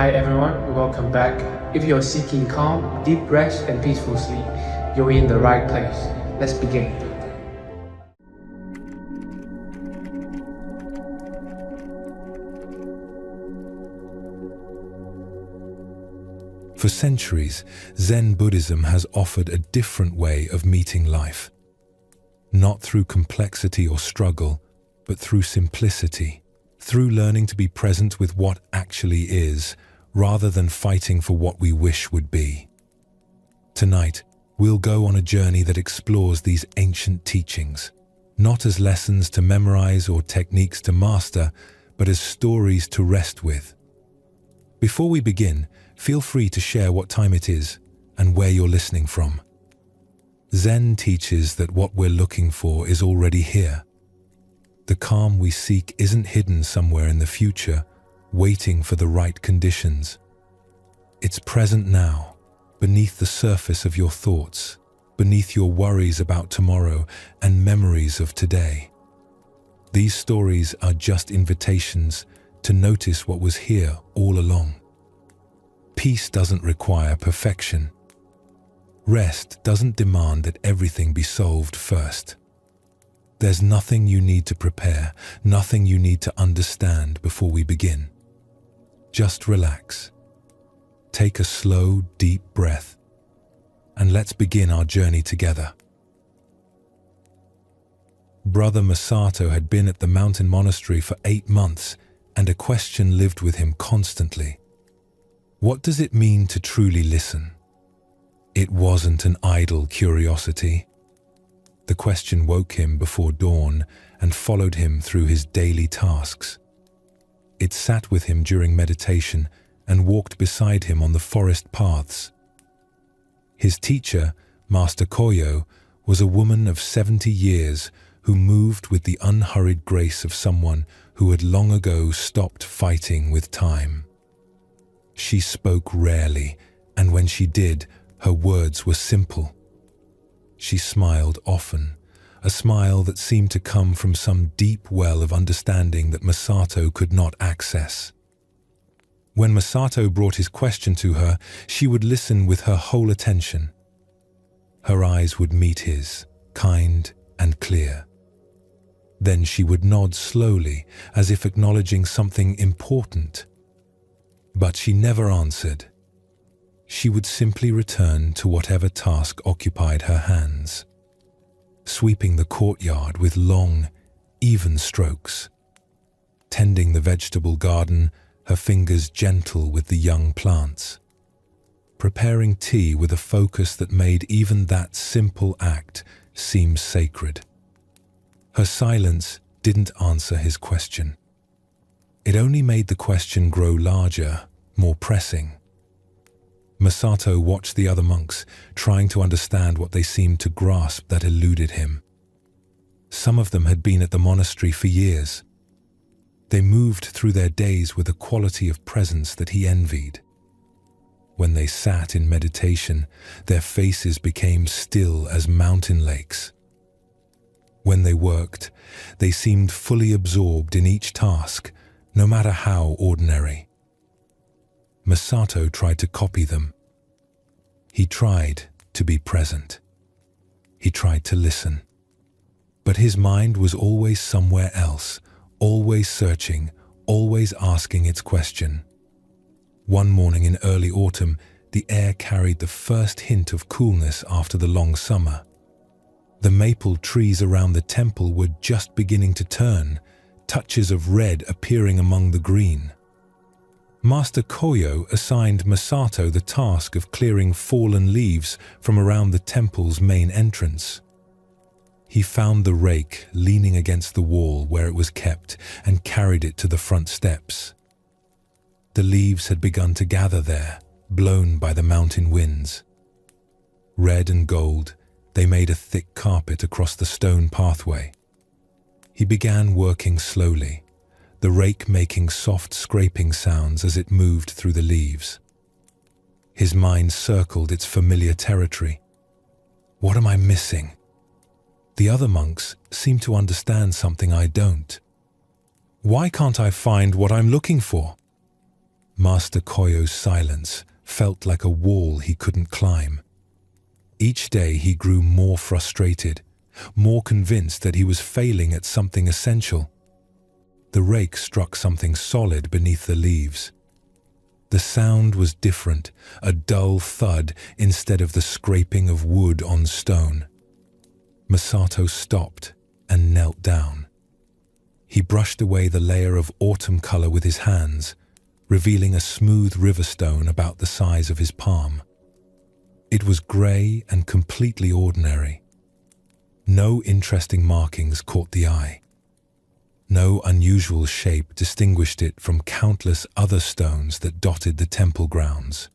Hi everyone, welcome back. If you're seeking calm, deep rest, and peaceful sleep, you're in the right place. Let's begin. For centuries, Zen Buddhism has offered a different way of meeting life. Not through complexity or struggle, but through simplicity, through learning to be present with what actually is, rather than fighting for what we wish would be. Tonight, we'll go on a journey that explores these ancient teachings, not as lessons to memorize or techniques to master, but as stories to rest with. Before we begin, feel free to share what time it is and where you're listening from. Zen teaches that what we're looking for is already here. The calm we seek isn't hidden somewhere in the future, waiting for the right conditions. It's present now, beneath the surface of your thoughts, beneath your worries about tomorrow and memories of today. These stories are just invitations to notice what was here all along. Peace doesn't require perfection. Rest doesn't demand that everything be solved first. There's nothing you need to prepare, nothing you need to understand before we begin. Just relax. Take a slow, deep breath, and let's begin our journey together. Brother Masato had been at the mountain monastery for 8 months, and a question lived with him constantly. What does it mean to truly listen? It wasn't an idle curiosity. The question woke him before dawn and followed him through his daily tasks. It sat with him during meditation and walked beside him on the forest paths. His teacher, Master Koyo, was a woman of 70 years who moved with the unhurried grace of someone who had long ago stopped fighting with time. She spoke rarely, and when she did, her words were simple. She smiled often, a smile that seemed to come from some deep well of understanding that Masato could not access. When Masato brought his question to her, she would listen with her whole attention. Her eyes would meet his, kind and clear. Then she would nod slowly, as if acknowledging something important. But she never answered. She would simply return to whatever task occupied her hands, sweeping the courtyard with long, even strokes, tending the vegetable garden, her fingers gentle with the young plants, preparing tea with a focus that made even that simple act seem sacred. Her silence didn't answer his question. It only made the question grow larger, more pressing. Masato watched the other monks, trying to understand what they seemed to grasp that eluded him. Some of them had been at the monastery for years. They moved through their days with a quality of presence that he envied. When they sat in meditation, their faces became still as mountain lakes. When they worked, they seemed fully absorbed in each task, no matter how ordinary. Masato tried to copy them. He tried to be present. He tried to listen. But his mind was always somewhere else, always searching, always asking its question. One morning in early autumn, the air carried the first hint of coolness after the long summer. The maple trees around the temple were just beginning to turn, touches of red appearing among the green. Master Koyo assigned Masato the task of clearing fallen leaves from around the temple's main entrance. He found the rake leaning against the wall where it was kept and carried it to the front steps. The leaves had begun to gather there, blown by the mountain winds. Red and gold, they made a thick carpet across the stone pathway. He began working slowly, the rake making soft scraping sounds as it moved through the leaves. His mind circled its familiar territory. What am I missing? The other monks seem to understand something I don't. Why can't I find what I'm looking for? Master Koyo's silence felt like a wall he couldn't climb. Each day he grew more frustrated, more convinced that he was failing at something essential. The rake struck something solid beneath the leaves. The sound was different, a dull thud instead of the scraping of wood on stone. Masato stopped and knelt down. He brushed away the layer of autumn color with his hands, revealing a smooth riverstone about the size of his palm. It was gray and completely ordinary. No interesting markings caught the eye. No unusual shape distinguished it from countless other stones that dotted the temple grounds.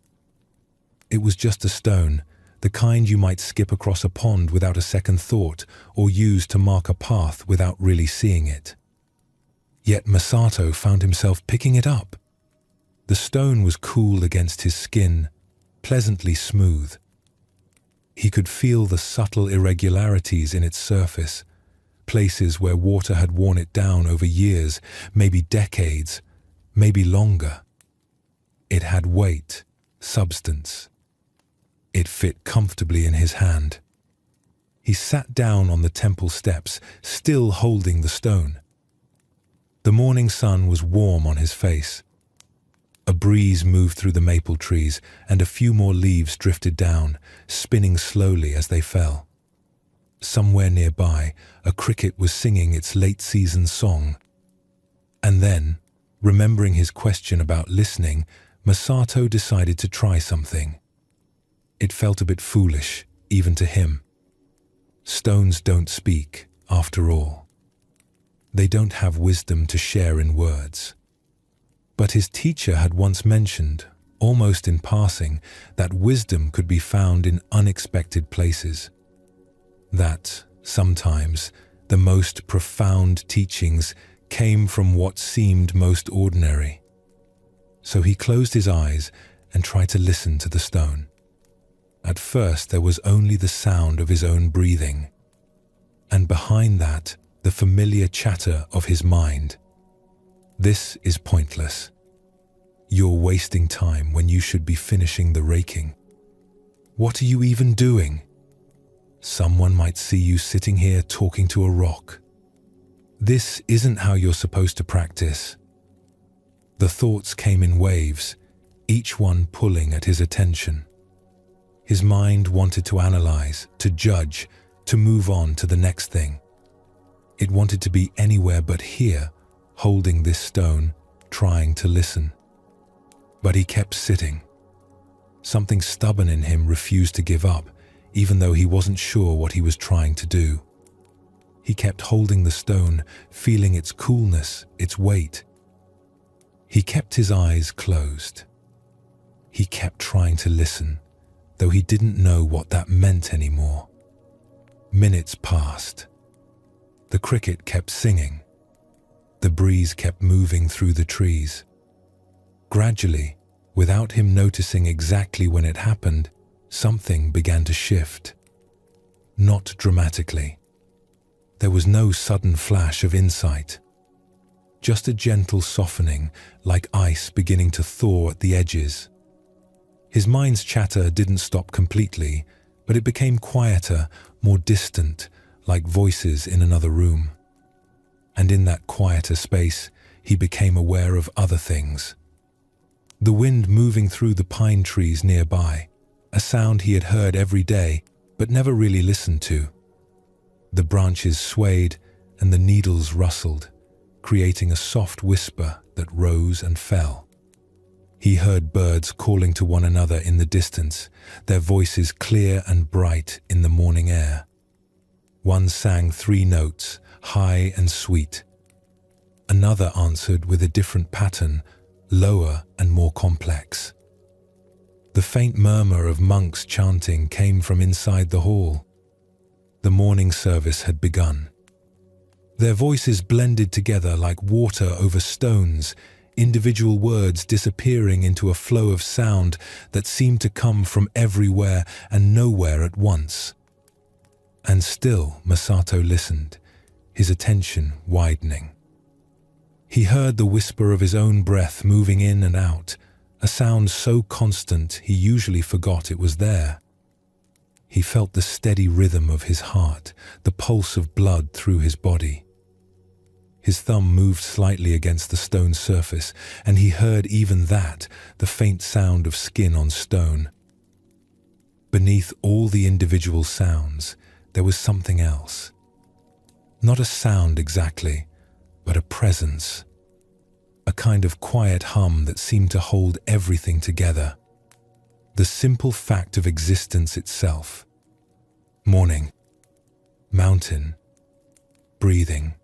It was just a stone, the kind you might skip across a pond without a second thought or use to mark a path without really seeing it. Yet Masato found himself picking it up. The stone was cool against his skin, pleasantly smooth. He could feel the subtle irregularities in its surface, places where water had worn it down over years, maybe decades, maybe longer. It had weight, substance. It fit comfortably in his hand. He sat down on the temple steps, still holding the stone. The morning sun was warm on his face. A breeze moved through the maple trees, and a few more leaves drifted down, spinning slowly as they fell. Somewhere nearby, a cricket was singing its late-season song. And then, remembering his question about listening, Masato decided to try something. It felt a bit foolish, even to him. Stones don't speak, after all. They don't have wisdom to share in words. But his teacher had once mentioned, almost in passing, that wisdom could be found in unexpected places. That, sometimes, the most profound teachings came from what seemed most ordinary. So he closed his eyes and tried to listen to the stone. At first there was only the sound of his own breathing, and behind that, the familiar chatter of his mind. This is pointless. You're wasting time when you should be finishing the raking. What are you even doing? Someone might see you sitting here talking to a rock. This isn't how you're supposed to practice. The thoughts came in waves, each one pulling at his attention. His mind wanted to analyze, to judge, to move on to the next thing. It wanted to be anywhere but here, holding this stone, trying to listen. But he kept sitting. Something stubborn in him refused to give up, even though he wasn't sure what he was trying to do. He kept holding the stone, feeling its coolness, its weight. He kept his eyes closed. He kept trying to listen, though he didn't know what that meant anymore. Minutes passed. The cricket kept singing. The breeze kept moving through the trees. Gradually, without him noticing exactly when it happened, something began to shift. Not dramatically. There was no sudden flash of insight. Just a gentle softening, like ice beginning to thaw at the edges. His mind's chatter didn't stop completely, but it became quieter, more distant, like voices in another room. And in that quieter space, he became aware of other things. The wind moving through the pine trees nearby, a sound he had heard every day, but never really listened to. The branches swayed and the needles rustled, creating a soft whisper that rose and fell. He heard birds calling to one another in the distance, their voices clear and bright in the morning air. One sang 3 notes, high and sweet. Another answered with a different pattern, lower and more complex. The faint murmur of monks chanting came from inside the hall. The morning service had begun. Their voices blended together like water over stones, individual words disappearing into a flow of sound that seemed to come from everywhere and nowhere at once. And still Masato listened, his attention widening. He heard the whisper of his own breath moving in and out, a sound so constant he usually forgot it was there. He felt the steady rhythm of his heart, the pulse of blood through his body. His thumb moved slightly against the stone surface, and he heard even that, the faint sound of skin on stone. Beneath all the individual sounds, there was something else. Not a sound exactly, but a presence. A kind of quiet hum that seemed to hold everything together. The simple fact of existence itself. Morning. Mountain. Breathing.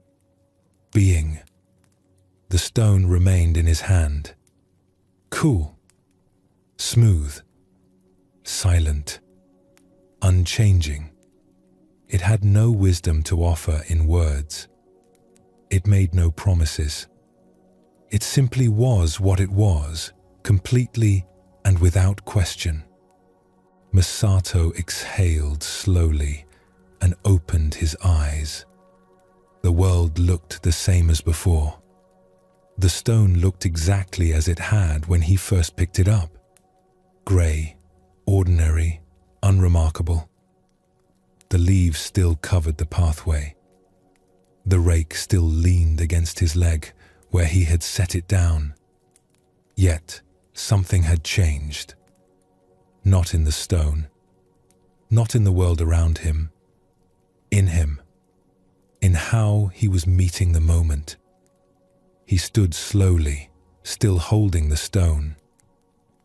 Being. The stone remained in his hand. Cool. Smooth. Silent. Unchanging. It had no wisdom to offer in words. It made no promises. It simply was what it was, completely and without question. Masato exhaled slowly and opened his eyes. The world looked the same as before. The stone looked exactly as it had when he first picked it up. Grey, ordinary, unremarkable. The leaves still covered the pathway. The rake still leaned against his leg where he had set it down. Yet, something had changed. Not in the stone. Not in the world around him. In him. In how he was meeting the moment. He stood slowly, still holding the stone.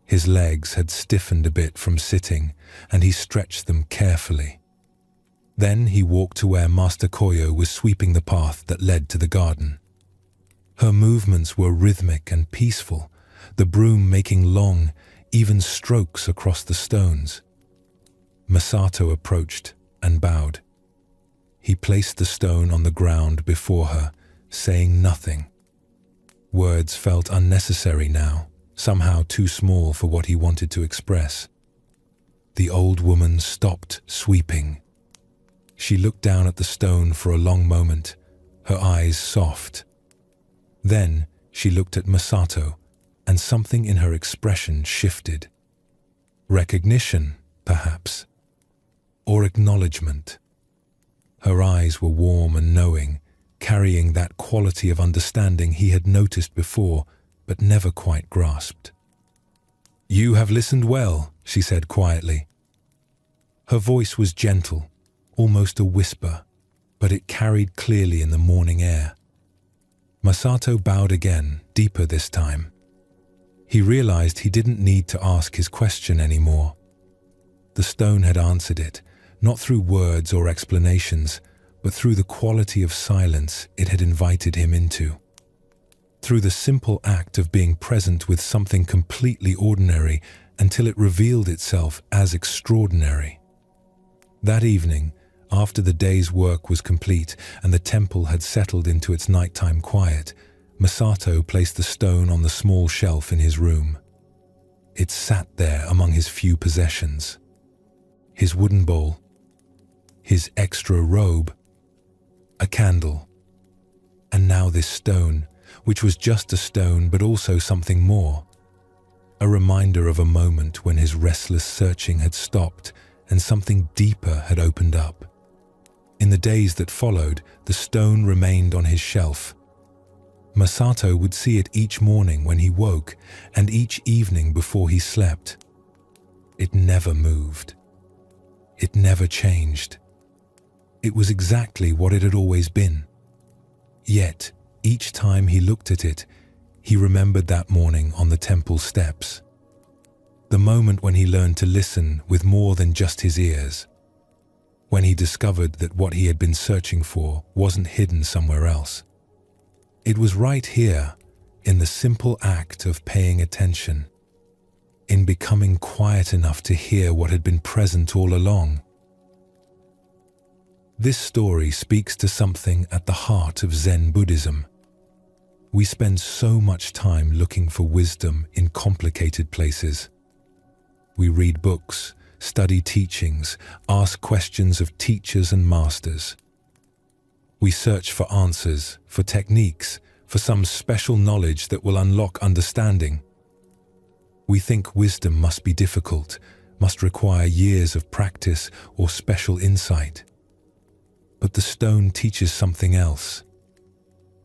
His legs had stiffened a bit from sitting, and he stretched them carefully. Then he walked to where Master Koyo was sweeping the path that led to the garden. Her movements were rhythmic and peaceful, the broom making long, even strokes across the stones. Masato approached and bowed. He placed the stone on the ground before her, saying nothing. Words felt unnecessary now, somehow too small for what he wanted to express. The old woman stopped sweeping. She looked down at the stone for a long moment, her eyes soft. Then she looked at Masato, and something in her expression shifted. Recognition, perhaps, or acknowledgement. Her eyes were warm and knowing, carrying that quality of understanding he had noticed before, but never quite grasped. "You have listened well," she said quietly. Her voice was gentle, almost a whisper, but it carried clearly in the morning air. Masato bowed again, deeper this time. He realized he didn't need to ask his question anymore. The stone had answered it, not through words or explanations, but through the quality of silence it had invited him into. Through the simple act of being present with something completely ordinary until it revealed itself as extraordinary. That evening, after the day's work was complete and the temple had settled into its nighttime quiet, Masato placed the stone on the small shelf in his room. It sat there among his few possessions. His wooden bowl, his extra robe, a candle, and now this stone, which was just a stone but also something more. A reminder of a moment when his restless searching had stopped and something deeper had opened up. In the days that followed, the stone remained on his shelf. Masato would see it each morning when he woke and each evening before he slept. It never moved. It never changed. It was exactly what it had always been. Yet, each time he looked at it, he remembered that morning on the temple steps. The moment when he learned to listen with more than just his ears. When he discovered that what he had been searching for wasn't hidden somewhere else. It was right here, in the simple act of paying attention, in becoming quiet enough to hear what had been present all along. This story speaks to something at the heart of Zen Buddhism. We spend so much time looking for wisdom in complicated places. We read books, study teachings, ask questions of teachers and masters. We search for answers, for techniques, for some special knowledge that will unlock understanding. We think wisdom must be difficult, must require years of practice or special insight. But the stone teaches something else.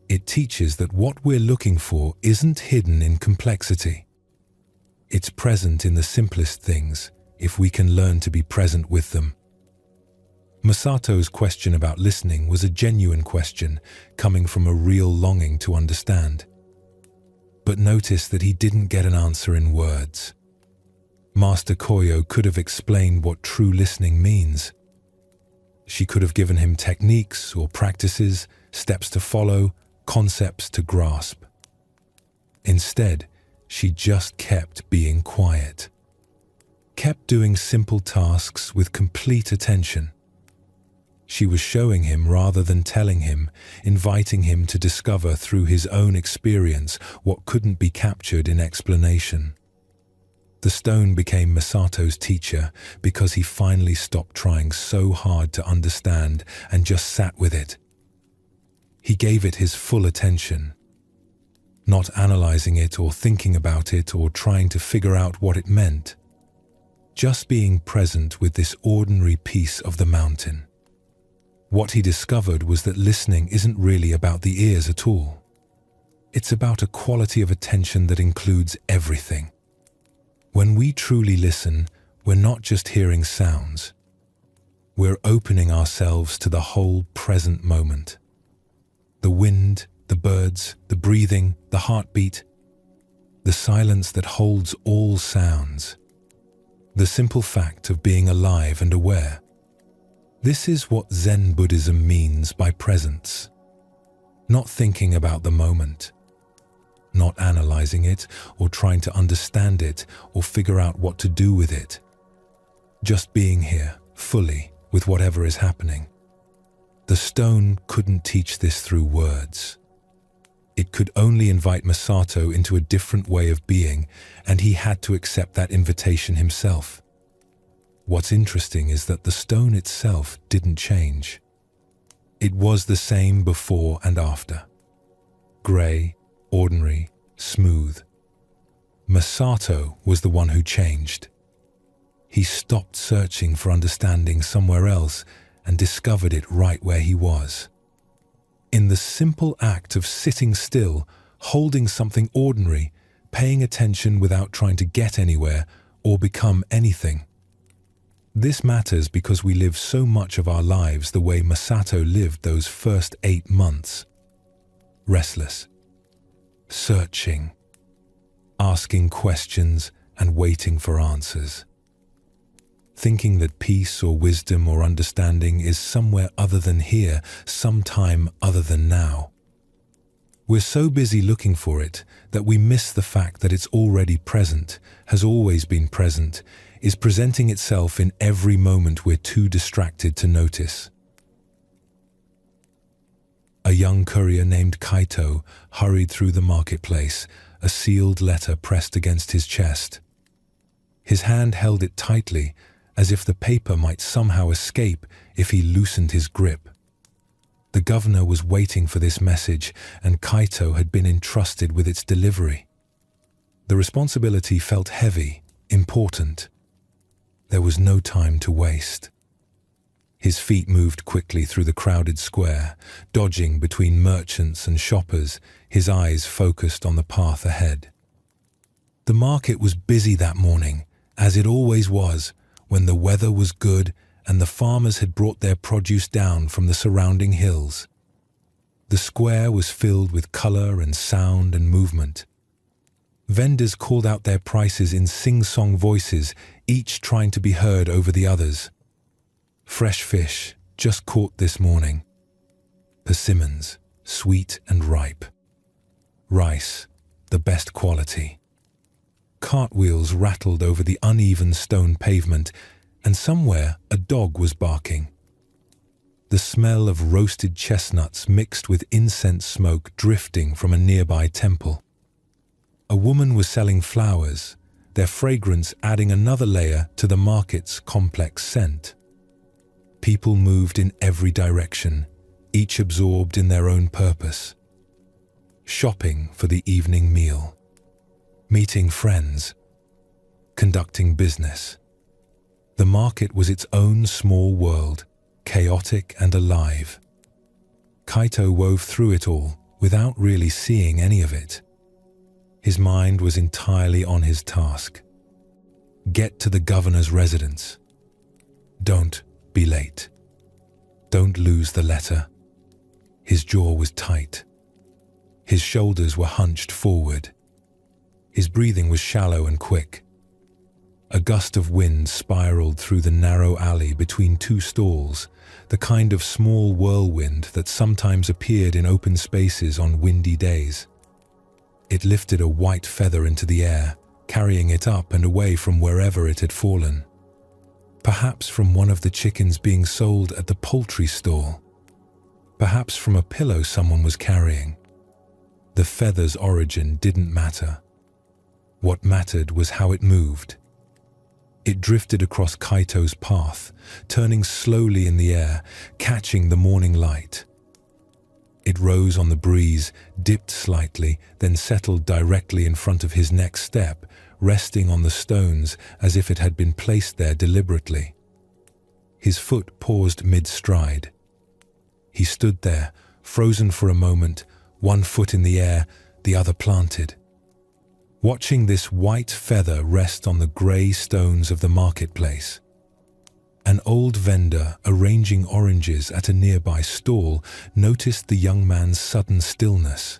It teaches that what we're looking for isn't hidden in complexity. It's present in the simplest things, if we can learn to be present with them. Masato's question about listening was a genuine question, coming from a real longing to understand. But notice that he didn't get an answer in words. Master Koyo could have explained what true listening means. She could have given him techniques or practices, steps to follow, concepts to grasp. Instead, she just kept being quiet. Kept doing simple tasks with complete attention. She was showing him rather than telling him, inviting him to discover through his own experience what couldn't be captured in explanation. The stone became Masato's teacher because he finally stopped trying so hard to understand and just sat with it. He gave it his full attention, not analyzing it or thinking about it or trying to figure out what it meant. Just being present with this ordinary piece of the mountain. What he discovered was that listening isn't really about the ears at all. It's about a quality of attention that includes everything. When we truly listen, we're not just hearing sounds. We're opening ourselves to the whole present moment. The wind, the birds, the breathing, the heartbeat, the silence that holds all sounds. The simple fact of being alive and aware. This is what Zen Buddhism means by presence. Not thinking about the moment. Not analyzing it or trying to understand it or figure out what to do with it. Just being here, fully, with whatever is happening. The stone couldn't teach this through words. It could only invite Masato into a different way of being, and he had to accept that invitation himself. What's interesting is that the stone itself didn't change. It was the same before and after. Grey, ordinary, smooth. Masato was the one who changed. He stopped searching for understanding somewhere else and discovered it right where he was. In the simple act of sitting still, holding something ordinary, paying attention without trying to get anywhere or become anything. This matters because we live so much of our lives the way Masato lived those first 8 months. Restless, searching, asking questions and waiting for answers. Thinking that peace or wisdom or understanding is somewhere other than here, sometime other than now. We're so busy looking for it that we miss the fact that it's already present, has always been present, is presenting itself in every moment we're too distracted to notice. A young courier named Kaito hurried through the marketplace, a sealed letter pressed against his chest. His hand held it tightly, as if the paper might somehow escape if he loosened his grip. The governor was waiting for this message, and Kaito had been entrusted with its delivery. The responsibility felt heavy, important. There was no time to waste. His feet moved quickly through the crowded square, dodging between merchants and shoppers, his eyes focused on the path ahead. The market was busy that morning, as it always was, when the weather was good and the farmers had brought their produce down from the surrounding hills. The square was filled with color and sound and movement. Vendors called out their prices in sing-song voices, each trying to be heard over the others. Fresh fish, just caught this morning. Persimmons, sweet and ripe. Rice, the best quality. Cartwheels rattled over the uneven stone pavement, and somewhere a dog was barking. The smell of roasted chestnuts mixed with incense smoke drifting from a nearby temple. A woman was selling flowers, their fragrance adding another layer to the market's complex scent. People moved in every direction, each absorbed in their own purpose. Shopping for the evening meal. Meeting friends. conducting business. The market was its own small world, chaotic and alive. Kaito wove through it all without really seeing any of it. His mind was entirely on his task. Get to the governor's residence. Don't be late. Don't lose the letter. His jaw was tight. His shoulders were hunched forward. His breathing was shallow and quick. A gust of wind spiraled through the narrow alley between two stalls, the kind of small whirlwind that sometimes appeared in open spaces on windy days. It lifted a white feather into the air, carrying it up and away from wherever it had fallen. Perhaps from one of the chickens being sold at the poultry stall. Perhaps from a pillow someone was carrying. The feather's origin didn't matter. What mattered was how it moved. It drifted across Kaito's path, turning slowly in the air, catching the morning light. It rose on the breeze, dipped slightly, then settled directly in front of his next step, resting on the stones as if it had been placed there deliberately. His foot paused mid-stride. He stood there, frozen for a moment, one foot in the air, the other planted. Watching this white feather rest on the grey stones of the marketplace. An old vendor arranging oranges at a nearby stall noticed the young man's sudden stillness.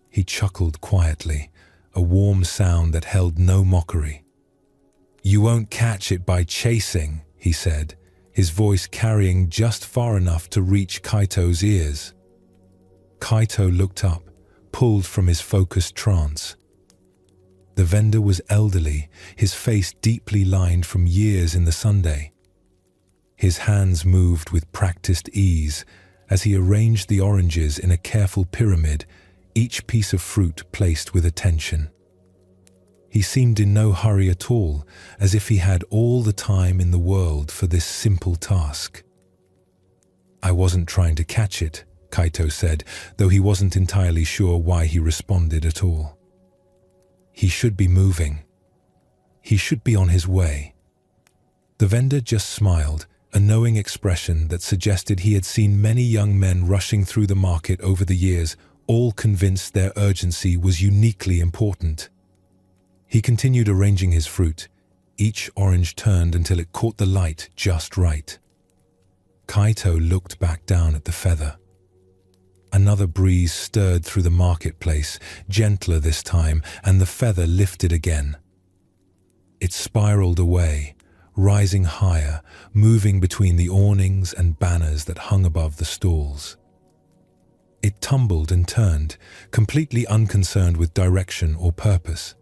He chuckled quietly, a warm sound that held no mockery. "You won't catch it by chasing," he said, his voice carrying just far enough to reach Kaito's ears. Kaito looked up, pulled from his focused trance. The vendor was elderly, his face deeply lined from years in the Sunday. His hands moved with practiced ease as he arranged the oranges in a careful pyramid, each piece of fruit placed with attention. He seemed in no hurry at all, as if he had all the time in the world for this simple task. "I wasn't trying to catch it," Kaito said, though he wasn't entirely sure why he responded at all. He should be moving. He should be on his way. The vendor just smiled, a knowing expression that suggested he had seen many young men rushing through the market over the years, all convinced their urgency was uniquely important. He continued arranging his fruit. Each orange turned until it caught the light just right. Kaito looked back down at the feather. Another breeze stirred through the marketplace, gentler this time, and the feather lifted again. It spiraled away, rising higher, moving between the awnings and banners that hung above the stalls. It tumbled and turned, completely unconcerned with direction or purpose.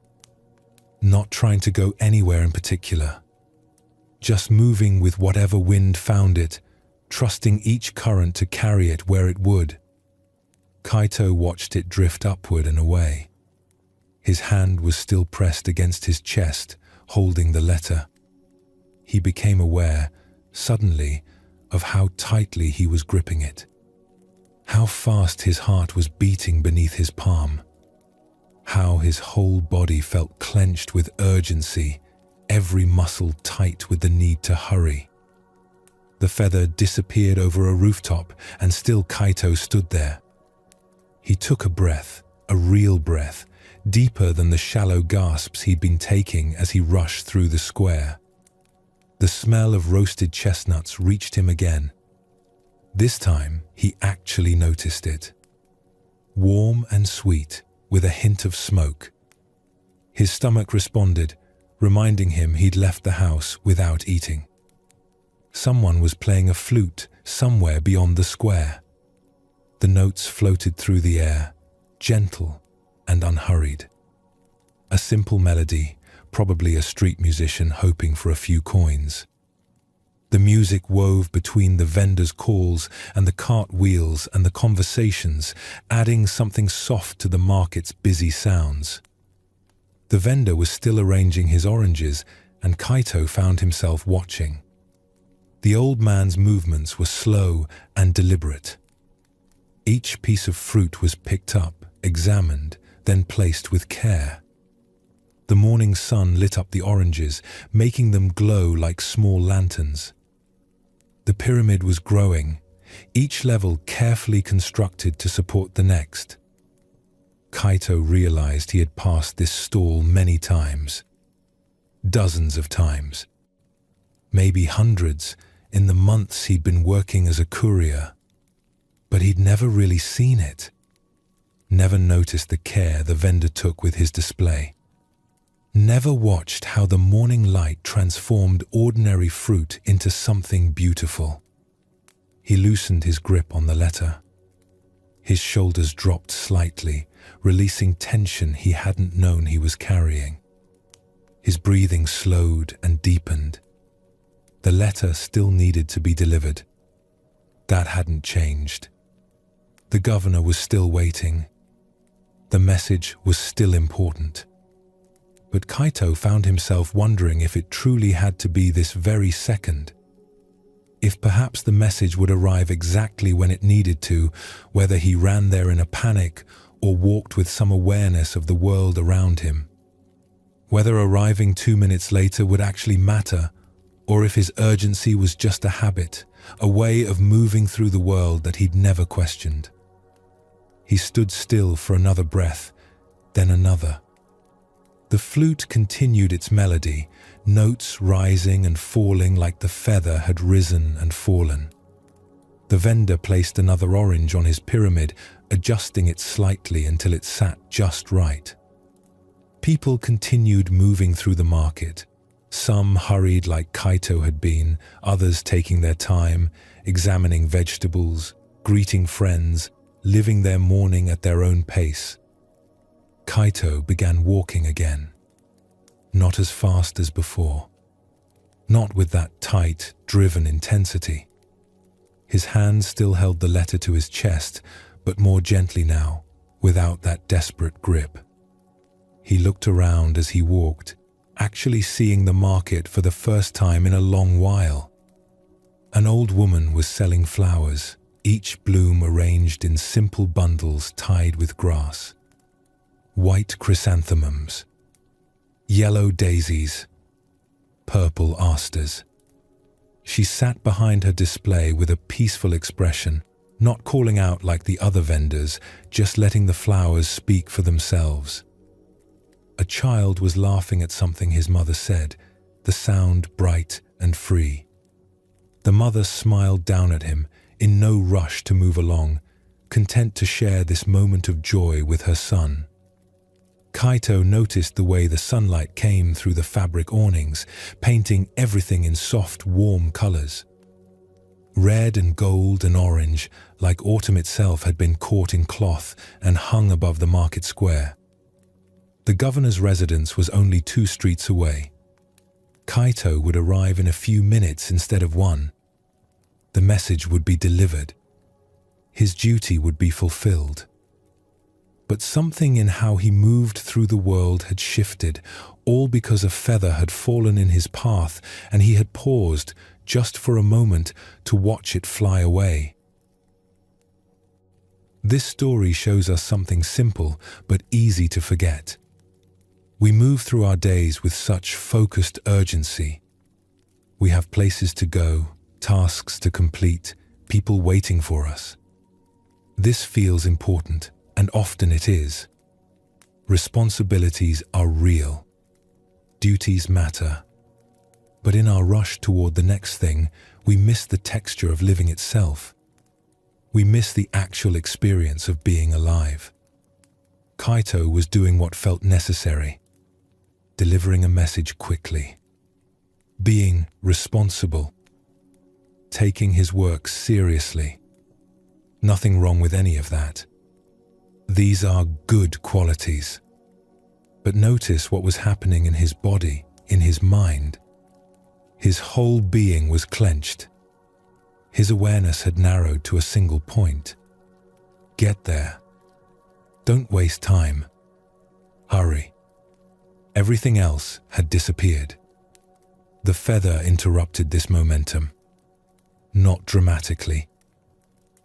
Not trying to go anywhere in particular. Just moving with whatever wind found it, trusting each current to carry it where it would. Kaito watched it drift upward and away. His hand was still pressed against his chest, holding the letter. He became aware, suddenly, of how tightly he was gripping it. How fast his heart was beating beneath his palm. How his whole body felt clenched with urgency, every muscle tight with the need to hurry. The feather disappeared over a rooftop, and still Kaito stood there. He took a breath, a real breath, deeper than the shallow gasps he'd been taking as he rushed through the square. The smell of roasted chestnuts reached him again. This time, he actually noticed it. Warm and sweet, with a hint of smoke. His stomach responded, reminding him he'd left the house without eating. Someone was playing a flute somewhere beyond the square. The notes floated through the air, gentle and unhurried. A simple melody, probably a street musician hoping for a few coins. The music wove between the vendors' calls and the cart wheels and the conversations, adding something soft to the market's busy sounds. The vendor was still arranging his oranges, and Kaito found himself watching. The old man's movements were slow and deliberate. Each piece of fruit was picked up, examined, then placed with care. The morning sun lit up the oranges, making them glow like small lanterns. The pyramid was growing, each level carefully constructed to support the next. Kaito realized he had passed this stall many times. Dozens of times. Maybe hundreds in the months he'd been working as a courier. But he'd never really seen it. Never noticed the care the vendor took with his display. Never watched how the morning light transformed ordinary fruit into something beautiful. He loosened his grip on the letter. His shoulders dropped slightly, releasing tension he hadn't known he was carrying. His breathing slowed and deepened. The letter still needed to be delivered. That hadn't changed. The governor was still waiting. The message was still important. But Kaito found himself wondering if it truly had to be this very second. If perhaps the message would arrive exactly when it needed to, whether he ran there in a panic or walked with some awareness of the world around him. Whether arriving 2 minutes later would actually matter, or if his urgency was just a habit, a way of moving through the world that he'd never questioned. He stood still for another breath, then another. The flute continued its melody, notes rising and falling like the feather had risen and fallen. The vendor placed another orange on his pyramid, adjusting it slightly until it sat just right. People continued moving through the market. Some hurried like Kaito had been, others taking their time, examining vegetables, greeting friends, living their morning at their own pace. Kaito began walking again. Not as fast as before. Not with that tight, driven intensity. His hand still held the letter to his chest, but more gently now, without that desperate grip. He looked around as he walked, actually seeing the market for the first time in a long while. An old woman was selling flowers, each bloom arranged in simple bundles tied with grass. White chrysanthemums, yellow daisies, purple asters. She sat behind her display with a peaceful expression, not calling out like the other vendors, just letting the flowers speak for themselves. A child was laughing at something his mother said, the sound bright and free. The mother smiled down at him, in no rush to move along, content to share this moment of joy with her son. Kaito noticed the way the sunlight came through the fabric awnings, painting everything in soft, warm colors. Red and gold and orange, like autumn itself, had been caught in cloth and hung above the market square. The governor's residence was only 2 streets away. Kaito would arrive in a few minutes instead of 1. The message would be delivered. His duty would be fulfilled. But something in how he moved through the world had shifted, all because a feather had fallen in his path and he had paused just for a moment to watch it fly away. This story shows us something simple but easy to forget. We move through our days with such focused urgency. We have places to go, tasks to complete, people waiting for us. This feels important, and often it is. Responsibilities are real. Duties matter. But in our rush toward the next thing, we miss the texture of living itself. We miss the actual experience of being alive. Kaito was doing what felt necessary. Delivering a message quickly. Being responsible. Taking his work seriously. Nothing wrong with any of that. These are good qualities. But notice what was happening in his body, in his mind. His whole being was clenched. His awareness had narrowed to a single point. Get there. Don't waste time. Hurry. Everything else had disappeared. The feather interrupted this momentum. Not dramatically.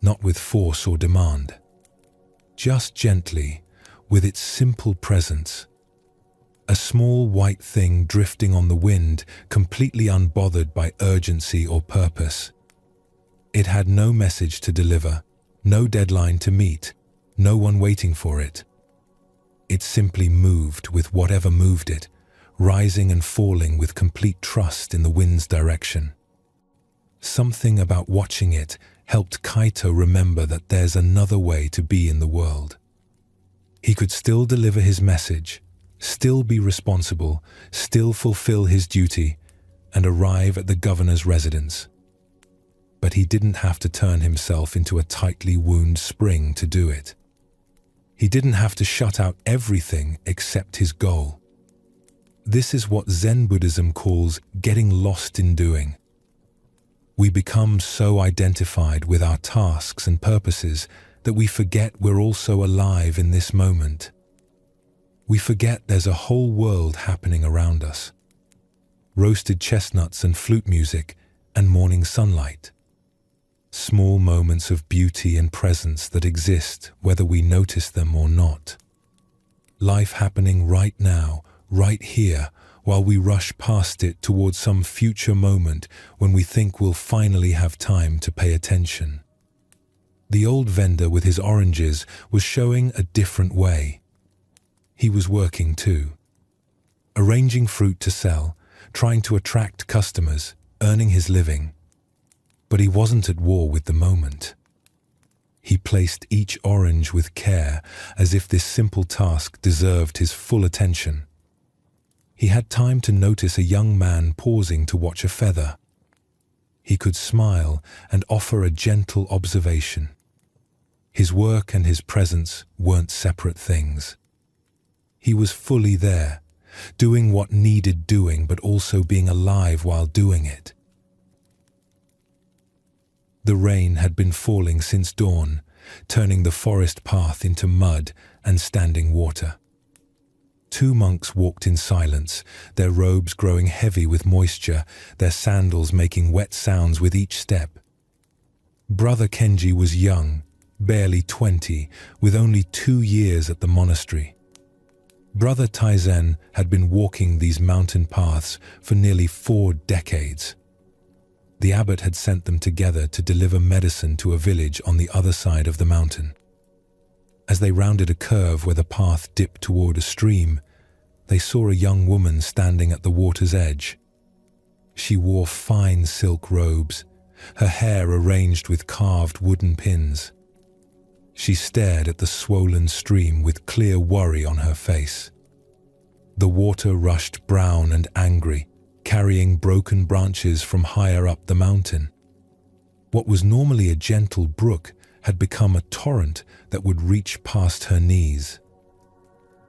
Not with force or demand. Just gently, with its simple presence. a small white thing drifting on the wind, completely unbothered by urgency or purpose. It had no message to deliver, no deadline to meet, no one waiting for it. It simply moved with whatever moved it, rising and falling with complete trust in the wind's direction. Something about watching it helped Kaito remember that there's another way to be in the world. He could still deliver his message, still be responsible, still fulfill his duty, and arrive at the governor's residence. But he didn't have to turn himself into a tightly wound spring to do it. He didn't have to shut out everything except his goal. This is what Zen Buddhism calls getting lost in doing. We become so identified with our tasks and purposes that we forget we're also alive in this moment. We forget there's a whole world happening around us. Roasted chestnuts and flute music and morning sunlight. Small moments of beauty and presence that exist whether we notice them or not. Life happening right now, right here, while we rush past it towards some future moment when we think we'll finally have time to pay attention. The old vendor with his oranges was showing a different way. He was working too. Arranging fruit to sell, trying to attract customers, earning his living. But he wasn't at war with the moment. He placed each orange with care, as if this simple task deserved his full attention. He had time to notice a young man pausing to watch a feather. He could smile and offer a gentle observation. His work and his presence weren't separate things. He was fully there, doing what needed doing, but also being alive while doing it. The rain had been falling since dawn, turning the forest path into mud and standing water. Two monks walked in silence, their robes growing heavy with moisture, their sandals making wet sounds with each step. Brother Kenji was young, barely 20, with only 2 years at the monastery. Brother Taizen had been walking these mountain paths for nearly 4 decades. The abbot had sent them together to deliver medicine to a village on the other side of the mountain. As they rounded a curve where the path dipped toward a stream, they saw a young woman standing at the water's edge. She wore fine silk robes, her hair arranged with carved wooden pins. She stared at the swollen stream with clear worry on her face. The water rushed brown and angry, carrying broken branches from higher up the mountain. What was normally a gentle brook had become a torrent that would reach past her knees.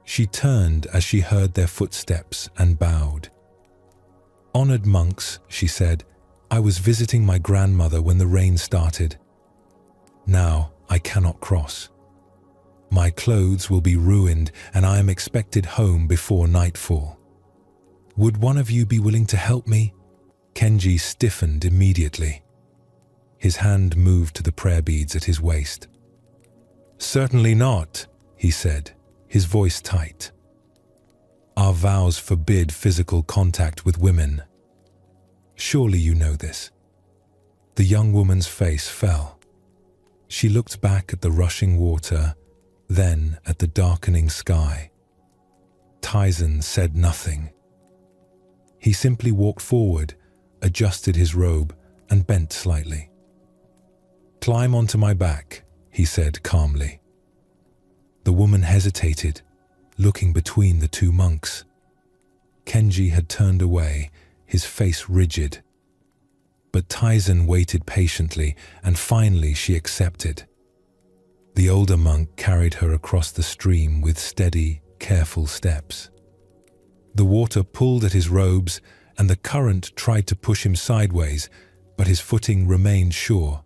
She turned as she heard their footsteps and bowed. "Honored monks," she said, "I was visiting my grandmother when the rain started. Now I cannot cross. My clothes will be ruined and I am expected home before nightfall. Would one of you be willing to help me?" Kenji stiffened immediately. His hand moved to the prayer beads at his waist. "Certainly not," he said, his voice tight. "Our vows forbid physical contact with women. Surely you know this." The young woman's face fell. She looked back at the rushing water, then at the darkening sky. Taizen said nothing. He simply walked forward, adjusted his robe, and bent slightly. "Climb onto my back," he said calmly. The woman hesitated, looking between the two monks. Kenji had turned away, his face rigid. But Taizen waited patiently, and finally she accepted. The older monk carried her across the stream with steady, careful steps. The water pulled at his robes, and the current tried to push him sideways, but his footing remained sure.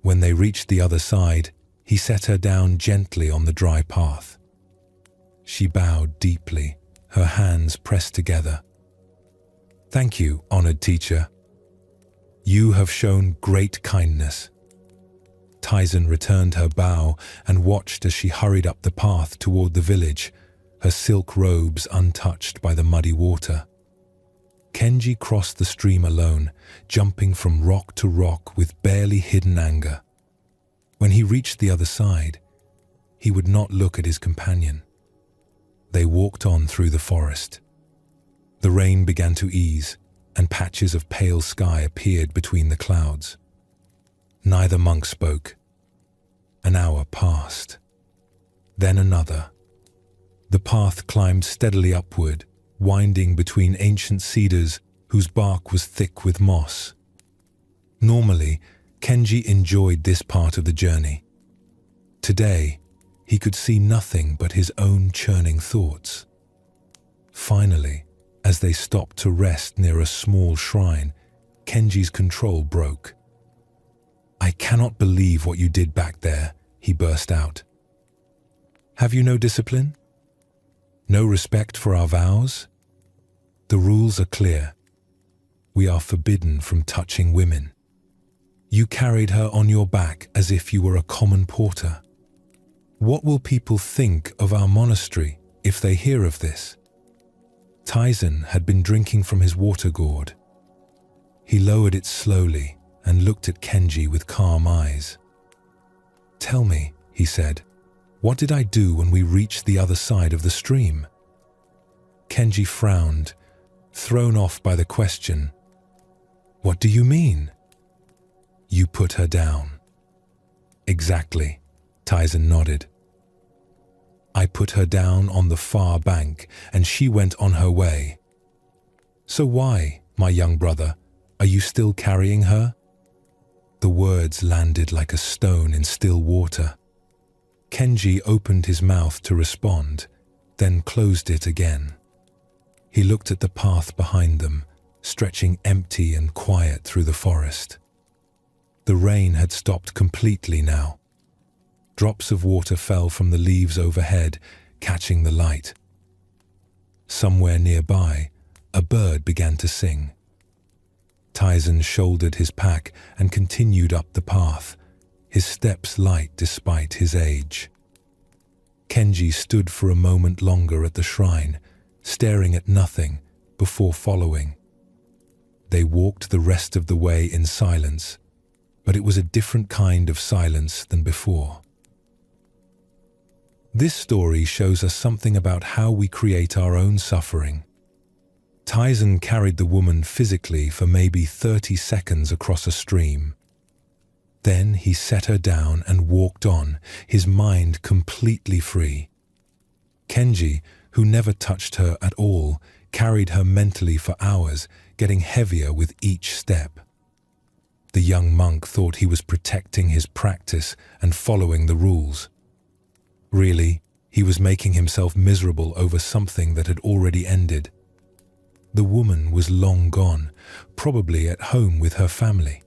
When they reached the other side, he set her down gently on the dry path. She bowed deeply, her hands pressed together. "Thank you, honored teacher. You have shown great kindness." Taizen returned her bow and watched as she hurried up the path toward the village, her silk robes untouched by the muddy water. Kenji crossed the stream alone, jumping from rock to rock with barely hidden anger. When he reached the other side, he would not look at his companion. They walked on through the forest. The rain began to ease, and patches of pale sky appeared between the clouds. Neither monk spoke. An hour passed. Then another. The path climbed steadily upward, winding between ancient cedars whose bark was thick with moss. Normally, Kenji enjoyed this part of the journey. Today, he could see nothing but his own churning thoughts. Finally, as they stopped to rest near a small shrine, Kenji's control broke. "I cannot believe what you did back there," he burst out. "Have you no discipline? No respect for our vows? The rules are clear. We are forbidden from touching women. You carried her on your back as if you were a common porter. What will people think of our monastery if they hear of this?" Taizen had been drinking from his water gourd. He lowered it slowly and looked at Kenji with calm eyes. "Tell me," he said, "what did I do when we reached the other side of the stream?" Kenji frowned, thrown off by the question. "What do you mean?" "You put her down." "Exactly," Taizen nodded. "I put her down on the far bank, and she went on her way." "So why, my young brother, are you still carrying her?" The words landed like a stone in still water. Kenji opened his mouth to respond, then closed it again. He looked at the path behind them, stretching empty and quiet through the forest. The rain had stopped completely now. Drops of water fell from the leaves overhead, catching the light. Somewhere nearby, a bird began to sing. Taizen shouldered his pack and continued up the path, his steps light despite his age. Kenji stood for a moment longer at the shrine, staring at nothing before following. They walked the rest of the way in silence, but it was a different kind of silence than before. This story shows us something about how we create our own suffering. Taizen carried the woman physically for maybe 30 seconds across a stream. Then he set her down and walked on, his mind completely free. Kenji, who never touched her at all, carried her mentally for hours, getting heavier with each step. The young monk thought he was protecting his practice and following the rules. Really, he was making himself miserable over something that had already ended. The woman was long gone, probably at home with her family.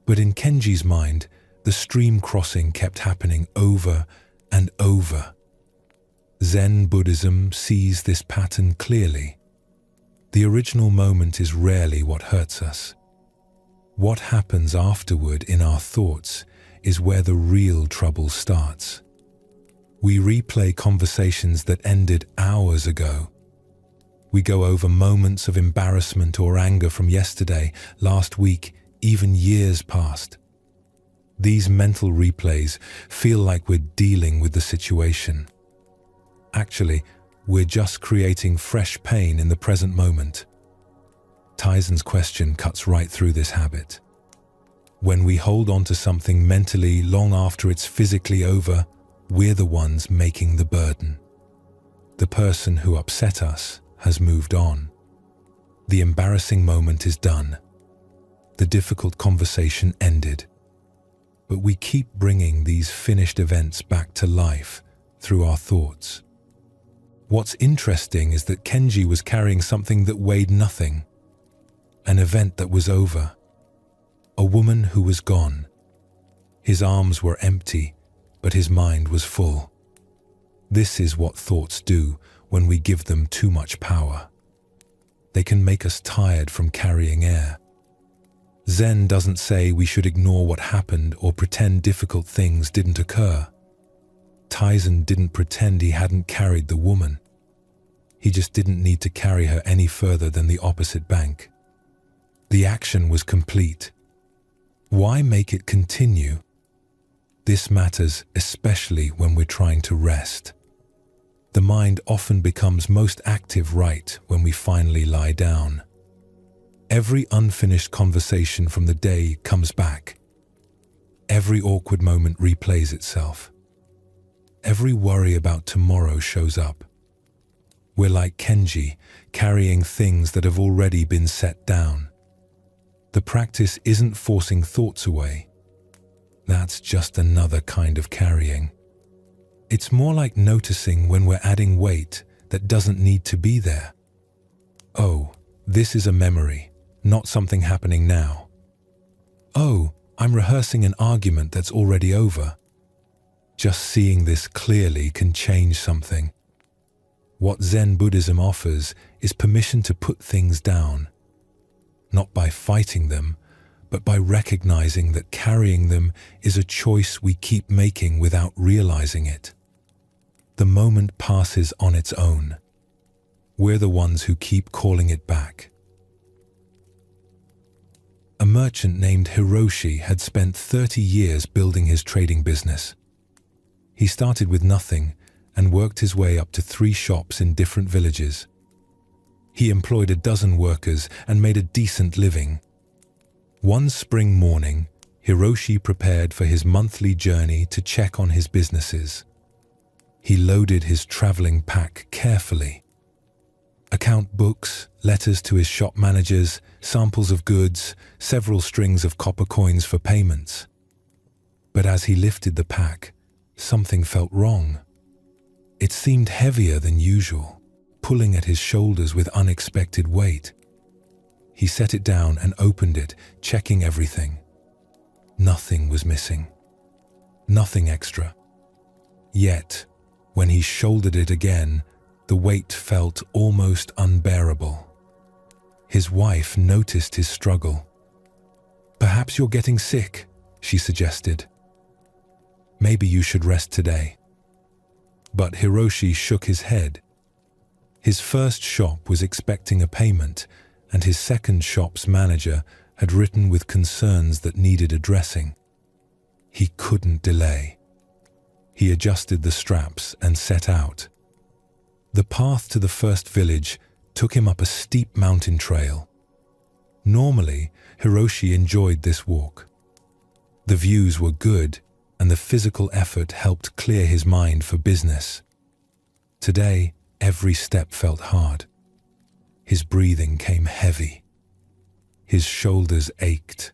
But in Kenji's mind, the stream crossing kept happening over and over. Zen Buddhism sees this pattern clearly. The original moment is rarely what hurts us. What happens afterward in our thoughts is where the real trouble starts. We replay conversations that ended hours ago. We go over moments of embarrassment or anger from yesterday, last week, even years past. These mental replays feel like we're dealing with the situation. Actually, we're just creating fresh pain in the present moment. Taizen's question cuts right through this habit. When we hold on to something mentally long after it's physically over, we're the ones making the burden. The person who upset us has moved on. The embarrassing moment is done. The difficult conversation ended. But we keep bringing these finished events back to life through our thoughts. What's interesting is that Kenji was carrying something that weighed nothing. An event that was over. A woman who was gone. His arms were empty, but his mind was full. This is what thoughts do when we give them too much power. They can make us tired from carrying air. Zen doesn't say we should ignore what happened or pretend difficult things didn't occur. Tyson didn't pretend he hadn't carried the woman. He just didn't need to carry her any further than the opposite bank. The action was complete. Why make it continue? This matters especially when we're trying to rest. The mind often becomes most active right when we finally lie down. Every unfinished conversation from the day comes back. Every awkward moment replays itself. Every worry about tomorrow shows up. We're like Kenji, carrying things that have already been set down. The practice isn't forcing thoughts away. That's just another kind of carrying. It's more like noticing when we're adding weight that doesn't need to be there. Oh, this is a memory, not something happening now. Oh, I'm rehearsing an argument that's already over. Just seeing this clearly can change something. What Zen Buddhism offers is permission to put things down, not by fighting them, but by recognizing that carrying them is a choice we keep making without realizing it. The moment passes on its own. We're the ones who keep calling it back. A merchant named Hiroshi had spent 30 years building his trading business. He started with nothing and worked his way up to 3 shops in different villages. He employed a dozen workers and made a decent living. One spring morning, Hiroshi prepared for his monthly journey to check on his businesses. He loaded his traveling pack carefully. Account books, letters to his shop managers, samples of goods, several strings of copper coins for payments. But as he lifted the pack, something felt wrong. It seemed heavier than usual, pulling at his shoulders with unexpected weight. He set it down and opened it, checking everything. Nothing was missing. Nothing extra. Yet, when he shouldered it again, the weight felt almost unbearable. His wife noticed his struggle. "Perhaps you're getting sick," she suggested. "Maybe you should rest today." But Hiroshi shook his head. His first shop was expecting a payment, and his second shop's manager had written with concerns that needed addressing. He couldn't delay. He adjusted the straps and set out. The path to the first village took him up a steep mountain trail. Normally, Hiroshi enjoyed this walk. The views were good, and the physical effort helped clear his mind for business. Today, every step felt hard. His breathing came heavy. His shoulders ached.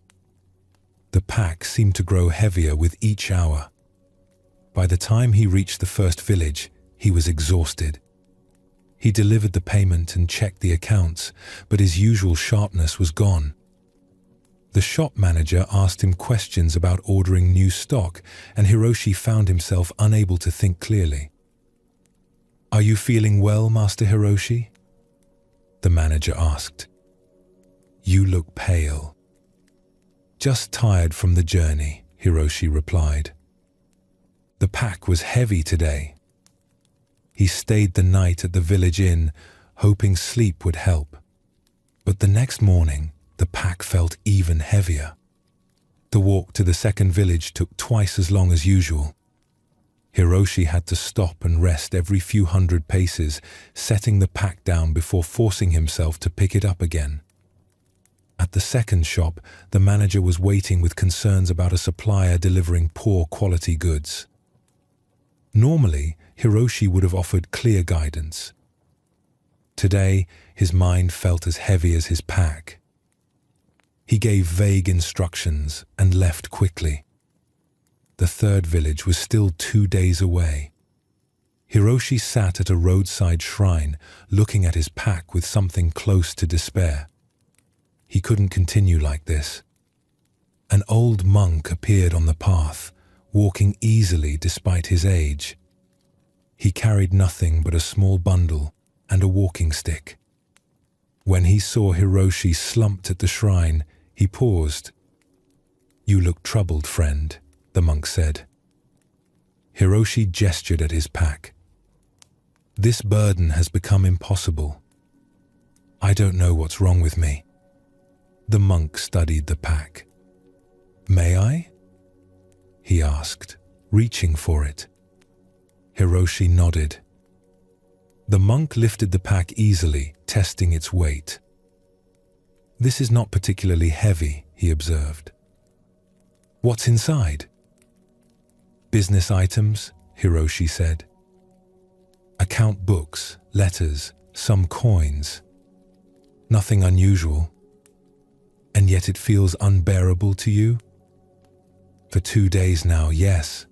The pack seemed to grow heavier with each hour. By the time he reached the first village, he was exhausted. He delivered the payment and checked the accounts, but his usual sharpness was gone. The shop manager asked him questions about ordering new stock, and Hiroshi found himself unable to think clearly. "Are you feeling well, Master Hiroshi?" the manager asked. "You look pale." "Just tired from the journey," Hiroshi replied. The pack was heavy today. He stayed the night at the village inn, hoping sleep would help. But the next morning, the pack felt even heavier. The walk to the second village took twice as long as usual. Hiroshi had to stop and rest every few hundred paces, setting the pack down before forcing himself to pick it up again. At the second shop, the manager was waiting with concerns about a supplier delivering poor quality goods. Normally, Hiroshi would have offered clear guidance. Today, his mind felt as heavy as his pack. He gave vague instructions and left quickly. The third village was still 2 days away. Hiroshi sat at a roadside shrine, looking at his pack with something close to despair. He couldn't continue like this. An old monk appeared on the path, walking easily despite his age. He carried nothing but a small bundle and a walking stick. When he saw Hiroshi slumped at the shrine, he paused. "You look troubled, friend," the monk said. Hiroshi gestured at his pack. This burden has become impossible. I don't know what's wrong with me. The monk studied the pack. May I? He asked, reaching for it. Hiroshi nodded. The monk lifted the pack easily, testing its weight. This is not particularly heavy, he observed. What's inside? Business items, Hiroshi said. Account books, letters, some coins. Nothing unusual. And yet it feels unbearable to you? For 2 days now, yes.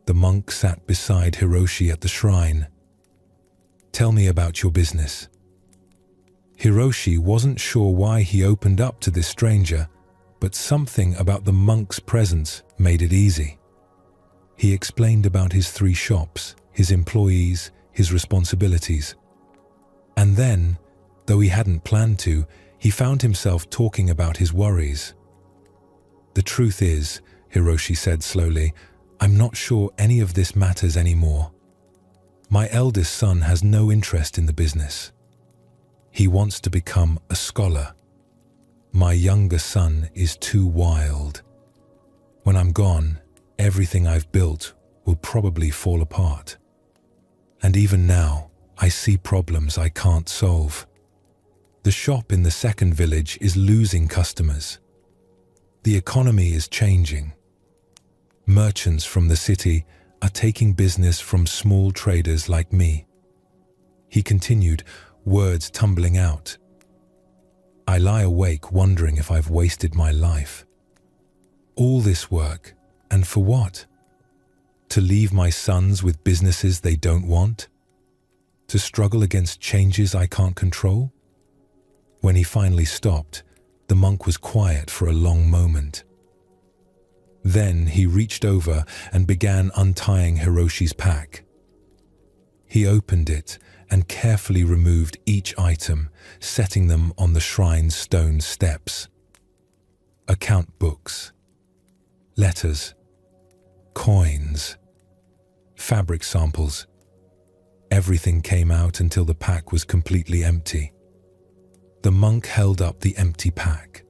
The monk sat beside Hiroshi at the shrine. Tell me about your business. Hiroshi wasn't sure why he opened up to this stranger, but something about the monk's presence made it easy. He explained about his 3 shops, his employees, his responsibilities. And then, though he hadn't planned to, he found himself talking about his worries. The truth is, Hiroshi said slowly, I'm not sure any of this matters anymore. My eldest son has no interest in the business. He wants to become a scholar. My younger son is too wild. When I'm gone, everything I've built will probably fall apart. And even now, I see problems I can't solve. The shop in the second village is losing customers. The economy is changing. Merchants from the city are taking business from small traders like me. He continued, words tumbling out. I lie awake wondering if I've wasted my life. All this work, and for what? To leave my sons with businesses they don't want? To struggle against changes I can't control? When he finally stopped, the monk was quiet for a long moment. Then he reached over and began untying Hiroshi's pack. He opened it and carefully removed each item, setting them on the shrine's stone steps. Account books, letters, coins, fabric samples. Everything came out until the pack was completely empty. The monk held up the empty pack.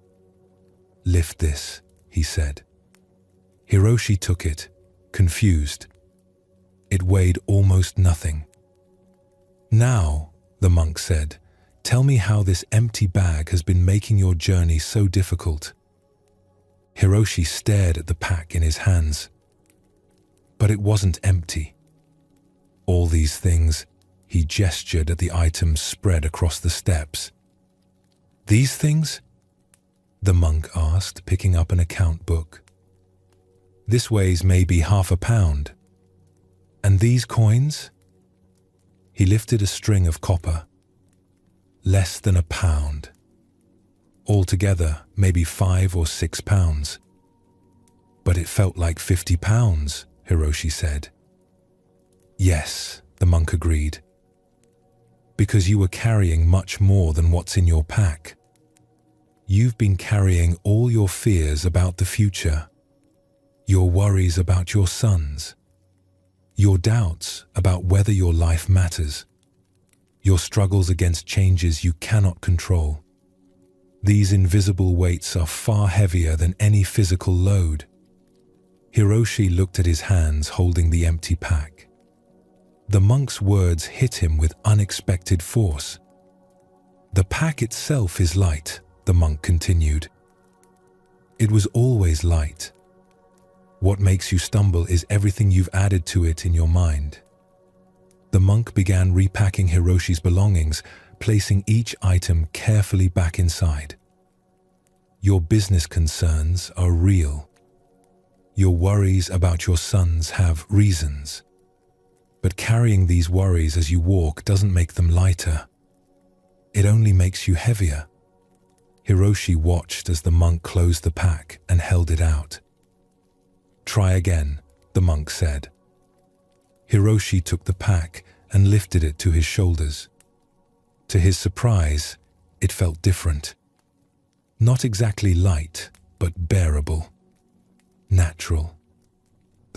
Lift this, he said. Hiroshi took it, confused. It weighed almost nothing. Now, the monk said, tell me how this empty bag has been making your journey so difficult. Hiroshi stared at the pack in his hands. But it wasn't empty. All these things, he gestured at the items spread across the steps. These things? The monk asked, picking up an account book. This weighs maybe ½ a pound. And these coins? He lifted a string of copper. Less than £1 pound. Altogether, maybe 5 or 6 pounds. But it felt like 50 pounds, Hiroshi said. Yes, the monk agreed. Because you were carrying much more than what's in your pack. You've been carrying all your fears about the future, your worries about your sons, your doubts about whether your life matters, your struggles against changes you cannot control. These invisible weights are far heavier than any physical load. Hiroshi looked at his hands holding the empty pack. The monk's words hit him with unexpected force. The pack itself is light, the monk continued. It was always light. What makes you stumble is everything you've added to it in your mind. The monk began repacking Hiroshi's belongings, placing each item carefully back inside. Your business concerns are real. Your worries about your sons have reasons. But carrying these worries as you walk doesn't make them lighter. It only makes you heavier. Hiroshi watched as the monk closed the pack and held it out. Try again, the monk said. Hiroshi took the pack and lifted it to his shoulders. To his surprise, it felt different. Not exactly light, but bearable. Natural.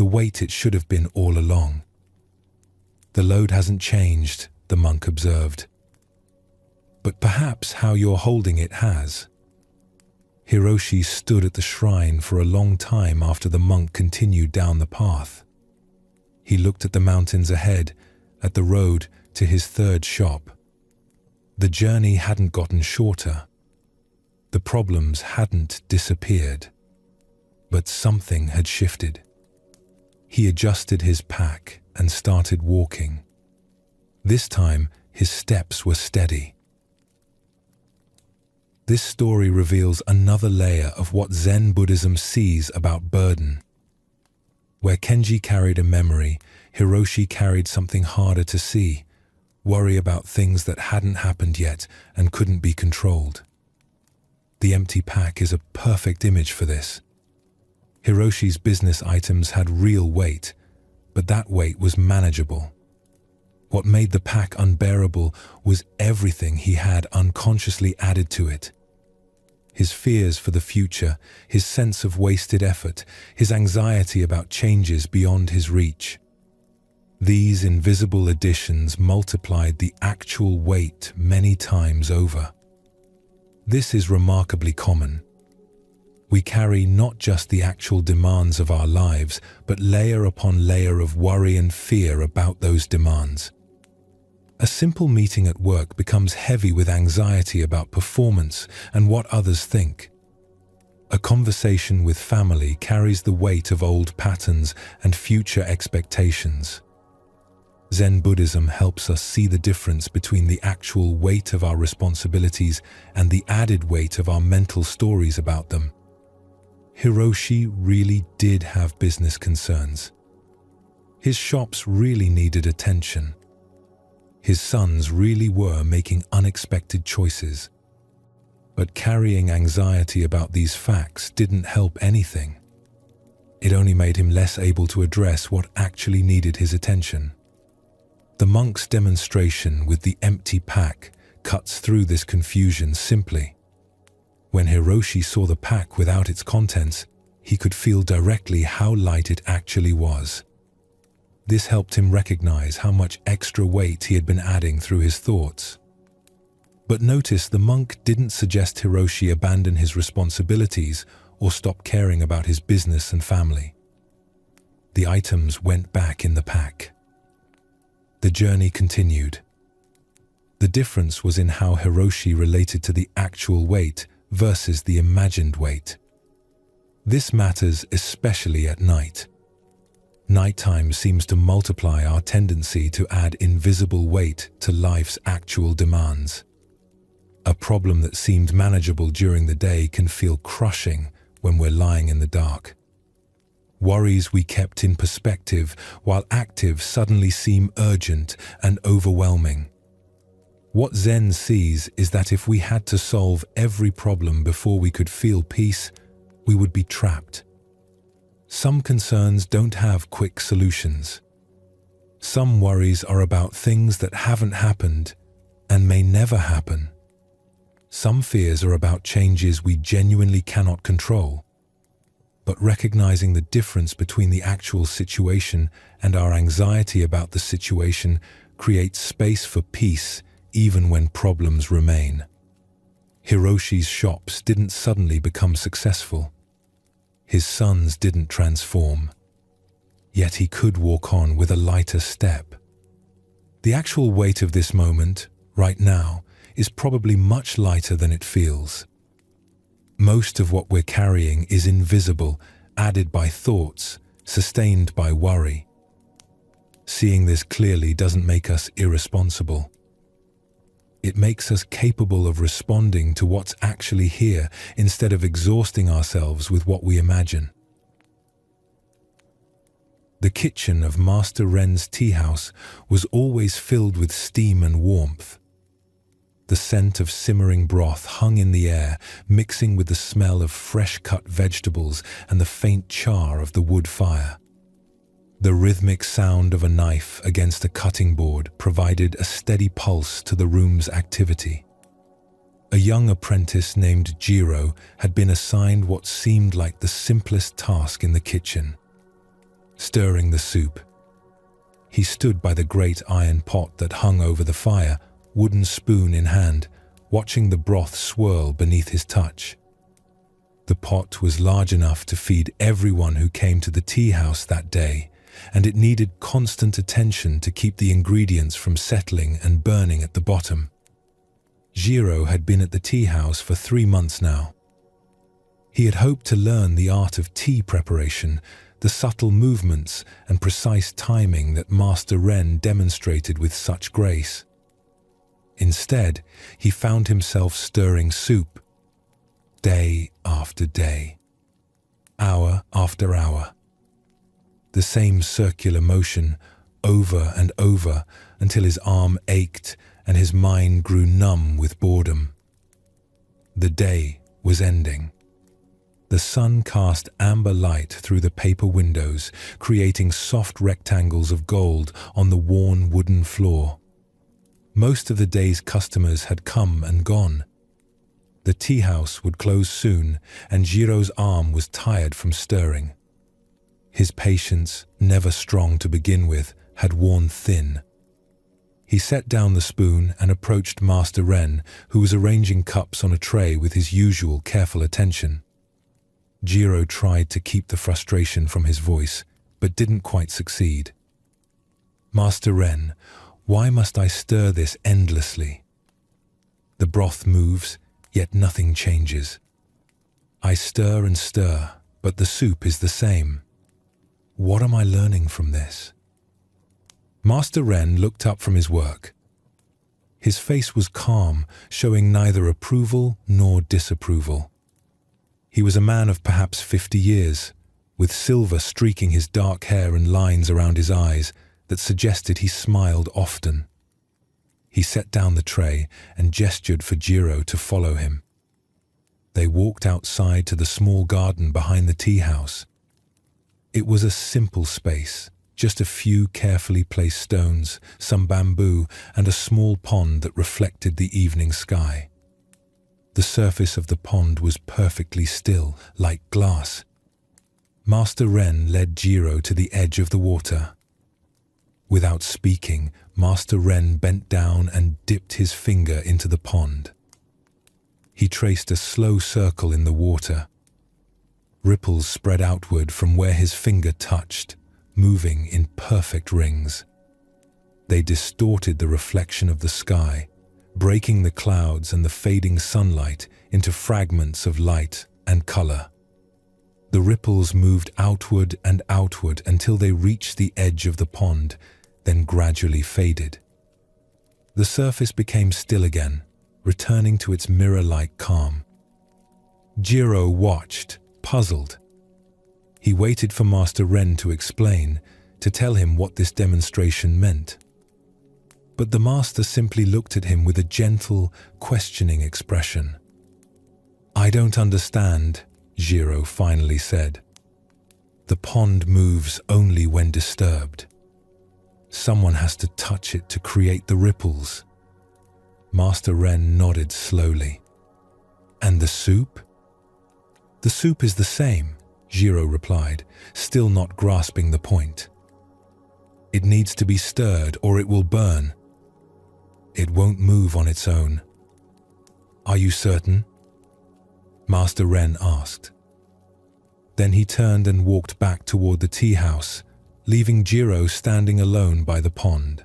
the weight it should have been all along. The load hasn't changed, the monk observed. But perhaps how you're holding it has. Hiroshi stood at the shrine for a long time after the monk continued down the path. He looked at the mountains ahead, at the road to his third shop. The journey hadn't gotten shorter. The problems hadn't disappeared. But something had shifted. He adjusted his pack and started walking. This time, his steps were steady. This story reveals another layer of what Zen Buddhism sees about burden. Where Kenji carried a memory, Hiroshi carried something harder to see, worry about things that hadn't happened yet and couldn't be controlled. The empty pack is a perfect image for this. Hiroshi's business items had real weight, but that weight was manageable. What made the pack unbearable was everything he had unconsciously added to it. His fears for the future, his sense of wasted effort, his anxiety about changes beyond his reach. These invisible additions multiplied the actual weight many times over. This is remarkably common. We carry not just the actual demands of our lives, but layer upon layer of worry and fear about those demands. A simple meeting at work becomes heavy with anxiety about performance and what others think. A conversation with family carries the weight of old patterns and future expectations. Zen Buddhism helps us see the difference between the actual weight of our responsibilities and the added weight of our mental stories about them. Hiroshi really did have business concerns. His shops really needed attention. His sons really were making unexpected choices. But carrying anxiety about these facts didn't help anything. It only made him less able to address what actually needed his attention. The monk's demonstration with the empty pack cuts through this confusion simply. When Hiroshi saw the pack without its contents, he could feel directly how light it actually was. This helped him recognize how much extra weight he had been adding through his thoughts. But notice the monk didn't suggest Hiroshi abandon his responsibilities or stop caring about his business and family. The items went back in the pack. The journey continued. The difference was in how Hiroshi related to the actual weight versus the imagined weight. This matters especially at night. Nighttime seems to multiply our tendency to add invisible weight to life's actual demands. A problem that seemed manageable during the day can feel crushing when we're lying in the dark. Worries we kept in perspective while active suddenly seem urgent and overwhelming. What Zen sees is that if we had to solve every problem before we could feel peace, we would be trapped. Some concerns don't have quick solutions. Some worries are about things that haven't happened and may never happen. Some fears are about changes we genuinely cannot control. But recognizing the difference between the actual situation and our anxiety about the situation creates space for peace even when problems remain. Hiroshi's shops didn't suddenly become successful. His sons didn't transform. Yet he could walk on with a lighter step. The actual weight of this moment, right now, is probably much lighter than it feels. Most of what we're carrying is invisible, added by thoughts, sustained by worry. Seeing this clearly doesn't make us irresponsible. It makes us capable of responding to what's actually here instead of exhausting ourselves with what we imagine. The kitchen of Master Ren's tea house was always filled with steam and warmth. The scent of simmering broth hung in the air, mixing with the smell of fresh-cut vegetables and the faint char of the wood fire. The rhythmic sound of a knife against a cutting board provided a steady pulse to the room's activity. A young apprentice named Jiro had been assigned what seemed like the simplest task in the kitchen: stirring the soup. He stood by the great iron pot that hung over the fire, wooden spoon in hand, watching the broth swirl beneath his touch. The pot was large enough to feed everyone who came to the tea house that day, and it needed constant attention to keep the ingredients from settling and burning at the bottom. Jiro had been at the tea house for 3 months now. He had hoped to learn the art of tea preparation, the subtle movements and precise timing that Master Ren demonstrated with such grace. Instead, he found himself stirring soup, day after day, hour after hour. The same circular motion, over and over, until his arm ached and his mind grew numb with boredom. The day was ending. The sun cast amber light through the paper windows, creating soft rectangles of gold on the worn wooden floor. Most of the day's customers had come and gone. The tea house would close soon, and Jiro's arm was tired from stirring. His patience, never strong to begin with, had worn thin. He set down the spoon and approached Master Ren, who was arranging cups on a tray with his usual careful attention. Jiro tried to keep the frustration from his voice, but didn't quite succeed. "Master Ren, why must I stir this endlessly? The broth moves, yet nothing changes. I stir and stir, but the soup is the same. What am I learning from this?" Master Ren looked up from his work. His face was calm, showing neither approval nor disapproval. He was a man of perhaps 50 years, with silver streaking his dark hair and lines around his eyes that suggested he smiled often. He set down the tray and gestured for Jiro to follow him. They walked outside to the small garden behind the tea house. It was a simple space, just a few carefully placed stones, some bamboo, and a small pond that reflected the evening sky. The surface of the pond was perfectly still, like glass. Master Ren led Jiro to the edge of the water. Without speaking, Master Ren bent down and dipped his finger into the pond. He traced a slow circle in the water. Ripples spread outward from where his finger touched, moving in perfect rings. They distorted the reflection of the sky, breaking the clouds and the fading sunlight into fragments of light and color. The ripples moved outward and outward until they reached the edge of the pond, then gradually faded. The surface became still again, returning to its mirror-like calm. Jiro watched, puzzled. He waited for Master Ren to explain, to tell him what this demonstration meant. But the master simply looked at him with a gentle, questioning expression. "I don't understand," Jiro finally said. "The pond moves only when disturbed. Someone has to touch it to create the ripples." Master Ren nodded slowly. "And the soup?" "The soup is the same," Jiro replied, still not grasping the point. "It needs to be stirred or it will burn. It won't move on its own." "Are you certain?" Master Ren asked. Then he turned and walked back toward the tea house, leaving Jiro standing alone by the pond.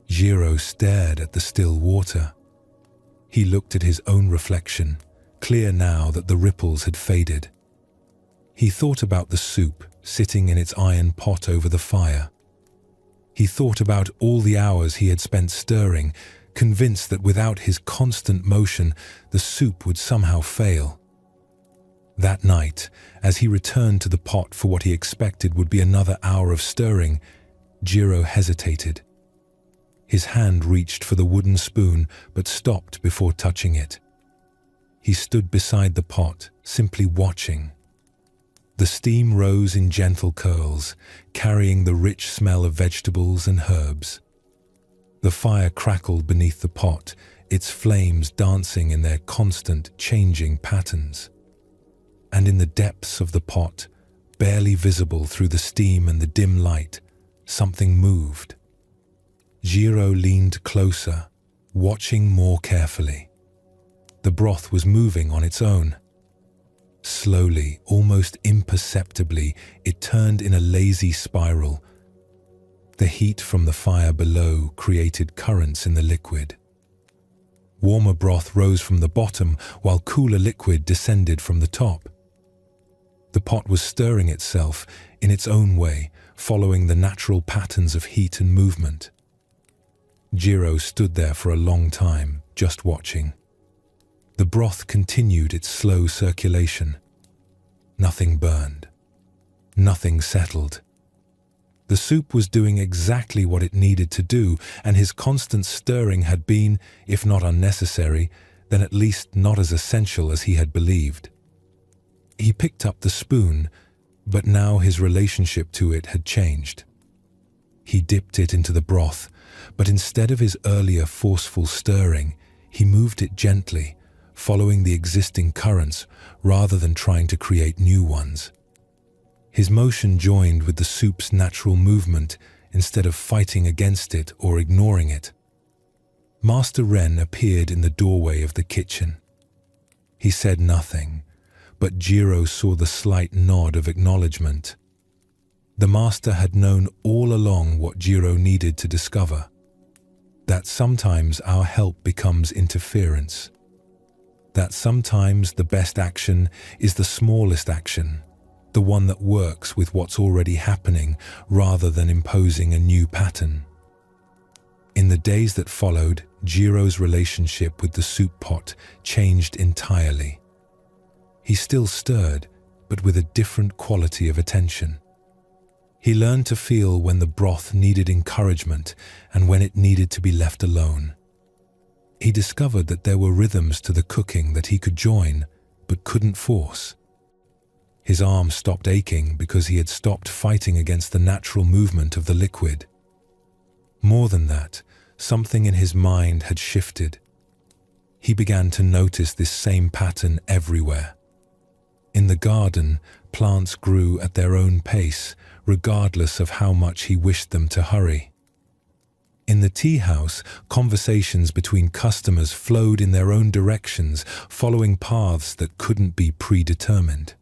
Jiro stared at the still water. He looked at his own reflection, clear now that the ripples had faded. He thought about the soup sitting in its iron pot over the fire. He thought about all the hours he had spent stirring, convinced that without his constant motion, the soup would somehow fail. That night, as he returned to the pot for what he expected would be another hour of stirring, Jiro hesitated. His hand reached for the wooden spoon, but stopped before touching it. He stood beside the pot, simply watching. The steam rose in gentle curls, carrying the rich smell of vegetables and herbs. The fire crackled beneath the pot, its flames dancing in their constant, changing patterns. And in the depths of the pot, barely visible through the steam and the dim light, something moved. Jiro leaned closer, watching more carefully. The broth was moving on its own. Slowly, almost imperceptibly, it turned in a lazy spiral. The heat from the fire below created currents in the liquid. Warmer broth rose from the bottom, while cooler liquid descended from the top. The pot was stirring itself in its own way, following the natural patterns of heat and movement. Jiro stood there for a long time, just watching. The broth continued its slow circulation. Nothing burned. Nothing settled. The soup was doing exactly what it needed to do, and his constant stirring had been, if not unnecessary, then at least not as essential as he had believed. He picked up the spoon, but now his relationship to it had changed. He dipped it into the broth, but instead of his earlier forceful stirring, he moved it gently, following the existing currents rather than trying to create new ones. His motion joined with the soup's natural movement instead of fighting against it or ignoring it. Master Ren appeared in the doorway of the kitchen. He said nothing, but Jiro saw the slight nod of acknowledgement. The master had known all along what Jiro needed to discover: that sometimes our help becomes interference. That sometimes the best action is the smallest action, the one that works with what's already happening rather than imposing a new pattern. In the days that followed, Jiro's relationship with the soup pot changed entirely. He still stirred, but with a different quality of attention. He learned to feel when the broth needed encouragement and when it needed to be left alone. He discovered that there were rhythms to the cooking that he could join, but couldn't force. His arm stopped aching because he had stopped fighting against the natural movement of the liquid. More than that, something in his mind had shifted. He began to notice this same pattern everywhere. In the garden, plants grew at their own pace, regardless of how much he wished them to hurry. In the tea house, conversations between customers flowed in their own directions, following paths that couldn't be predetermined.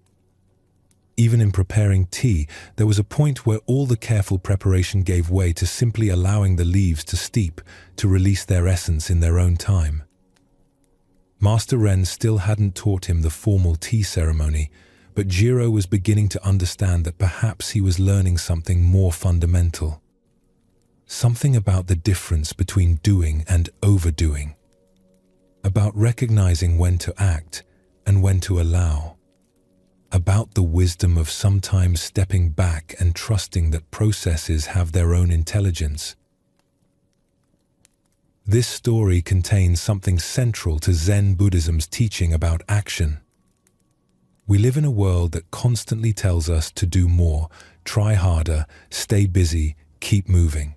Even in preparing tea, there was a point where all the careful preparation gave way to simply allowing the leaves to steep, to release their essence in their own time. Master Ren still hadn't taught him the formal tea ceremony, but Jiro was beginning to understand that perhaps he was learning something more fundamental. Something about the difference between doing and overdoing. About recognizing when to act and when to allow. About the wisdom of sometimes stepping back and trusting that processes have their own intelligence. This story contains something central to Zen Buddhism's teaching about action. We live in a world that constantly tells us to do more, try harder, stay busy, keep moving.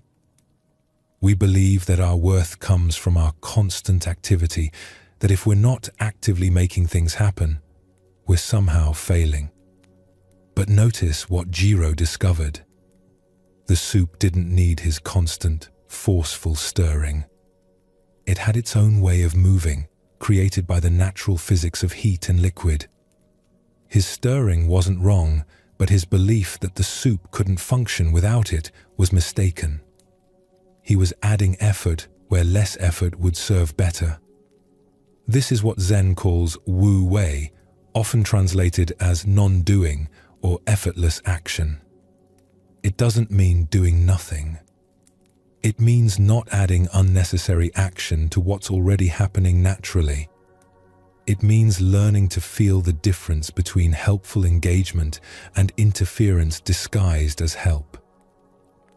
We believe that our worth comes from our constant activity, that if we're not actively making things happen, we're somehow failing. But notice what Jiro discovered. The soup didn't need his constant, forceful stirring. It had its own way of moving, created by the natural physics of heat and liquid. His stirring wasn't wrong, but his belief that the soup couldn't function without it was mistaken. He was adding effort where less effort would serve better. This is what Zen calls Wu Wei, often translated as non-doing or effortless action. It doesn't mean doing nothing. It means not adding unnecessary action to what's already happening naturally. It means learning to feel the difference between helpful engagement and interference disguised as help.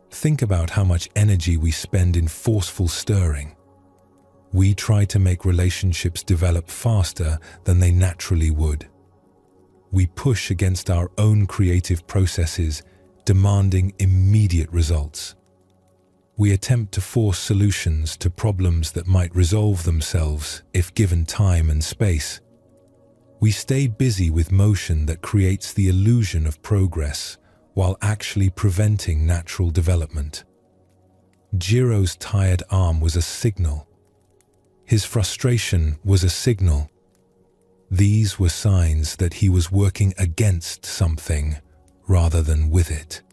Think about how much energy we spend in forceful stirring. We try to make relationships develop faster than they naturally would. We push against our own creative processes, demanding immediate results. We attempt to force solutions to problems that might resolve themselves if given time and space. We stay busy with motion that creates the illusion of progress while actually preventing natural development. Jiro's tired arm was a signal. His frustration was a signal. These were signs that he was working against something rather than with it.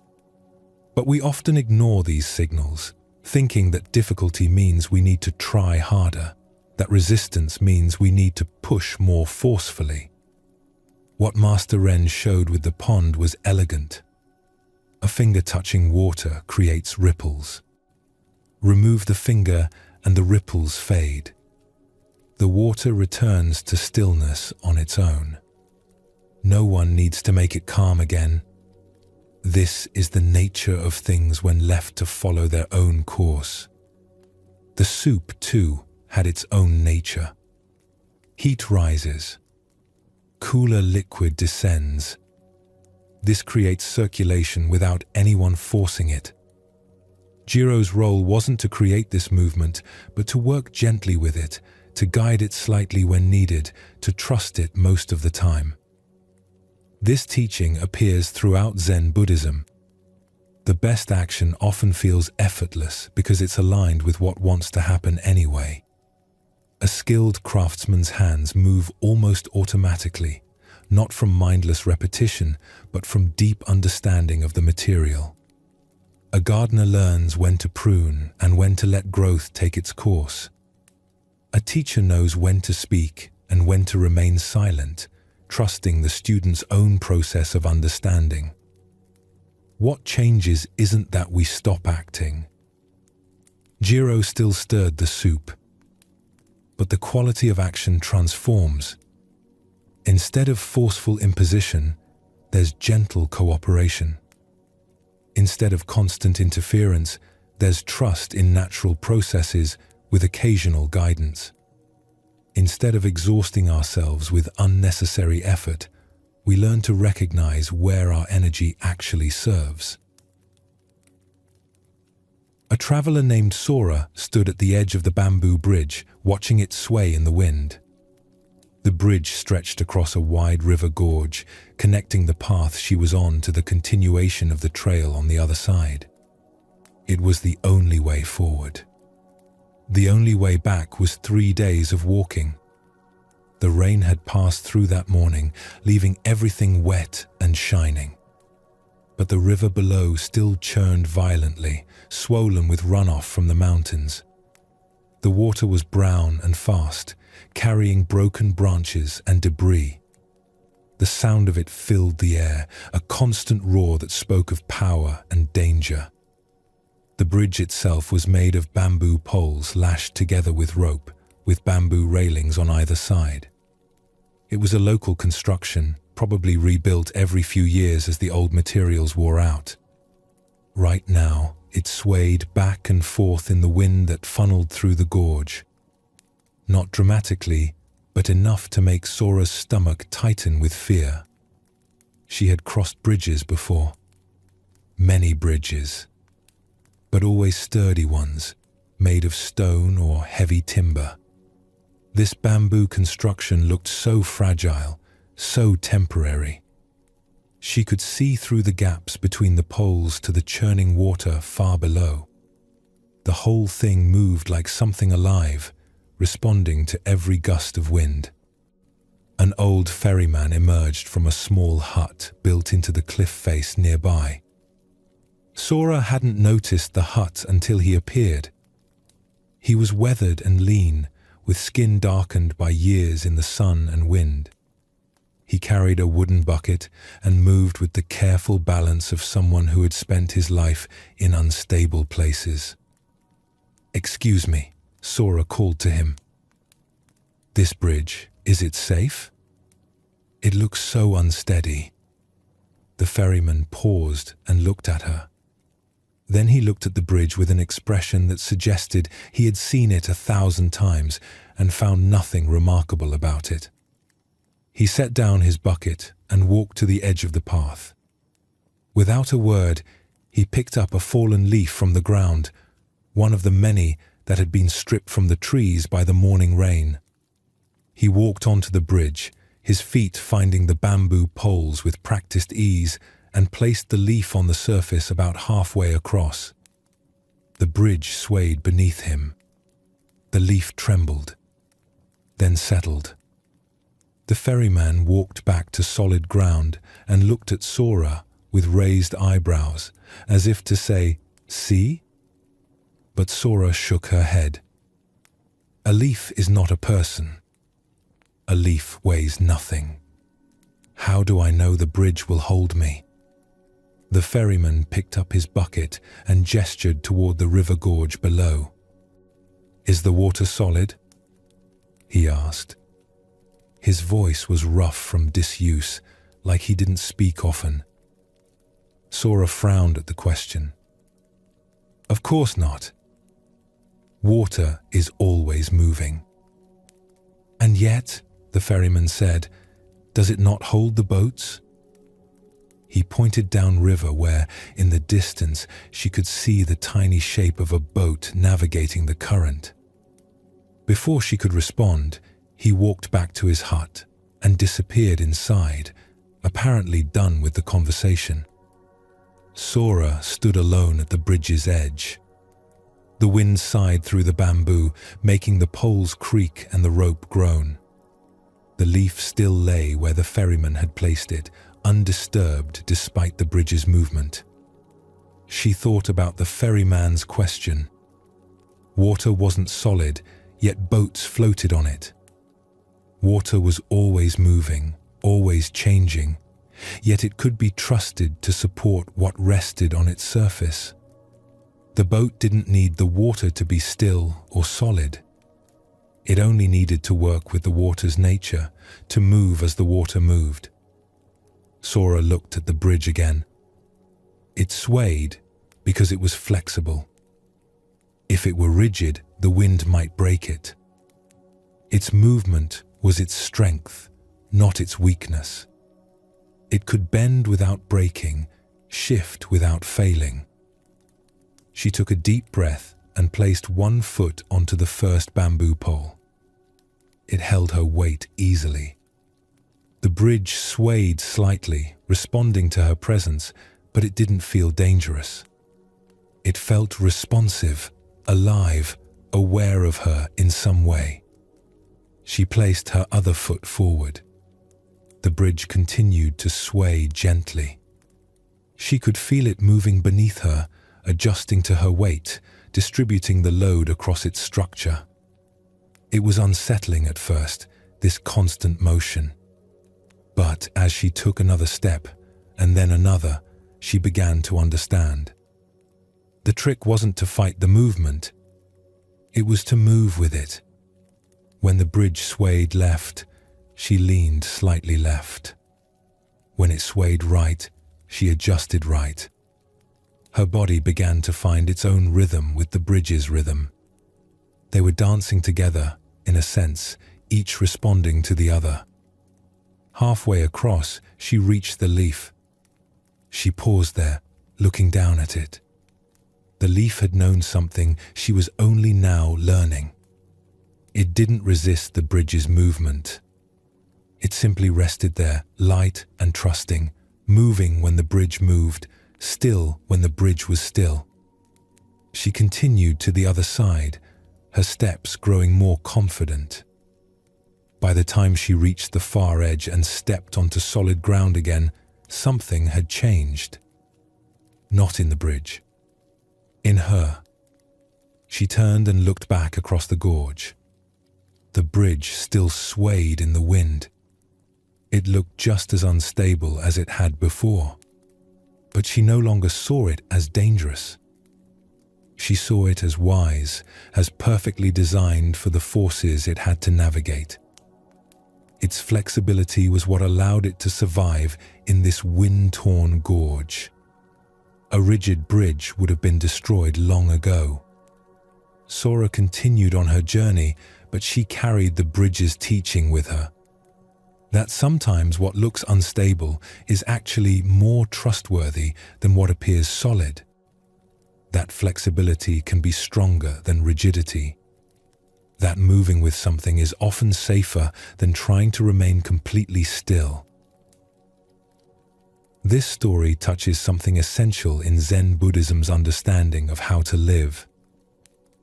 But we often ignore these signals, thinking that difficulty means we need to try harder, that resistance means we need to push more forcefully. What Master Ren showed with the pond was elegant. A finger touching water creates ripples. Remove the finger and the ripples fade. The water returns to stillness on its own. No one needs to make it calm again. This is the nature of things when left to follow their own course. The soup, too, had its own nature. Heat rises. Cooler liquid descends. This creates circulation without anyone forcing it. Jiro's role wasn't to create this movement, but to work gently with it, to guide it slightly when needed, to trust it most of the time. This teaching appears throughout Zen Buddhism. The best action often feels effortless because it's aligned with what wants to happen anyway. A skilled craftsman's hands move almost automatically, not from mindless repetition, but from deep understanding of the material. A gardener learns when to prune and when to let growth take its course. A teacher knows when to speak and when to remain silent, trusting the student's own process of understanding. What changes isn't that we stop acting. Jiro still stirred the soup, but the quality of action transforms. Instead of forceful imposition, there's gentle cooperation. Instead of constant interference, there's trust in natural processes with occasional guidance. Instead of exhausting ourselves with unnecessary effort, we learn to recognize where our energy actually serves. A traveler named Sora stood at the edge of the bamboo bridge, watching it sway in the wind. The bridge stretched across a wide river gorge, connecting the path she was on to the continuation of the trail on the other side. It was the only way forward. The only way back was 3 days of walking. The rain had passed through that morning, leaving everything wet and shining. But the river below still churned violently, swollen with runoff from the mountains. The water was brown and fast, carrying broken branches and debris. The sound of it filled the air, a constant roar that spoke of power and danger. The bridge itself was made of bamboo poles lashed together with rope, with bamboo railings on either side. It was a local construction, probably rebuilt every few years as the old materials wore out. Right now, it swayed back and forth in the wind that funneled through the gorge. Not dramatically, but enough to make Sora's stomach tighten with fear. She had crossed bridges before. Many bridges. But always sturdy ones, made of stone or heavy timber. This bamboo construction looked so fragile, so temporary. She could see through the gaps between the poles to the churning water far below. The whole thing moved like something alive, responding to every gust of wind. An old ferryman emerged from a small hut built into the cliff face nearby. Sora hadn't noticed the hut until he appeared. He was weathered and lean, with skin darkened by years in the sun and wind. He carried a wooden bucket and moved with the careful balance of someone who had spent his life in unstable places. "Excuse me," Sora called to him. "This bridge, is it safe? It looks so unsteady." The ferryman paused and looked at her. Then he looked at the bridge with an expression that suggested he had seen it 1,000 times and found nothing remarkable about it. He set down his bucket and walked to the edge of the path. Without a word, he picked up a fallen leaf from the ground, one of the many that had been stripped from the trees by the morning rain. He walked onto the bridge, his feet finding the bamboo poles with practiced ease, and placed the leaf on the surface about halfway across. The bridge swayed beneath him. The leaf trembled, then settled. The ferryman walked back to solid ground and looked at Sora with raised eyebrows, as if to say, "See?" But Sora shook her head. A leaf is not a person. A leaf weighs nothing. How do I know the bridge will hold me? The ferryman picked up his bucket and gestured toward the river gorge below. "Is the water solid?" he asked. His voice was rough from disuse, like he didn't speak often. Sora frowned at the question. "Of course not. Water is always moving." "And yet," the ferryman said, "does it not hold the boats?" He pointed downriver where, in the distance, she could see the tiny shape of a boat navigating the current. Before she could respond, he walked back to his hut and disappeared inside, apparently done with the conversation. Sora stood alone at the bridge's edge. The wind sighed through the bamboo, making the poles creak and the rope groan. The leaf still lay where the ferryman had placed it, undisturbed despite the bridge's movement. She thought about the ferryman's question. Water wasn't solid, yet boats floated on it. Water was always moving, always changing, yet it could be trusted to support what rested on its surface. The boat didn't need the water to be still or solid. It only needed to work with the water's nature, to move as the water moved. Sora looked at the bridge again. It swayed because it was flexible. If it were rigid, the wind might break it. Its movement was its strength, not its weakness. It could bend without breaking, shift without failing. She took a deep breath and placed one foot onto the first bamboo pole. It held her weight easily. The bridge swayed slightly, responding to her presence, but it didn't feel dangerous. It felt responsive, alive, aware of her in some way. She placed her other foot forward. The bridge continued to sway gently. She could feel it moving beneath her, adjusting to her weight, distributing the load across its structure. It was unsettling at first, this constant motion. But as she took another step, and then another, she began to understand. The trick wasn't to fight the movement. It was to move with it. When the bridge swayed left, she leaned slightly left. When it swayed right, she adjusted right. Her body began to find its own rhythm with the bridge's rhythm. They were dancing together, in a sense, each responding to the other. Halfway across, she reached the leaf. She paused there, looking down at it. The leaf had known something she was only now learning. It didn't resist the bridge's movement. It simply rested there, light and trusting, moving when the bridge moved, still when the bridge was still. She continued to the other side, her steps growing more confident. By the time she reached the far edge and stepped onto solid ground again, something had changed. Not in the bridge. In her. She turned and looked back across the gorge. The bridge still swayed in the wind. It looked just as unstable as it had before. But she no longer saw it as dangerous. She saw it as wise, as perfectly designed for the forces it had to navigate. Its flexibility was what allowed it to survive in this wind-torn gorge. A rigid bridge would have been destroyed long ago. Sora continued on her journey, but she carried the bridge's teaching with her. That sometimes what looks unstable is actually more trustworthy than what appears solid. That flexibility can be stronger than rigidity. that moving with something is often safer than trying to remain completely still. This story touches something essential in Zen Buddhism's understanding of how to live.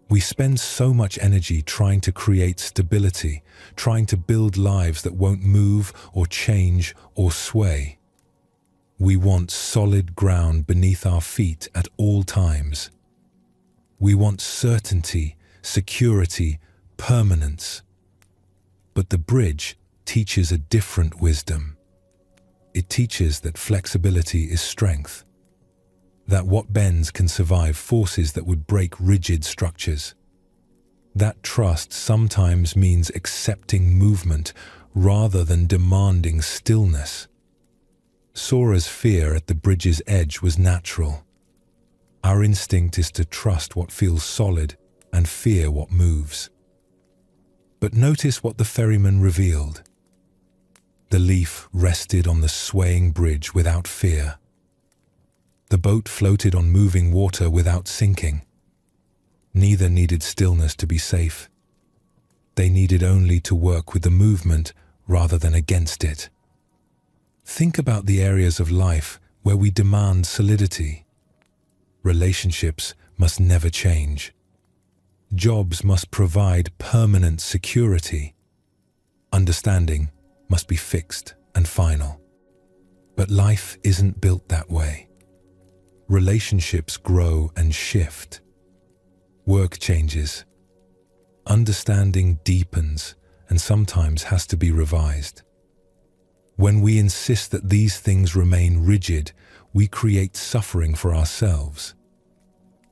We spend so much energy trying to create stability, trying to build lives that won't move or change or sway. We want solid ground beneath our feet at all times. We want certainty, security, permanence. But the bridge teaches a different wisdom. It teaches that flexibility is strength, that what bends can survive forces that would break rigid structures. That trust sometimes means accepting movement rather than demanding stillness. Sora's fear at the bridge's edge was natural. Our instinct is to trust what feels solid and fear what moves. But notice what the ferryman revealed. The leaf rested on the swaying bridge without fear. The boat floated on moving water without sinking. Neither needed stillness to be safe. They needed only to work with the movement rather than against it. Think about the areas of life where we demand solidity. Relationships must never change. Jobs must provide permanent security. Understanding must be fixed and final. But life isn't built that way. Relationships grow and shift. Work changes. Understanding deepens and sometimes has to be revised. When we insist that these things remain rigid, we create suffering for ourselves.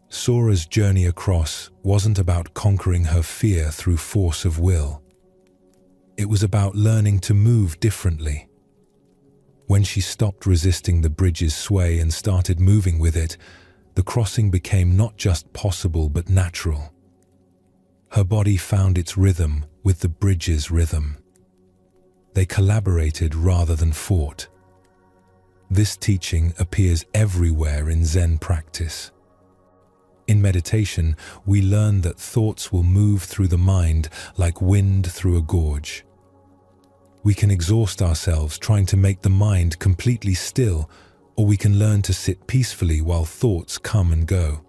Sora's journey across wasn't about conquering her fear through force of will. It was about learning to move differently. When she stopped resisting the bridge's sway and started moving with it, the crossing became not just possible but natural. Her body found its rhythm with the bridge's rhythm. They collaborated rather than fought. This teaching appears everywhere in Zen practice. In meditation, we learn that thoughts will move through the mind like wind through a gorge. We can exhaust ourselves trying to make the mind completely still, or we can learn to sit peacefully while thoughts come and go.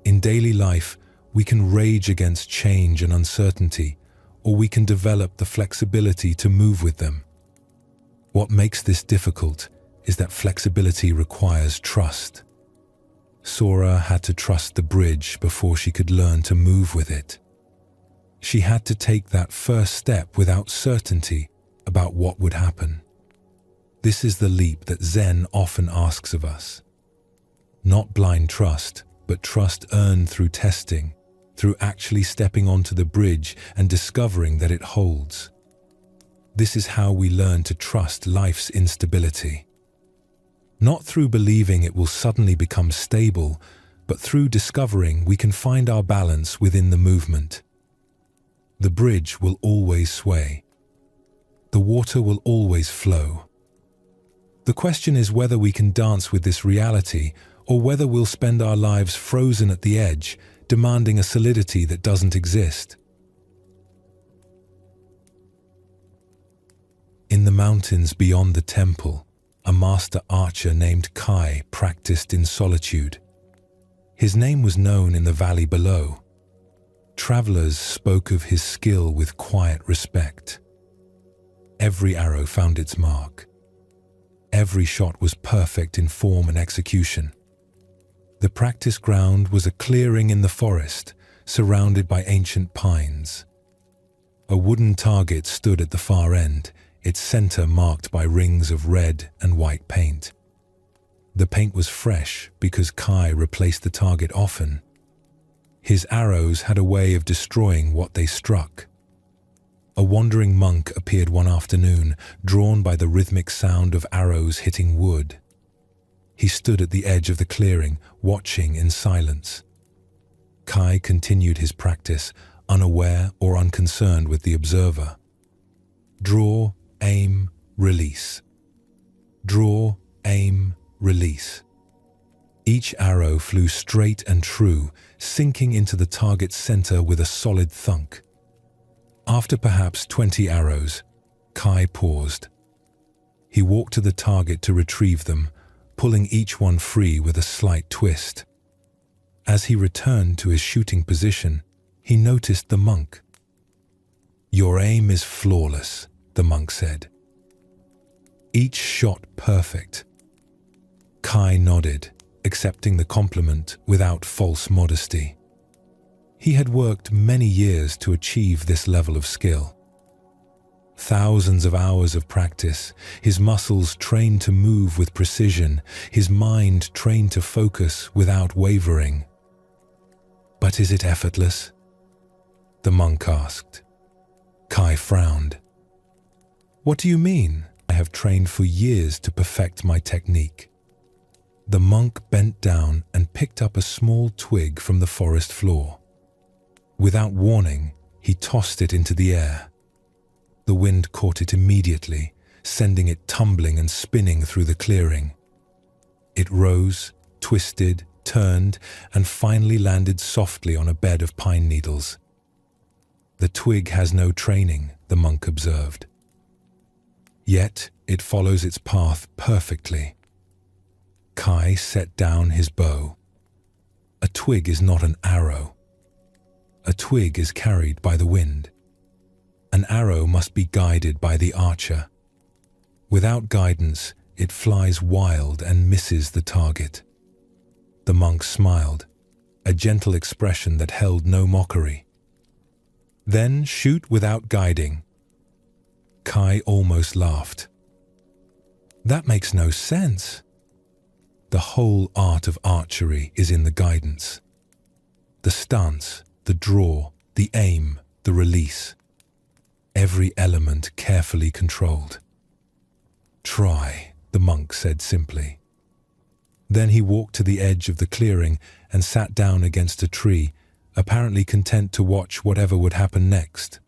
In daily life, we can rage against change and uncertainty, or we can develop the flexibility to move with them. What makes this difficult is that flexibility requires trust. Sora had to trust the bridge before she could learn to move with it. She had to take that first step without certainty about what would happen. This is the leap that Zen often asks of us. Not blind trust, but trust earned through testing, through actually stepping onto the bridge and discovering that it holds. This is how we learn to trust life's instability. Not through believing it will suddenly become stable, but through discovering we can find our balance within the movement. The bridge will always sway. The water will always flow. The question is whether we can dance with this reality or whether we'll spend our lives frozen at the edge, demanding a solidity that doesn't exist. In the mountains beyond the temple, a master archer named Kai practiced in solitude. His name was known in the valley below. Travelers spoke of his skill with quiet respect. Every arrow found its mark. Every shot was perfect in form and execution. The practice ground was a clearing in the forest, surrounded by ancient pines. A wooden target stood at the far end, its center marked by rings of red and white paint. The paint was fresh because Kai replaced the target often. His arrows had a way of destroying what they struck. A wandering monk appeared one afternoon, drawn by the rhythmic sound of arrows hitting wood. He stood at the edge of the clearing, watching in silence. Kai continued his practice, unaware or unconcerned with the observer. Draw, aim, release. Draw, aim, release. Each arrow flew straight and true, sinking into the target's center with a solid thunk. After perhaps 20 arrows, Kai paused. He walked to the target to retrieve them, pulling each one free with a slight twist. As he returned to his shooting position, he noticed the monk. "Your aim is flawless," the monk said. "Each shot perfect." Kai nodded, accepting the compliment without false modesty. He had worked many years to achieve this level of skill. Thousands of hours of practice, his muscles trained to move with precision, his mind trained to focus without wavering. "But is it effortless?" the monk asked. Kai frowned. "What do you mean? I have trained for years to perfect my technique." The monk bent down and picked up a small twig from the forest floor. Without warning, he tossed it into the air. The wind caught it immediately, sending it tumbling and spinning through the clearing. It rose, twisted, turned, and finally landed softly on a bed of pine needles. "The twig has no training," the monk observed. "Yet it follows its path perfectly." Kai set down his bow. A twig is not an arrow. A twig is carried by the wind. An arrow must be guided by the archer. Without guidance, it flies wild and misses the target. The monk smiled, a gentle expression that held no mockery. "Then shoot without guiding." Kai almost laughed. "That makes no sense." The whole art of archery is in the guidance. The stance, the draw, the aim, the release. Every element carefully controlled. "Try," the monk said simply. Then he walked to the edge of the clearing and sat down against a tree, apparently content to watch whatever would happen next.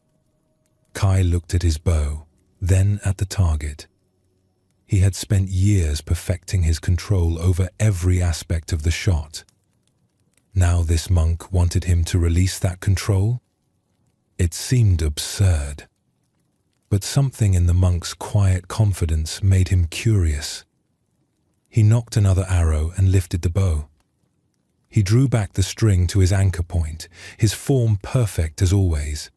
Kai looked at his bow, then at the target. He had spent years perfecting his control over every aspect of the shot. Now this monk wanted him to release that control? It seemed absurd. But something in the monk's quiet confidence made him curious. He nocked another arrow and lifted the bow. He drew back the string to his anchor point, his form perfect as always.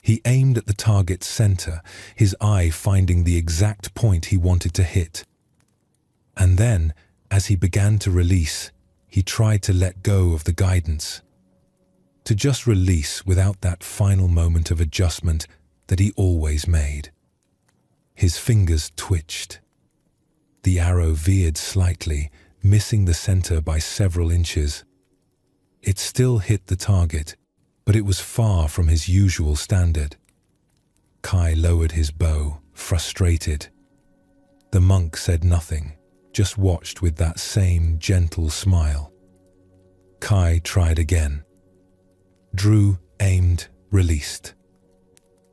He aimed at the target's center, his eye finding the exact point he wanted to hit. And then, as he began to release, he tried to let go of the guidance. To just release without that final moment of adjustment that he always made. His fingers twitched. The arrow veered slightly, missing the center by several inches. It still hit the target, but it was far from his usual standard. Kai lowered his bow, frustrated. The monk said nothing, just watched with that same gentle smile. Kai tried again. Drew, aimed, released.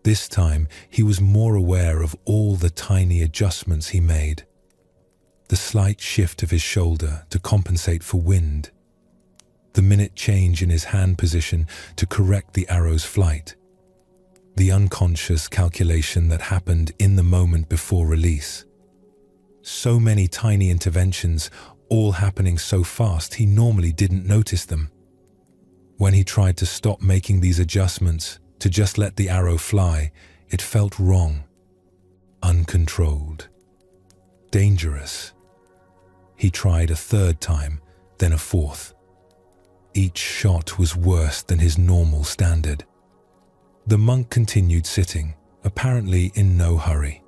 This time, he was more aware of all the tiny adjustments he made. The slight shift of his shoulder to compensate for wind. The minute change in his hand position to correct the arrow's flight. The unconscious calculation that happened in the moment before release. So many tiny interventions, all happening so fast he normally didn't notice them. When he tried to stop making these adjustments, to just let the arrow fly, it felt wrong. Uncontrolled. Dangerous. He tried a third time, then a fourth. Each shot was worse than his normal standard. The monk continued sitting, apparently in no hurry.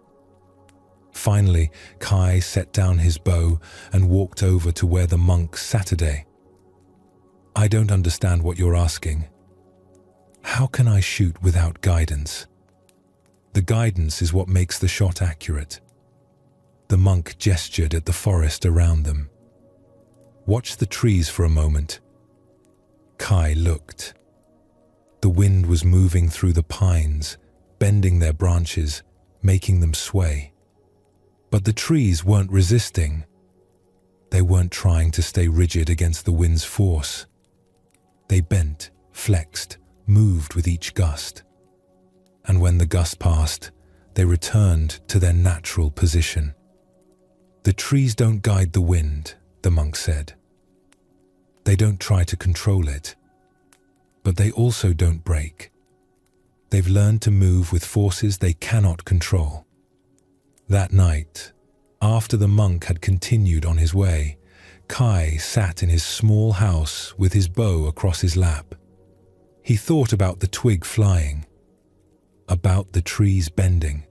Finally, Kai set down his bow and walked over to where the monk sat. "I don't understand what you're asking. How can I shoot without guidance?" "The guidance is what makes the shot accurate." The monk gestured at the forest around them. "Watch the trees for a moment." Kai looked. The wind was moving through the pines, bending their branches, making them sway. But the trees weren't resisting. They weren't trying to stay rigid against the wind's force. They bent, flexed, moved with each gust. and when the gust passed, they returned to their natural position. The trees don't guide the wind, the monk said. They don't try to control it, but they also don't break. They've learned to move with forces they cannot control. That night, after the monk had continued on his way, Kai sat in his small house with his bow across his lap. He thought about the twig flying, about the trees bending,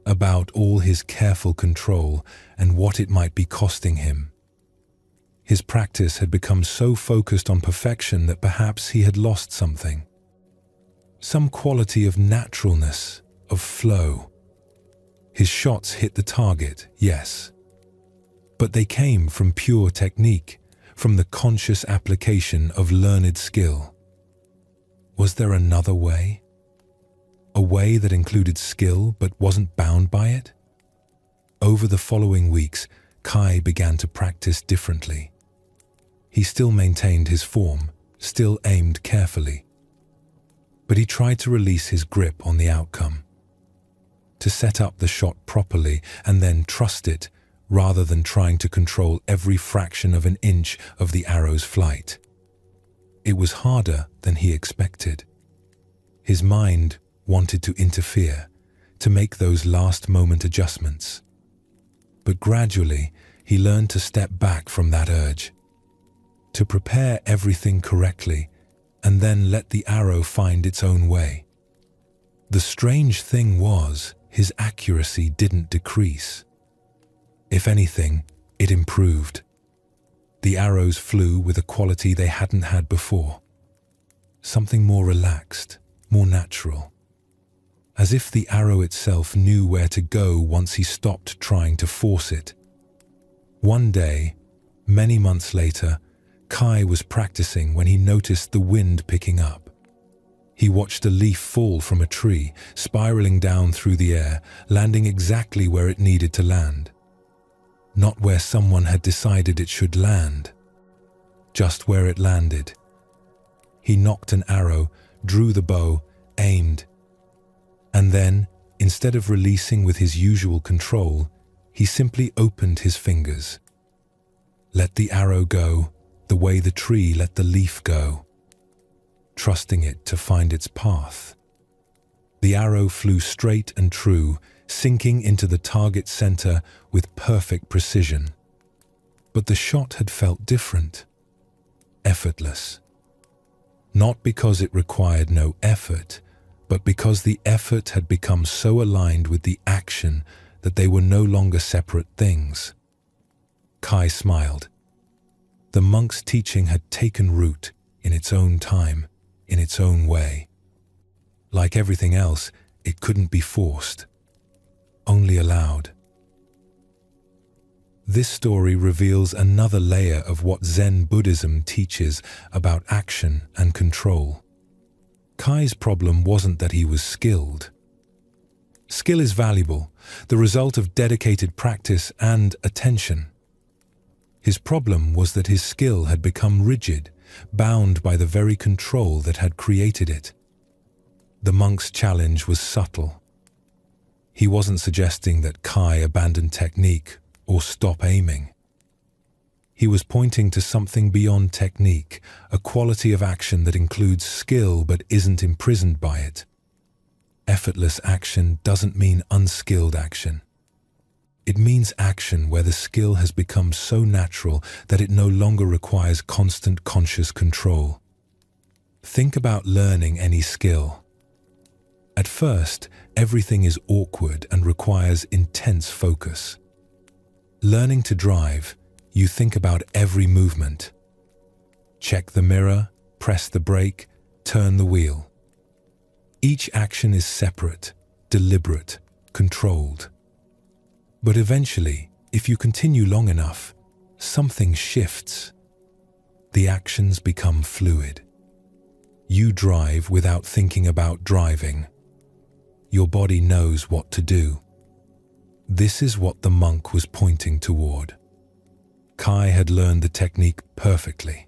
about all his careful control and what it might be costing him. His practice had become so focused on perfection that perhaps he had lost something. Some quality of naturalness, of flow. His shots hit the target, yes, but they came from pure technique, from the conscious application of learned skill. Was there another way? A way that included skill but wasn't bound by it? Over the following weeks, Kai began to practice differently. He still maintained his form, still aimed carefully. But he tried to release his grip on the outcome, to set up the shot properly and then trust it, rather than trying to control every fraction of an inch of the arrow's flight. It was harder than he expected. His mind wanted to interfere, to make those last-moment adjustments. But gradually, he learned to step back from that urge, to prepare everything correctly, and then let the arrow find its own way. The strange thing was, his accuracy didn't decrease. If anything, it improved. The arrows flew with a quality they hadn't had before. Something more relaxed, more natural. As if the arrow itself knew where to go once he stopped trying to force it. One day, many months later, Kai was practicing when he noticed the wind picking up. He watched a leaf fall from a tree, spiraling down through the air, landing exactly where it needed to land. Not where someone had decided it should land, just where it landed. He nocked an arrow, drew the bow, aimed, and then, instead of releasing with his usual control, he simply opened his fingers. Let the arrow go, the way the tree let the leaf go, trusting it to find its path. The arrow flew straight and true, sinking into the target center with perfect precision. But the shot had felt different, effortless. Not because it required no effort, but because the effort had become so aligned with the action that they were no longer separate things. Kai smiled. The monk's teaching had taken root in its own time, in its own way. Like everything else, it couldn't be forced, only allowed. This story reveals another layer of what Zen Buddhism teaches about action and control. Kai's problem wasn't that he was skilled. Skill is valuable, the result of dedicated practice and attention. His problem was that his skill had become rigid, bound by the very control that had created it. The monk's challenge was subtle. He wasn't suggesting that Kai abandon technique or stop aiming. He was pointing to something beyond technique, a quality of action that includes skill but isn't imprisoned by it. Effortless action doesn't mean unskilled action. It means action where the skill has become so natural that it no longer requires constant conscious control. Think about learning any skill. At first, everything is awkward and requires intense focus. Learning to drive, you think about every movement. Check the mirror, press the brake, turn the wheel. Each action is separate, deliberate, controlled. But eventually, if you continue long enough, something shifts. The actions become fluid. You drive without thinking about driving. Your body knows what to do. This is what the monk was pointing toward. Kai had learned the technique perfectly.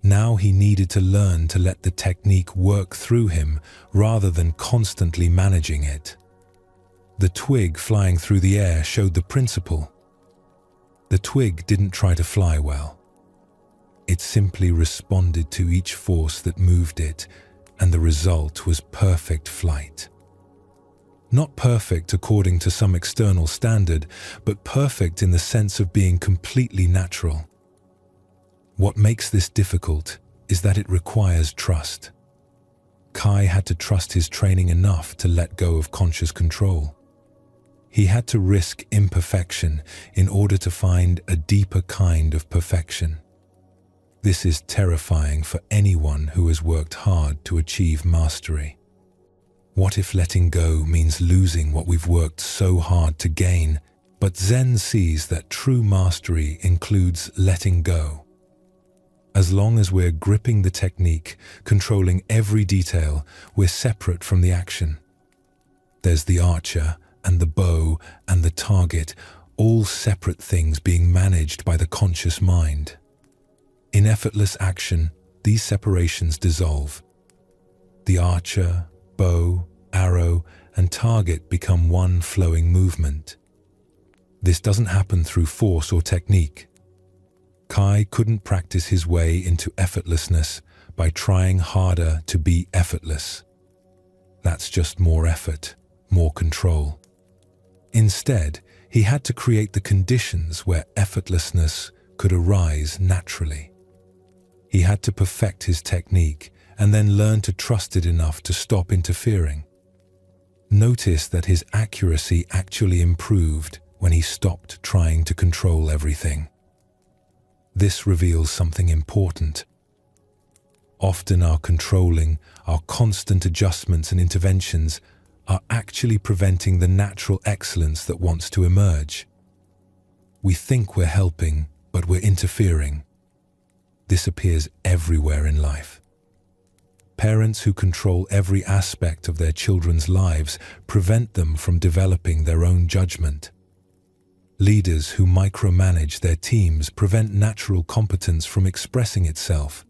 Now he needed to learn to let the technique work through him rather than constantly managing it. The twig flying through the air showed the principle. The twig didn't try to fly well. It simply responded to each force that moved it, and the result was perfect flight. Not perfect according to some external standard, but perfect in the sense of being completely natural. What makes this difficult is that it requires trust. Kai had to trust his training enough to let go of conscious control. He had to risk imperfection in order to find a deeper kind of perfection. This is terrifying for anyone who has worked hard to achieve mastery. What if letting go means losing what we've worked so hard to gain? But Zen sees that true mastery includes letting go. As long as we're gripping the technique, controlling every detail, we're separate from the action. There's the archer and the bow and the target, all separate things being managed by the conscious mind. In effortless action, these separations dissolve. The archer, bow, arrow, and target become one flowing movement. This doesn't happen through force or technique. Kai couldn't practice his way into effortlessness by trying harder to be effortless. That's just more effort, more control. Instead, he had to create the conditions where effortlessness could arise naturally. He had to perfect his technique and then learn to trust it enough to stop interfering. Notice that his accuracy actually improved when he stopped trying to control everything. This reveals something important. Often our controlling, our constant adjustments and interventions are actually preventing the natural excellence that wants to emerge. We think we're helping, but we're interfering. This appears everywhere in life. Parents who control every aspect of their children's lives prevent them from developing their own judgment. Leaders who micromanage their teams prevent natural competence from expressing itself.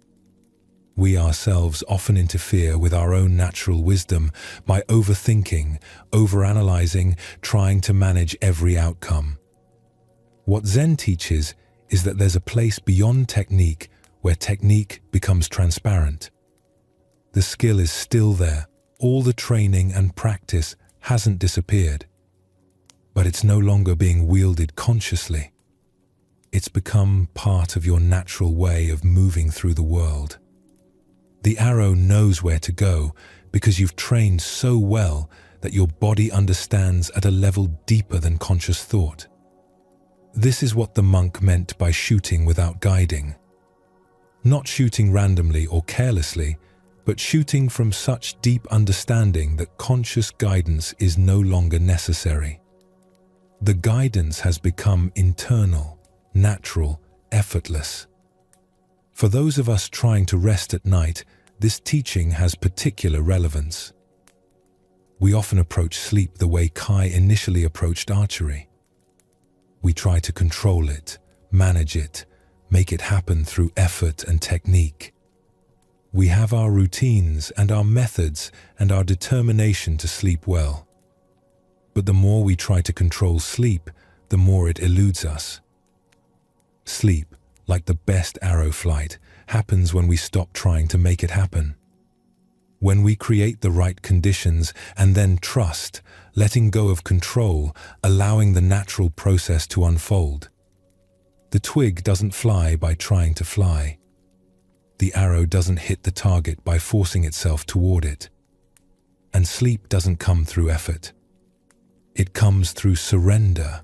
We ourselves often interfere with our own natural wisdom by overthinking, overanalyzing, trying to manage every outcome. What Zen teaches is that there's a place beyond technique where technique becomes transparent. The skill is still there, all the training and practice hasn't disappeared. But it's no longer being wielded consciously. It's become part of your natural way of moving through the world. The arrow knows where to go because you've trained so well that your body understands at a level deeper than conscious thought. This is what the monk meant by shooting without guiding. Not shooting randomly or carelessly, but shooting from such deep understanding that conscious guidance is no longer necessary. The guidance has become internal, natural, effortless. For those of us trying to rest at night, this teaching has particular relevance. We often approach sleep the way Kai initially approached archery. We try to control it, manage it, make it happen through effort and technique. We have our routines and our methods and our determination to sleep well. But the more we try to control sleep, the more it eludes us. Sleep, like the best arrow flight, happens when we stop trying to make it happen. When we create the right conditions and then trust, letting go of control, allowing the natural process to unfold. The twig doesn't fly by trying to fly. The arrow doesn't hit the target by forcing itself toward it. And sleep doesn't come through effort. It comes through surrender,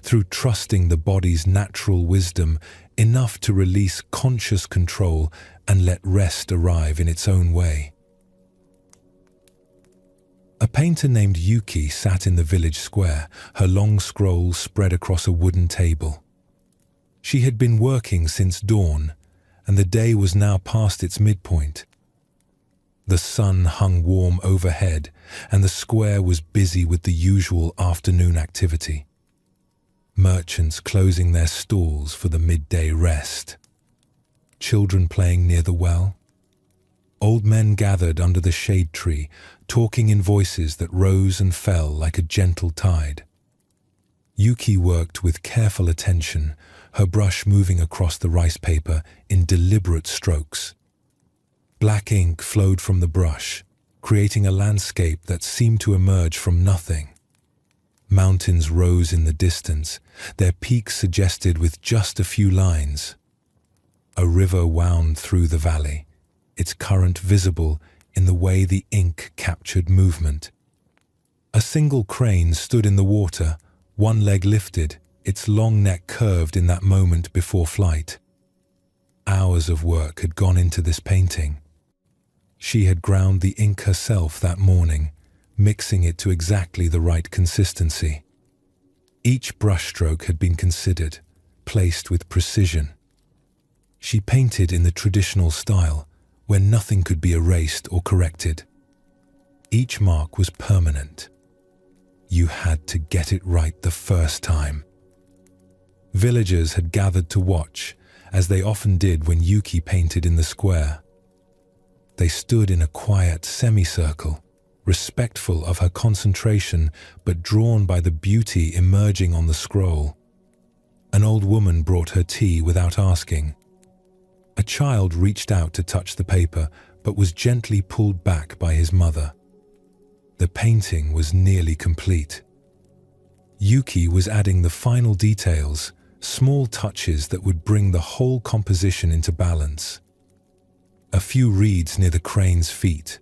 through trusting the body's natural wisdom enough to release conscious control and let rest arrive in its own way. A painter named Yuki sat in the village square, her long scroll spread across a wooden table. She had been working since dawn, and the day was now past its midpoint. The sun hung warm overhead, and the square was busy with the usual afternoon activity. Merchants closing their stalls for the midday rest. children playing near the well. Old men gathered under the shade tree, talking in voices that rose and fell like a gentle tide. Yuki worked with careful attention, her brush moving across the rice paper in deliberate strokes. Black ink flowed from the brush, creating a landscape that seemed to emerge from nothing. Mountains rose in the distance, their peaks suggested with just a few lines. A river wound through the valley, its current visible in the way the ink captured movement. A single crane stood in the water, one leg lifted, its long neck curved in that moment before flight. Hours of work had gone into this painting. She had ground the ink herself that morning, mixing it to exactly the right consistency. Each brushstroke had been considered, placed with precision. She painted in the traditional style, where nothing could be erased or corrected. Each mark was permanent. You had to get it right the first time. Villagers had gathered to watch, as they often did when Yuki painted in the square. They stood in a quiet semicircle, respectful of her concentration but drawn by the beauty emerging on the scroll. An old woman brought her tea without asking. A child reached out to touch the paper but was gently pulled back by his mother. The painting was nearly complete. Yuki was adding the final details, small touches that would bring the whole composition into balance. A few reeds near the crane's feet.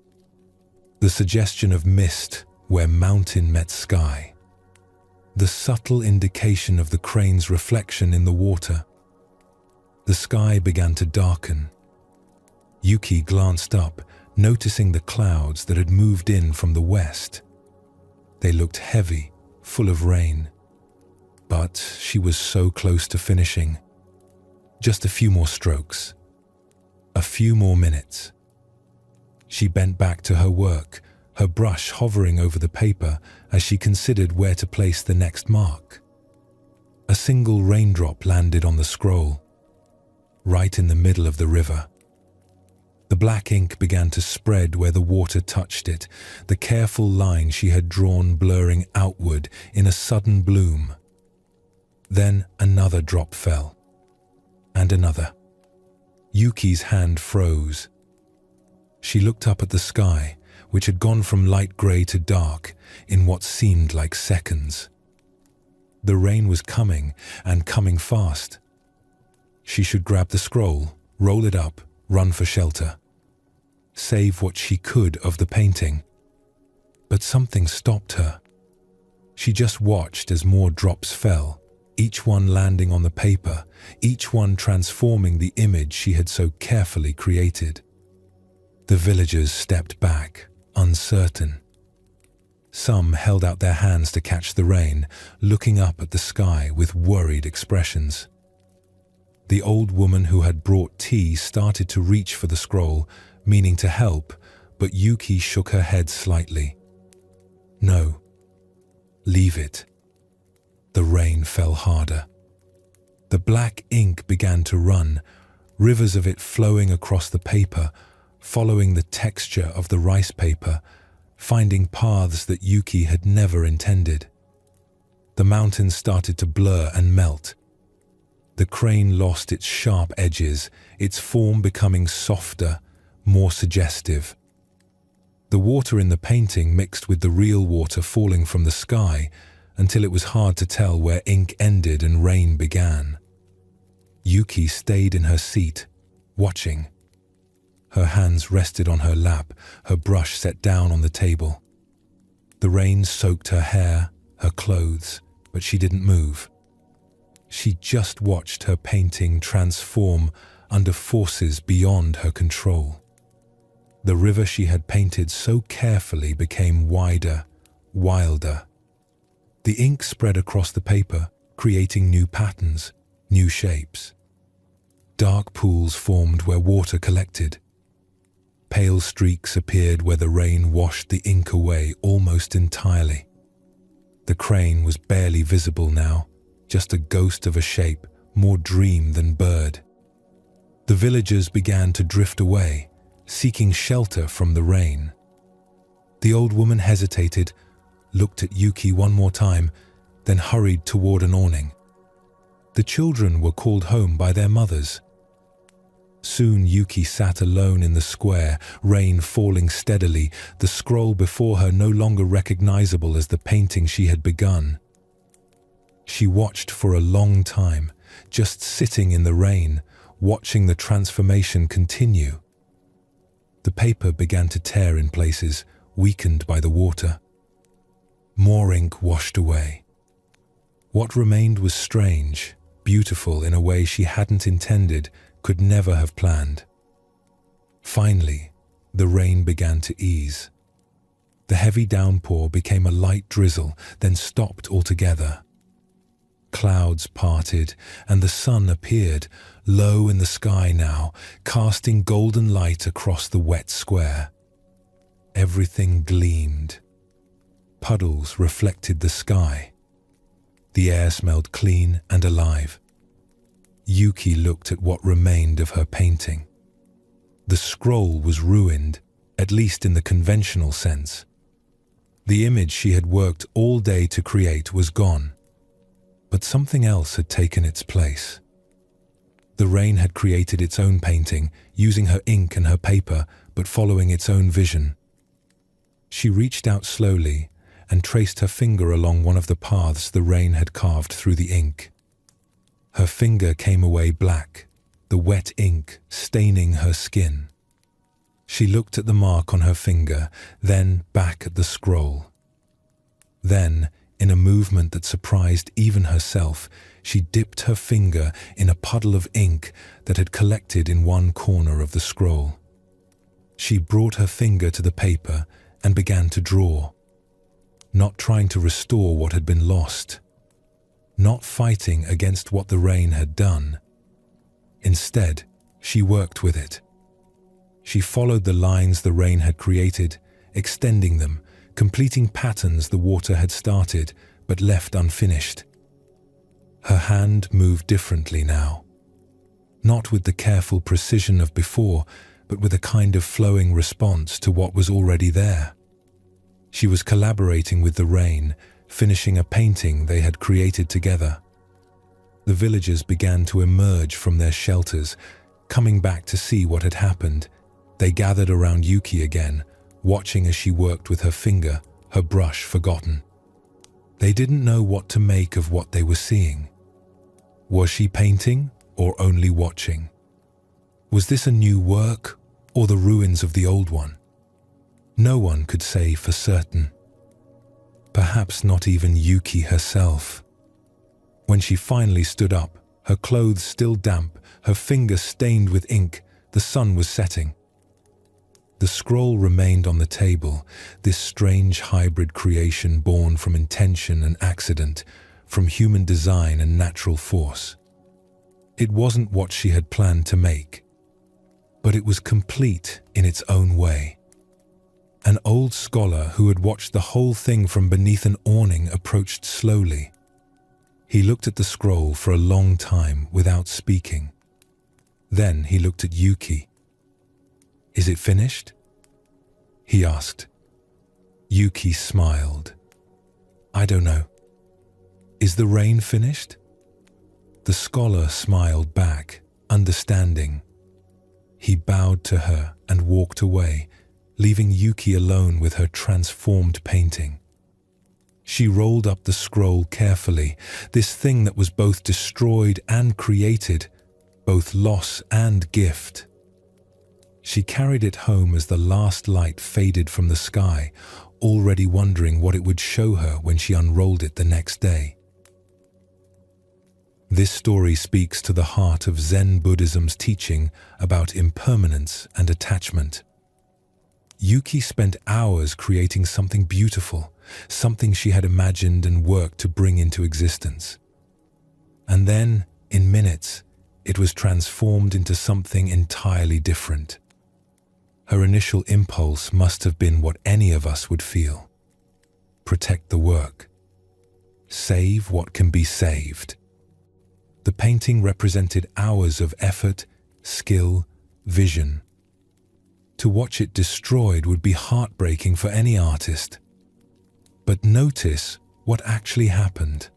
The suggestion of mist where mountain met sky. The subtle indication of the crane's reflection in the water. The sky began to darken. Yuki glanced up, noticing the clouds that had moved in from the west. They looked heavy, full of rain. But she was so close to finishing. Just a few more strokes. A few more minutes. She bent back to her work, her brush hovering over the paper as she considered where to place the next mark. A single raindrop landed on the scroll, right in the middle of the river. The black ink began to spread where the water touched it, the careful line she had drawn blurring outward in a sudden bloom. Then another drop fell, and another. Yuki's hand froze. She looked up at the sky, which had gone from light grey to dark in what seemed like seconds. The rain was coming, and coming fast. She should grab the scroll, roll it up, run for shelter. Save what she could of the painting. But something stopped her. She just watched as more drops fell, each one landing on the paper, each one transforming the image she had so carefully created. The villagers stepped back, uncertain. Some held out their hands to catch the rain, looking up at the sky with worried expressions. The old woman who had brought tea started to reach for the scroll, meaning to help, but Yuki shook her head slightly. No. Leave it. The rain fell harder. The black ink began to run, rivers of it flowing across the paper, following the texture of the rice paper, finding paths that Yuki had never intended. The mountains started to blur and melt. The crane lost its sharp edges, its form becoming softer, more suggestive. The water in the painting mixed with the real water falling from the sky until it was hard to tell where ink ended and rain began. Yuki stayed in her seat, watching. Her hands rested on her lap, her brush set down on the table. The rain soaked her hair, her clothes, but she didn't move. She just watched her painting transform under forces beyond her control. The river she had painted so carefully became wider, wilder. The ink spread across the paper, creating new patterns, new shapes. Dark pools formed where water collected. Pale streaks appeared where the rain washed the ink away almost entirely. The crane was barely visible now, just a ghost of a shape, more dream than bird. The villagers began to drift away, seeking shelter from the rain. The old woman hesitated, looked at Yuki one more time, then hurried toward an awning. The children were called home by their mothers. Soon Yuki sat alone in the square, rain falling steadily, the scroll before her no longer recognizable as the painting she had begun. She watched for a long time, just sitting in the rain, watching the transformation continue. The paper began to tear in places, weakened by the water. More ink washed away. What remained was strange, beautiful in a way she hadn't intended, could never have planned. Finally, the rain began to ease. The heavy downpour became a light drizzle, then stopped altogether. Clouds parted, and the sun appeared, low in the sky now, casting golden light across the wet square. Everything gleamed. Puddles reflected the sky. The air smelled clean and alive. Yuki looked at what remained of her painting. The scroll was ruined, at least in the conventional sense. The image she had worked all day to create was gone. But something else had taken its place. The rain had created its own painting, using her ink and her paper, but following its own vision. She reached out slowly and traced her finger along one of the paths the rain had carved through the ink. Her finger came away black, the wet ink staining her skin. She looked at the mark on her finger, then back at the scroll. Then, in a movement that surprised even herself, she dipped her finger in a puddle of ink that had collected in one corner of the scroll. She brought her finger to the paper and began to draw, not trying to restore what had been lost, not fighting against what the rain had done. Instead, she worked with it. She followed the lines the rain had created, extending them, completing patterns the water had started but left unfinished. Her hand moved differently now, not with the careful precision of before, but with a kind of flowing response to what was already there. She was collaborating with the rain, finishing a painting they had created together. The villagers began to emerge from their shelters, coming back to see what had happened. They gathered around Yuki again, watching as she worked with her finger, her brush forgotten. They didn't know what to make of what they were seeing. Was she painting or only watching? Was this a new work or the ruins of the old one? No one could say for certain. Perhaps not even Yuki herself. When she finally stood up, her clothes still damp, her fingers stained with ink, the sun was setting. The scroll remained on the table, this strange hybrid creation born from intention and accident, from human design and natural force. It wasn't what she had planned to make, but it was complete in its own way. An old scholar who had watched the whole thing from beneath an awning approached slowly. He looked at the scroll for a long time without speaking. Then he looked at Yuki. "Is it finished?" he asked. Yuki smiled. "I don't know. Is the rain finished?" The scholar smiled back, understanding. He bowed to her and walked away, leaving Yuki alone with her transformed painting. She rolled up the scroll carefully, this thing that was both destroyed and created, both loss and gift. She carried it home as the last light faded from the sky, already wondering what it would show her when she unrolled it the next day. This story speaks to the heart of Zen Buddhism's teaching about impermanence and attachment. Yuki spent hours creating something beautiful, something she had imagined and worked to bring into existence. And then, in minutes, it was transformed into something entirely different. Her initial impulse must have been what any of us would feel. Protect the work. Save what can be saved. The painting represented hours of effort, skill, vision. To watch it destroyed would be heartbreaking for any artist. But notice what actually happened.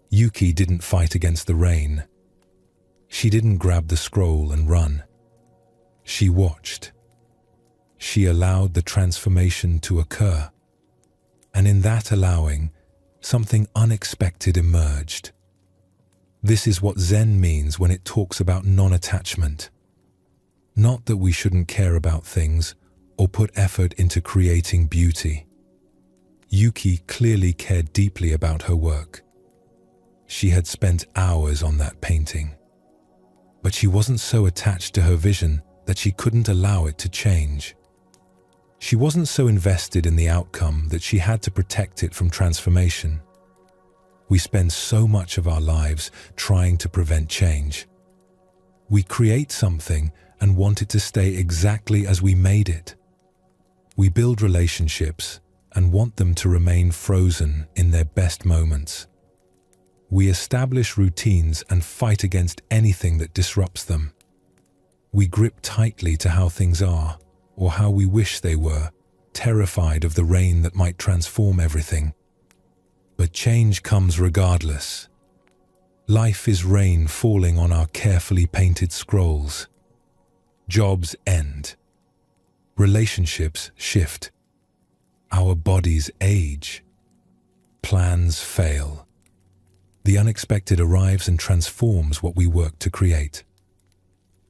Yuki didn't fight against the rain. She didn't grab the scroll and run. She watched. She allowed the transformation to occur. And in that allowing, something unexpected emerged. This is what Zen means when it talks about non-attachment. Not that we shouldn't care about things or put effort into creating beauty. Yuki clearly cared deeply about her work. She had spent hours on that painting. But she wasn't so attached to her vision that she couldn't allow it to change. She wasn't so invested in the outcome that she had to protect it from transformation. We spend so much of our lives trying to prevent change. We create something and want it to stay exactly as we made it. We build relationships and want them to remain frozen in their best moments. We establish routines and fight against anything that disrupts them. We grip tightly to how things are, or how we wish they were, terrified of the rain that might transform everything. But change comes regardless. Life is rain falling on our carefully painted scrolls. Jobs end. Relationships shift. Our bodies age. Plans fail. The unexpected arrives and transforms what we work to create.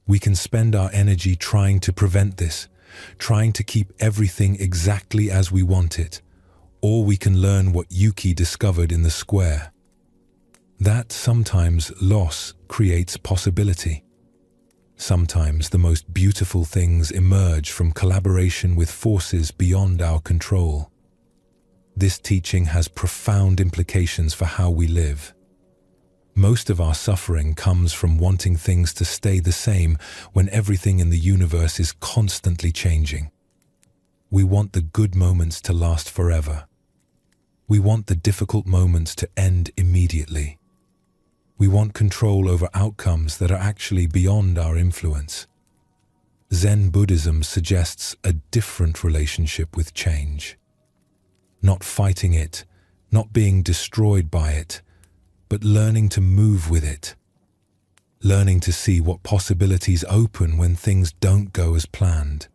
We can spend our energy trying to prevent this, trying to keep everything exactly as we want it, or we can learn what Yuki discovered in the square. That sometimes loss creates possibility. Sometimes the most beautiful things emerge from collaboration with forces beyond our control. This teaching has profound implications for how we live. Most of our suffering comes from wanting things to stay the same when everything in the universe is constantly changing. We want the good moments to last forever. We want the difficult moments to end immediately. We want control over outcomes that are actually beyond our influence. Zen Buddhism suggests a different relationship with change. Not fighting it, not being destroyed by it, but learning to move with it. Learning to see what possibilities open when things don't go as planned.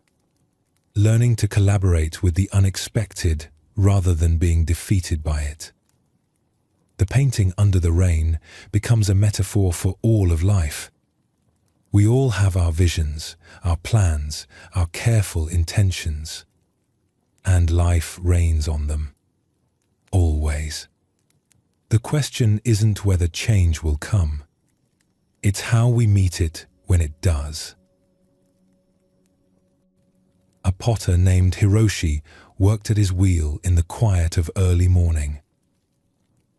Learning to collaborate with the unexpected rather than being defeated by it. The painting Under the Rain becomes a metaphor for all of life. We all have our visions, our plans, our careful intentions, and life rains on them. Always. The question isn't whether change will come. It's how we meet it when it does. A potter named Hiroshi worked at his wheel in the quiet of early morning.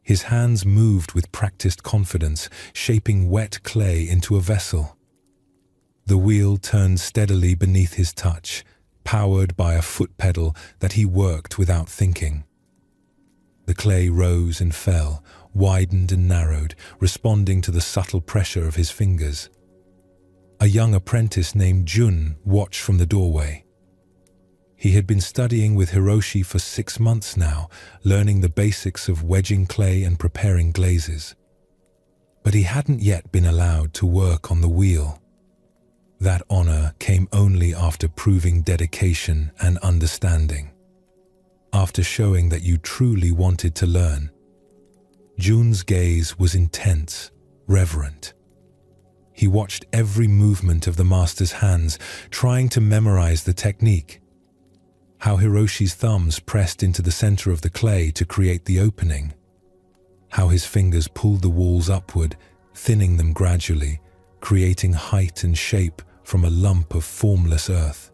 His hands moved with practiced confidence, shaping wet clay into a vessel. The wheel turned steadily beneath his touch, powered by a foot pedal that he worked without thinking. The clay rose and fell, widened and narrowed, responding to the subtle pressure of his fingers. A young apprentice named Jun watched from the doorway. He had been studying with Hiroshi for 6 months now, learning the basics of wedging clay and preparing glazes. But he hadn't yet been allowed to work on the wheel. That honor came only after proving dedication and understanding. After showing that you truly wanted to learn. Jun's gaze was intense, reverent. He watched every movement of the master's hands, trying to memorize the technique. How Hiroshi's thumbs pressed into the center of the clay to create the opening. How his fingers pulled the walls upward, thinning them gradually, creating height and shape from a lump of formless earth.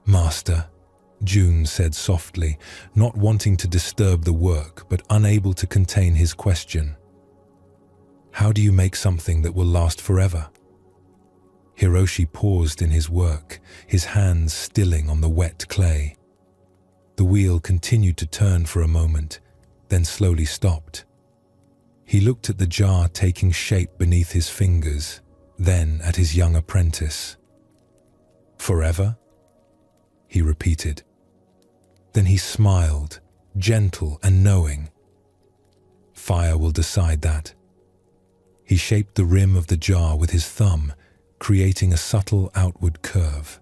"Master," Jun said softly, not wanting to disturb the work but unable to contain his question. "How do you make something that will last forever?" Hiroshi paused in his work, his hands stilling on the wet clay. The wheel continued to turn for a moment, then slowly stopped. He looked at the jar taking shape beneath his fingers, then at his young apprentice. "Forever?" he repeated. Then he smiled, gentle and knowing. "Fire will decide that." He shaped the rim of the jar with his thumb, creating a subtle outward curve.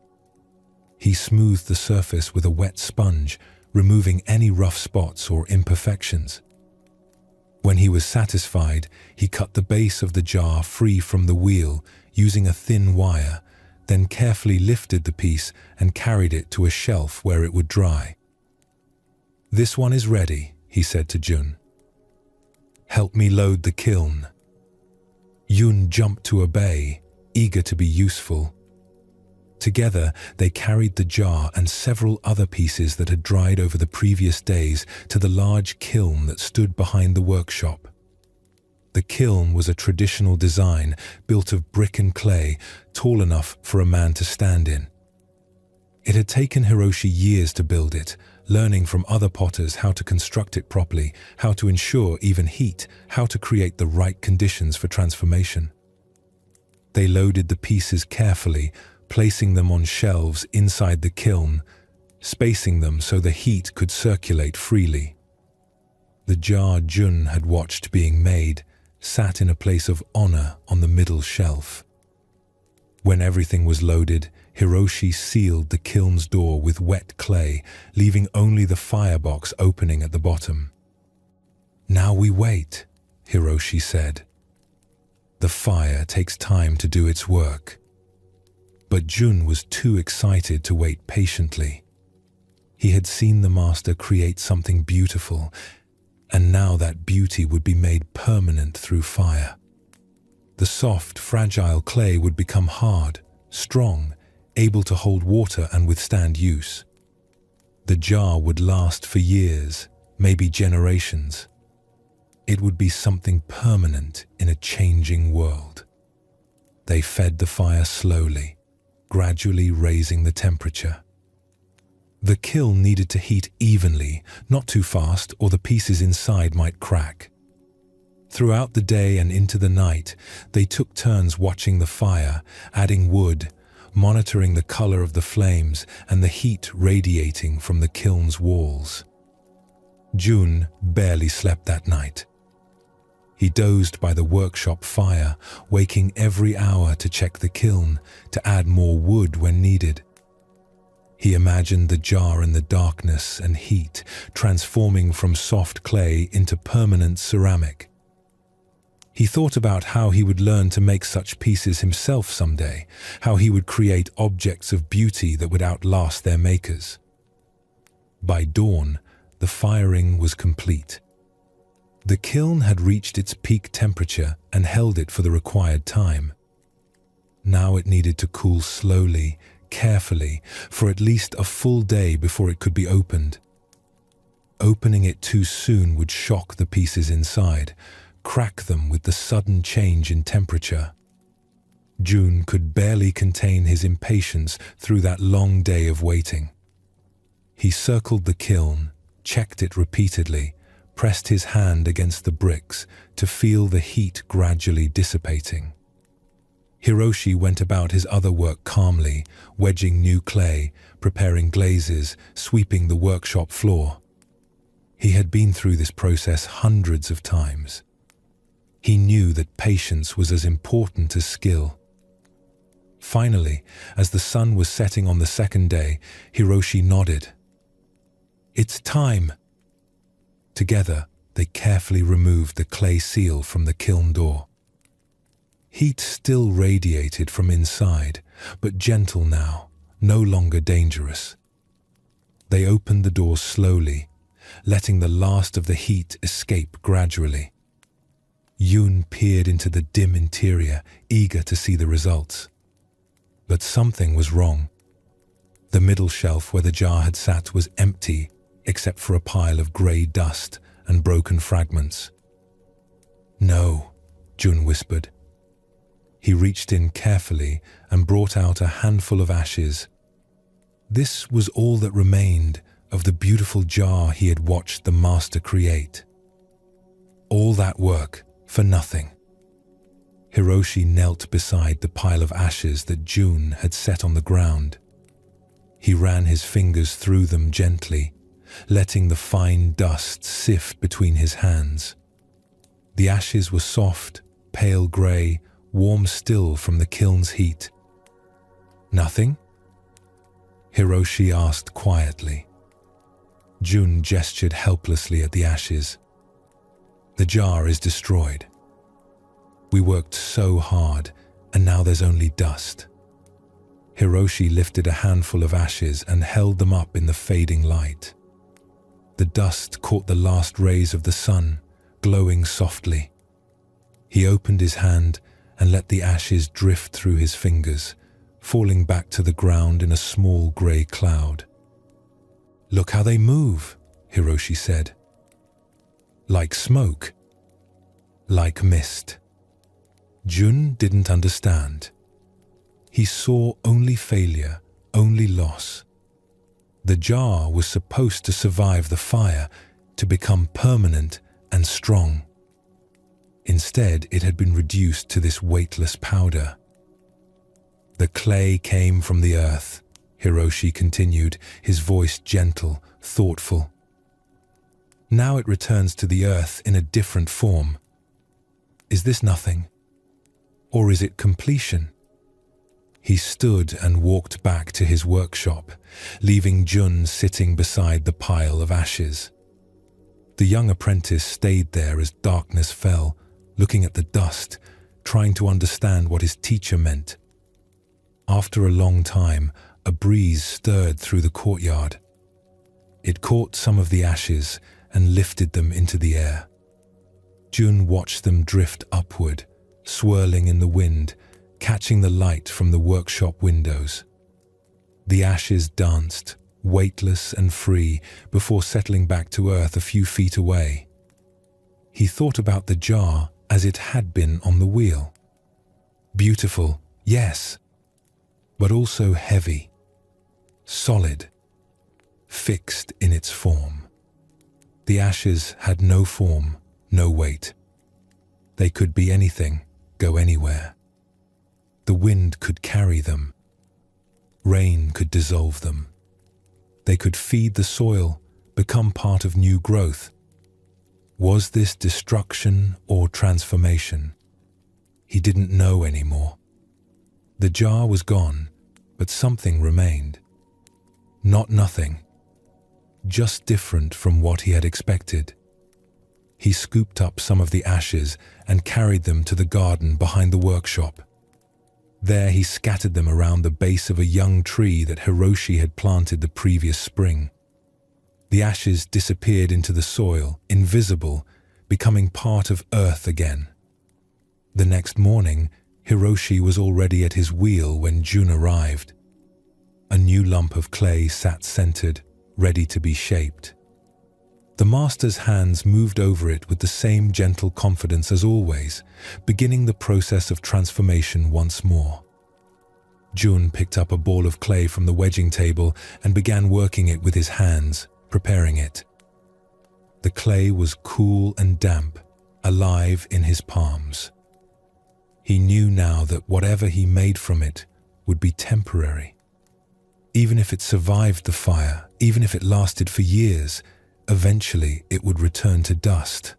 He smoothed the surface with a wet sponge, removing any rough spots or imperfections. When he was satisfied, he cut the base of the jar free from the wheel using a thin wire, then carefully lifted the piece and carried it to a shelf where it would dry. "This one is ready," he said to Jun. "Help me load the kiln." Yun jumped to obey, eager to be useful. Together, they carried the jar and several other pieces that had dried over the previous days to the large kiln that stood behind the workshop. The kiln was a traditional design built of brick and clay, tall enough for a man to stand in. It had taken Hiroshi years to build it, learning from other potters how to construct it properly, how to ensure even heat, how to create the right conditions for transformation. They loaded the pieces carefully, placing them on shelves inside the kiln, spacing them so the heat could circulate freely. The jar Jun had watched being made sat in a place of honor on the middle shelf. When everything was loaded, Hiroshi sealed the kiln's door with wet clay, leaving only the firebox opening at the bottom. "Now we wait," Hiroshi said. "The fire takes time to do its work." But Jun was too excited to wait patiently. He had seen the master create something beautiful, and now that beauty would be made permanent through fire. The soft, fragile clay would become hard, strong, able to hold water and withstand use. The jar would last for years, maybe generations. It would be something permanent in a changing world. They fed the fire slowly, gradually raising the temperature. The kiln needed to heat evenly, not too fast, or the pieces inside might crack. Throughout the day and into the night, they took turns watching the fire, adding wood, monitoring the color of the flames and the heat radiating from the kiln's walls. Jun barely slept that night. He dozed by the workshop fire, waking every hour to check the kiln, to add more wood when needed. He imagined the jar in the darkness and heat, transforming from soft clay into permanent ceramic. He thought about how he would learn to make such pieces himself someday, how he would create objects of beauty that would outlast their makers. By dawn, the firing was complete. The kiln had reached its peak temperature and held it for the required time. Now it needed to cool slowly, carefully, for at least a full day before it could be opened. Opening it too soon would shock the pieces inside, crack them with the sudden change in temperature. Jun could barely contain his impatience through that long day of waiting. He circled the kiln, checked it repeatedly, pressed his hand against the bricks to feel the heat gradually dissipating. Hiroshi went about his other work calmly, wedging new clay, preparing glazes, sweeping the workshop floor. He had been through this process hundreds of times. He knew that patience was as important as skill. Finally, as the sun was setting on the second day, Hiroshi nodded. "It's time." Together, they carefully removed the clay seal from the kiln door. Heat still radiated from inside, but gentle now, no longer dangerous. They opened the door slowly, letting the last of the heat escape gradually. Yun peered into the dim interior, eager to see the results. But something was wrong. The middle shelf where the jar had sat was empty, except for a pile of grey dust and broken fragments. "No," Jun whispered. He reached in carefully and brought out a handful of ashes. This was all that remained of the beautiful jar he had watched the master create. All that work for nothing. Hiroshi knelt beside the pile of ashes that Jun had set on the ground. He ran his fingers through them gently, letting the fine dust sift between his hands. The ashes were soft, pale grey, warm still from the kiln's heat. "Nothing?" Hiroshi asked quietly. Jun gestured helplessly at the ashes. "The jar is destroyed. We worked so hard, and now there's only dust." Hiroshi lifted a handful of ashes and held them up in the fading light. The dust caught the last rays of the sun, glowing softly. He opened his hand and let the ashes drift through his fingers, falling back to the ground in a small grey cloud. "Look how they move," Hiroshi said. "Like smoke. Like mist." Jun didn't understand. He saw only failure, only loss. The jar was supposed to survive the fire, to become permanent and strong. Instead, it had been reduced to this weightless powder. "The clay came from the earth," Hiroshi continued, his voice gentle, thoughtful. "Now it returns to the earth in a different form. Is this nothing? Or is it completion?" He stood and walked back to his workshop, leaving Jun sitting beside the pile of ashes. The young apprentice stayed there as darkness fell, looking at the dust, trying to understand what his teacher meant. After a long time, a breeze stirred through the courtyard. It caught some of the ashes and lifted them into the air. Jun watched them drift upward, swirling in the wind, catching the light from the workshop windows. The ashes danced, weightless and free, before settling back to earth a few feet away. He thought about the jar as it had been on the wheel. Beautiful, yes, but also heavy, solid, fixed in its form. The ashes had no form, no weight. They could be anything, go anywhere. The wind could carry them. Rain could dissolve them. They could feed the soil, become part of new growth. Was this destruction or transformation? He didn't know anymore. The jar was gone, but something remained. Not nothing, just different from what he had expected. He scooped up some of the ashes and carried them to the garden behind the workshop. There he scattered them around the base of a young tree that Hiroshi had planted the previous spring. The ashes disappeared into the soil, invisible, becoming part of earth again. The next morning, Hiroshi was already at his wheel when Jun arrived. A new lump of clay sat centered, ready to be shaped. The master's hands moved over it with the same gentle confidence as always, beginning the process of transformation once more. Jun picked up a ball of clay from the wedging table and began working it with his hands, preparing it. The clay was cool and damp, alive in his palms. He knew now that whatever he made from it would be temporary. Even if it survived the fire, even if it lasted for years, eventually it would return to dust.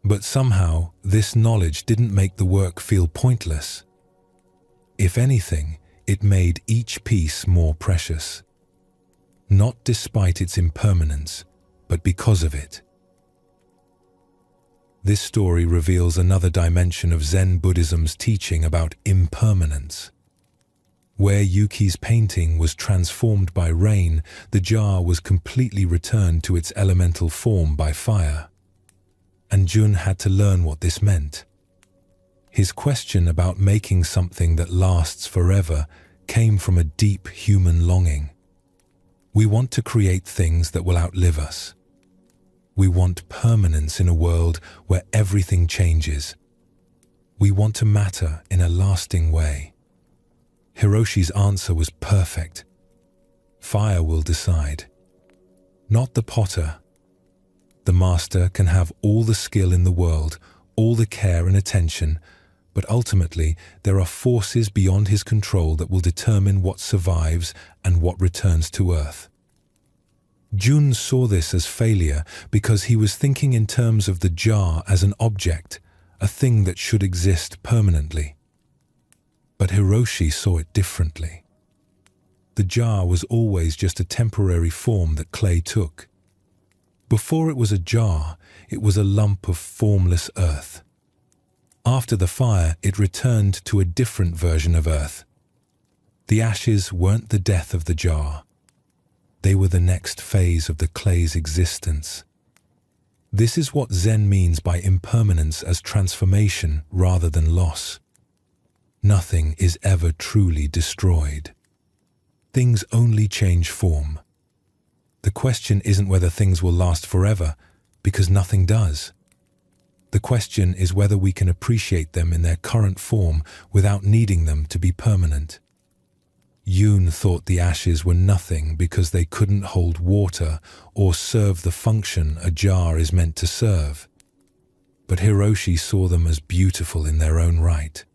But somehow, this knowledge didn't make the work feel pointless. If anything, it made each piece more precious. Not despite its impermanence, but because of it. This story reveals another dimension of Zen Buddhism's teaching about impermanence. Where Yuki's painting was transformed by rain, the jar was completely returned to its elemental form by fire. And Jun had to learn what this meant. His question about making something that lasts forever came from a deep human longing. We want to create things that will outlive us. We want permanence in a world where everything changes. We want to matter in a lasting way. Hiroshi's answer was perfect. Fire will decide. Not the potter. The master can have all the skill in the world, all the care and attention, but ultimately there are forces beyond his control that will determine what survives and what returns to Earth. Jun saw this as failure because he was thinking in terms of the jar as an object, a thing that should exist permanently. But Hiroshi saw it differently. The jar was always just a temporary form that clay took. Before it was a jar, it was a lump of formless earth. After the fire, it returned to a different version of earth. The ashes weren't the death of the jar. They were the next phase of the clay's existence. This is what Zen means by impermanence as transformation rather than loss. Nothing is ever truly destroyed. Things only change form. The question isn't whether things will last forever, because nothing does. The question is whether we can appreciate them in their current form without needing them to be permanent. Yoon thought the ashes were nothing because they couldn't hold water or serve the function a jar is meant to serve. But Hiroshi saw them as beautiful in their own right.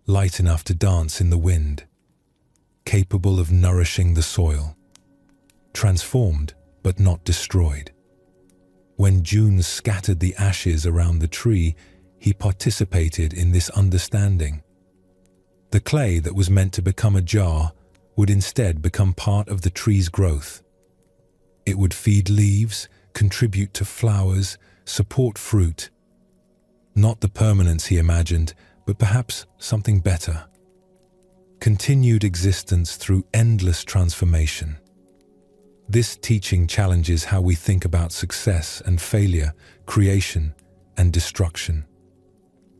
Light enough to dance in the wind, capable of nourishing the soil, transformed but not destroyed. When Jun scattered the ashes around the tree, he participated in this understanding. The clay that was meant to become a jar would instead become part of the tree's growth. It would feed leaves, contribute to flowers, support fruit. Not the permanence he imagined, but perhaps something better. Continued existence through endless transformation. This teaching challenges how we think about success and failure, creation and destruction.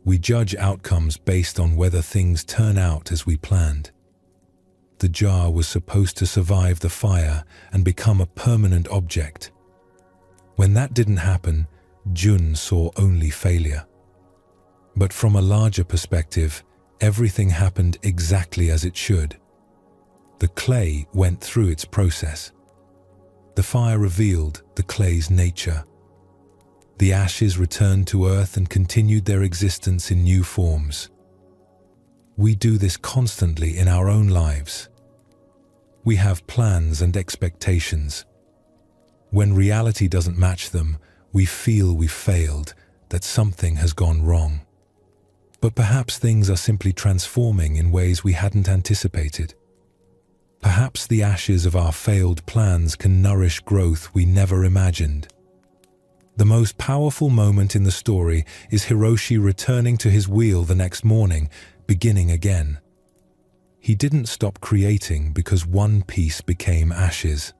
We judge outcomes based on whether things turn out as we planned. The jar was supposed to survive the fire and become a permanent object. When that didn't happen, Jun saw only failure. But from a larger perspective, everything happened exactly as it should. The clay went through its process. The fire revealed the clay's nature. The ashes returned to earth and continued their existence in new forms. We do this constantly in our own lives. We have plans and expectations. When reality doesn't match them, we feel we've failed, that something has gone wrong. But perhaps things are simply transforming in ways we hadn't anticipated. Perhaps the ashes of our failed plans can nourish growth we never imagined. The most powerful moment in the story is Hiroshi returning to his wheel the next morning, beginning again. He didn't stop creating because one piece became ashes.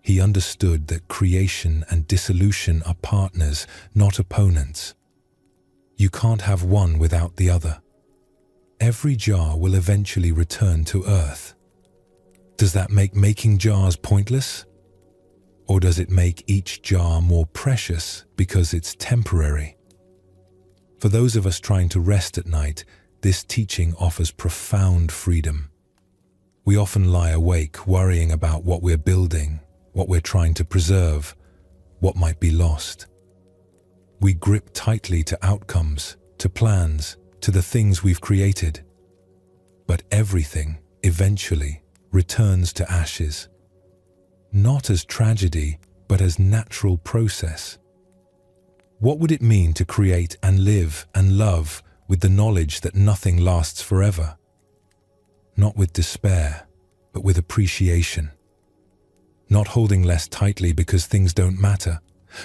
He understood that creation and dissolution are partners, not opponents. You can't have one without the other. Every jar will eventually return to earth. Does that make making jars pointless? Or does it make each jar more precious because it's temporary? For those of us trying to rest at night, this teaching offers profound freedom. We often lie awake worrying about what we're building, what we're trying to preserve, what might be lost. We grip tightly to outcomes, to plans, to the things we've created. But everything, eventually, returns to ashes. Not as tragedy, but as natural process. What would it mean to create and live and love with the knowledge that nothing lasts forever? Not with despair, but with appreciation. Not holding less tightly because things don't matter,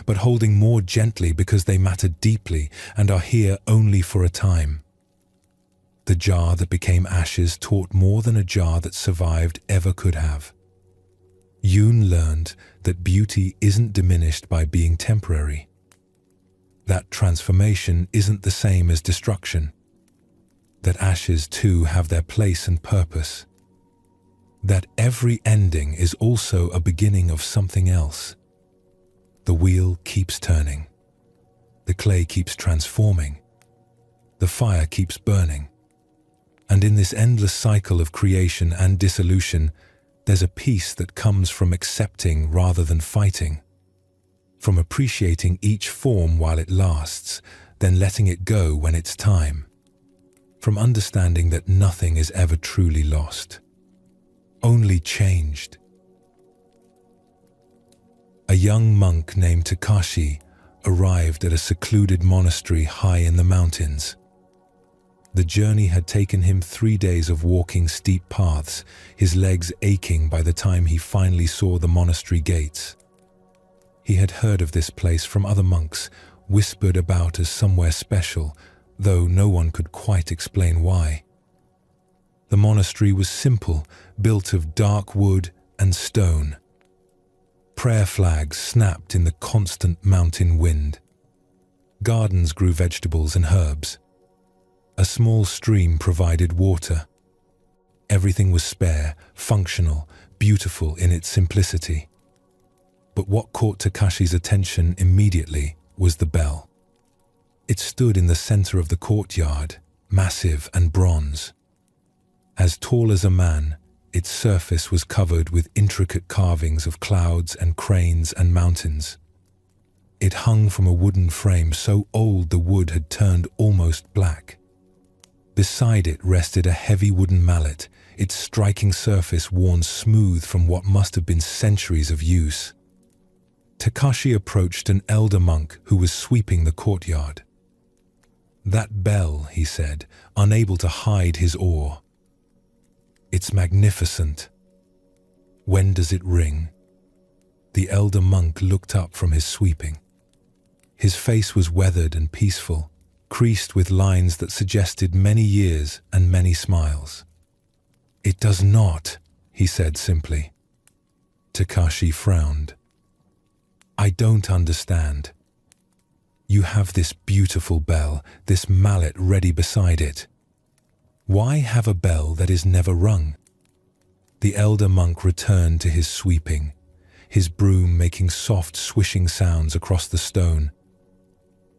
but holding more gently because they matter deeply and are here only for a time. The jar that became ashes taught more than a jar that survived ever could have. Yoon learned that beauty isn't diminished by being temporary. That transformation isn't the same as destruction. That ashes too have their place and purpose. That every ending is also a beginning of something else. The wheel keeps turning. The clay keeps transforming. The fire keeps burning. And in this endless cycle of creation and dissolution, there's a peace that comes from accepting rather than fighting, from appreciating each form while it lasts, then letting it go when it's time. from understanding that nothing is ever truly lost, only changed. A young monk named Takashi arrived at a secluded monastery high in the mountains. The journey had taken him 3 days of walking steep paths, his legs aching by the time he finally saw the monastery gates. He had heard of this place from other monks, whispered about as somewhere special, though no one could quite explain why. The monastery was simple, built of dark wood and stone. Prayer flags snapped in the constant mountain wind. Gardens grew vegetables and herbs. A small stream provided water. Everything was spare, functional, beautiful in its simplicity. But what caught Takashi's attention immediately was the bell. It stood in the center of the courtyard, massive and bronze. As tall as a man, its surface was covered with intricate carvings of clouds and cranes and mountains. It hung from a wooden frame so old the wood had turned almost black. Beside it rested a heavy wooden mallet, its striking surface worn smooth from what must have been centuries of use. Takashi approached an elder monk who was sweeping the courtyard. "That bell," he said, unable to hide his awe. "It's magnificent. When does it ring?" The elder monk looked up from his sweeping. His face was weathered and peaceful, creased with lines that suggested many years and many smiles. "It does not," he said simply. Takashi frowned. "I don't understand. You have this beautiful bell, this mallet ready beside it. Why have a bell that is never rung?" The elder monk returned to his sweeping, his broom making soft swishing sounds across the stone.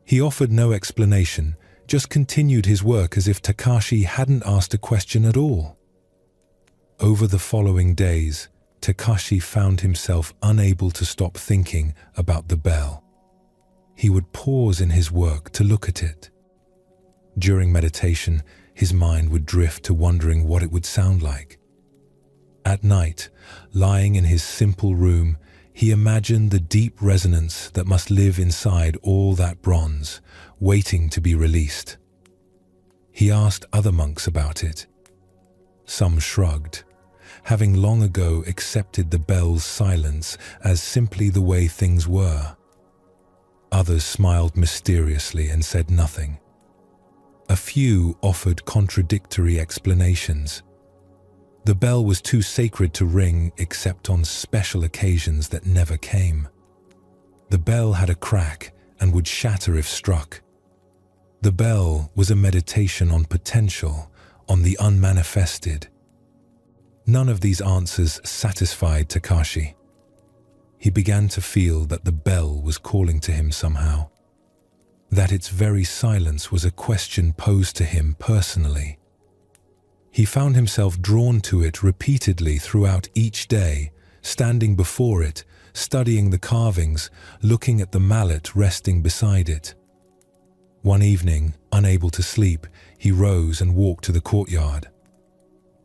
He offered no explanation, just continued his work as if Takashi hadn't asked a question at all. Over the following days, Takashi found himself unable to stop thinking about the bell. He would pause in his work to look at it. During meditation, his mind would drift to wondering what it would sound like. At night, lying in his simple room, he imagined the deep resonance that must live inside all that bronze, waiting to be released. He asked other monks about it. Some shrugged, having long ago accepted the bell's silence as simply the way things were. Others smiled mysteriously and said nothing. A few offered contradictory explanations. The bell was too sacred to ring except on special occasions that never came. The bell had a crack and would shatter if struck. The bell was a meditation on potential, on the unmanifested. None of these answers satisfied Takashi. He began to feel that the bell was calling to him somehow, that its very silence was a question posed to him personally. He found himself drawn to it repeatedly throughout each day, standing before it, studying the carvings, looking at the mallet resting beside it. One evening, unable to sleep, he rose and walked to the courtyard.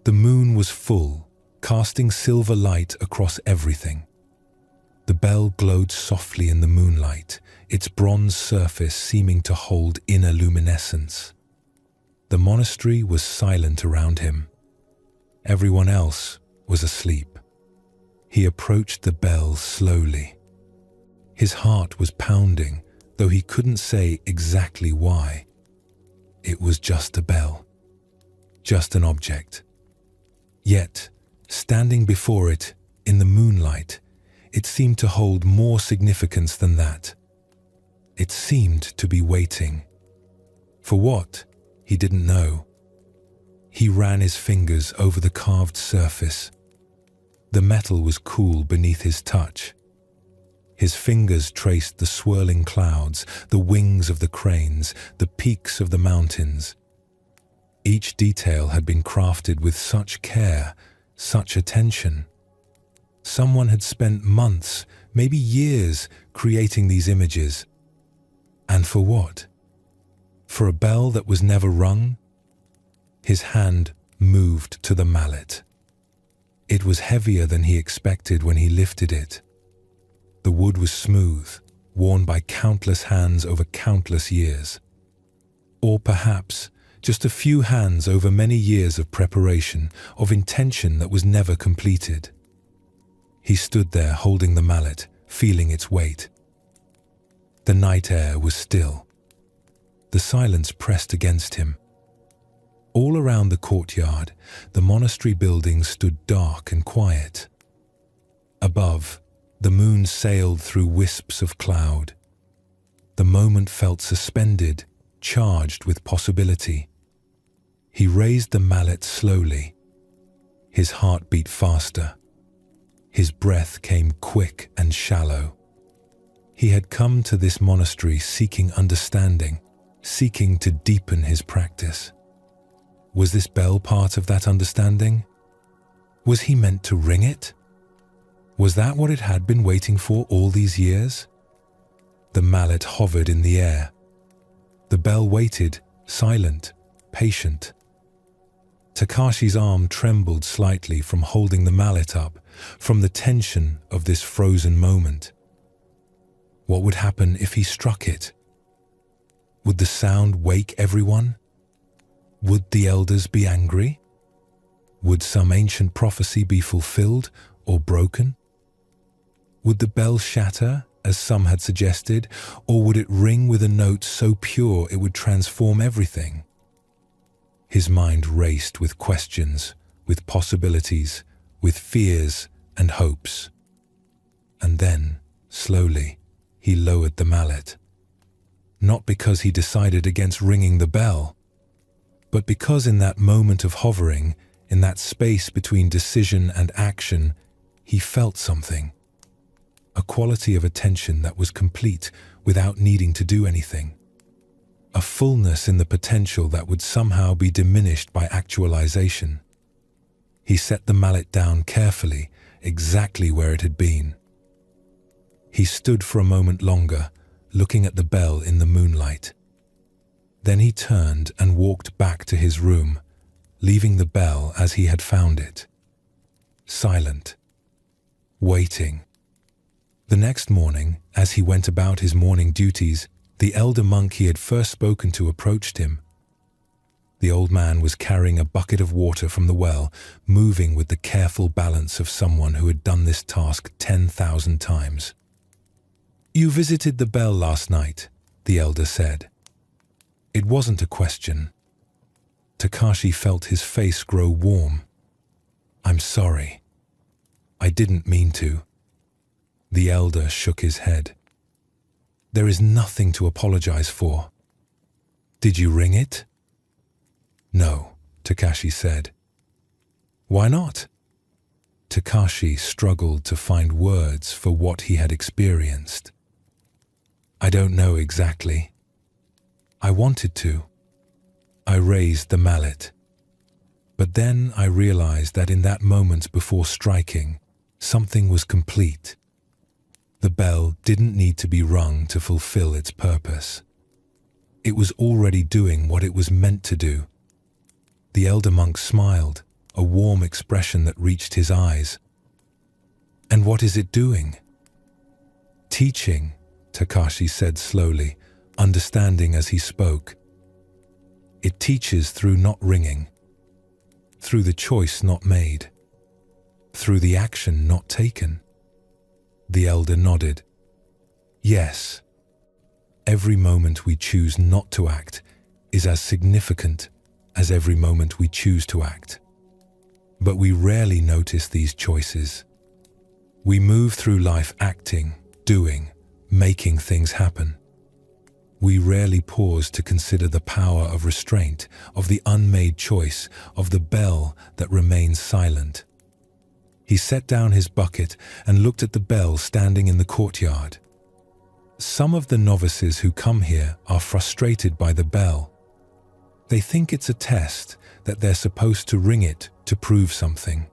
The moon was full, casting silver light across everything. The bell glowed softly in the moonlight, its bronze surface seeming to hold inner luminescence. The monastery was silent around him. Everyone else was asleep. He approached the bell slowly. His heart was pounding, though he couldn't say exactly why. It was just a bell, just an object. Yet, standing before it, in the moonlight, it seemed to hold more significance than that. It seemed to be waiting. For what? He didn't know. He ran his fingers over the carved surface. The metal was cool beneath his touch. His fingers traced the swirling clouds, the wings of the cranes, the peaks of the mountains. Each detail had been crafted with such care, such attention. Someone had spent months, maybe years, creating these images. And for what? For a bell that was never rung? His hand moved to the mallet. It was heavier than he expected when he lifted it. The wood was smooth, worn by countless hands over countless years. Or perhaps just a few hands over many years of preparation, of intention that was never completed. He stood there holding the mallet, feeling its weight. The night air was still. The silence pressed against him. All around the courtyard, the monastery buildings stood dark and quiet. Above, the moon sailed through wisps of cloud. The moment felt suspended, charged with possibility. He raised the mallet slowly. His heart beat faster. His breath came quick and shallow. He had come to this monastery seeking understanding, seeking to deepen his practice. Was this bell part of that understanding? Was he meant to ring it? Was that what it had been waiting for all these years? The mallet hovered in the air. The bell waited, silent, patient. Takashi's arm trembled slightly from holding the mallet up, from the tension of this frozen moment. What would happen if he struck it? Would the sound wake everyone? Would the elders be angry? Would some ancient prophecy be fulfilled or broken? Would the bell shatter, as some had suggested, or would it ring with a note so pure it would transform everything? His mind raced with questions, with possibilities, with fears and hopes. And then, slowly, he lowered the mallet. Not because he decided against ringing the bell, but because in that moment of hovering, in that space between decision and action, he felt something. A quality of attention that was complete without needing to do anything. A fullness in the potential that would somehow be diminished by actualization. He set the mallet down carefully, exactly where it had been. He stood for a moment longer, looking at the bell in the moonlight. Then he turned and walked back to his room, leaving the bell as he had found it. Silent. Waiting. The next morning, as he went about his morning duties, the elder monk he had first spoken to approached him. The old man was carrying a bucket of water from the well, moving with the careful balance of someone who had done this task 10,000 times. "You visited the bell last night," the elder said. It wasn't a question. Takashi felt his face grow warm. "I'm sorry. I didn't mean to." The elder shook his head. "There is nothing to apologize for. Did you ring it?" "No," Takashi said. "Why not?" Takashi struggled to find words for what he had experienced. "I don't know exactly. I wanted to. I raised the mallet. But then I realized that in that moment before striking, something was complete. The bell didn't need to be rung to fulfill its purpose. It was already doing what it was meant to do." The elder monk smiled, a warm expression that reached his eyes. "And what is it doing?" "Teaching," Takashi said slowly, understanding as he spoke. "It teaches through not ringing, through the choice not made, through the action not taken." The elder nodded. "Yes, every moment we choose not to act is as significant as every moment we choose to act. But we rarely notice these choices. We move through life acting, doing, making things happen. We rarely pause to consider the power of restraint, of the unmade choice, of the bell that remains silent." He set down his bucket and looked at the bell standing in the courtyard. "Some of the novices who come here are frustrated by the bell. They think it's a test, that they're supposed to ring it to prove something.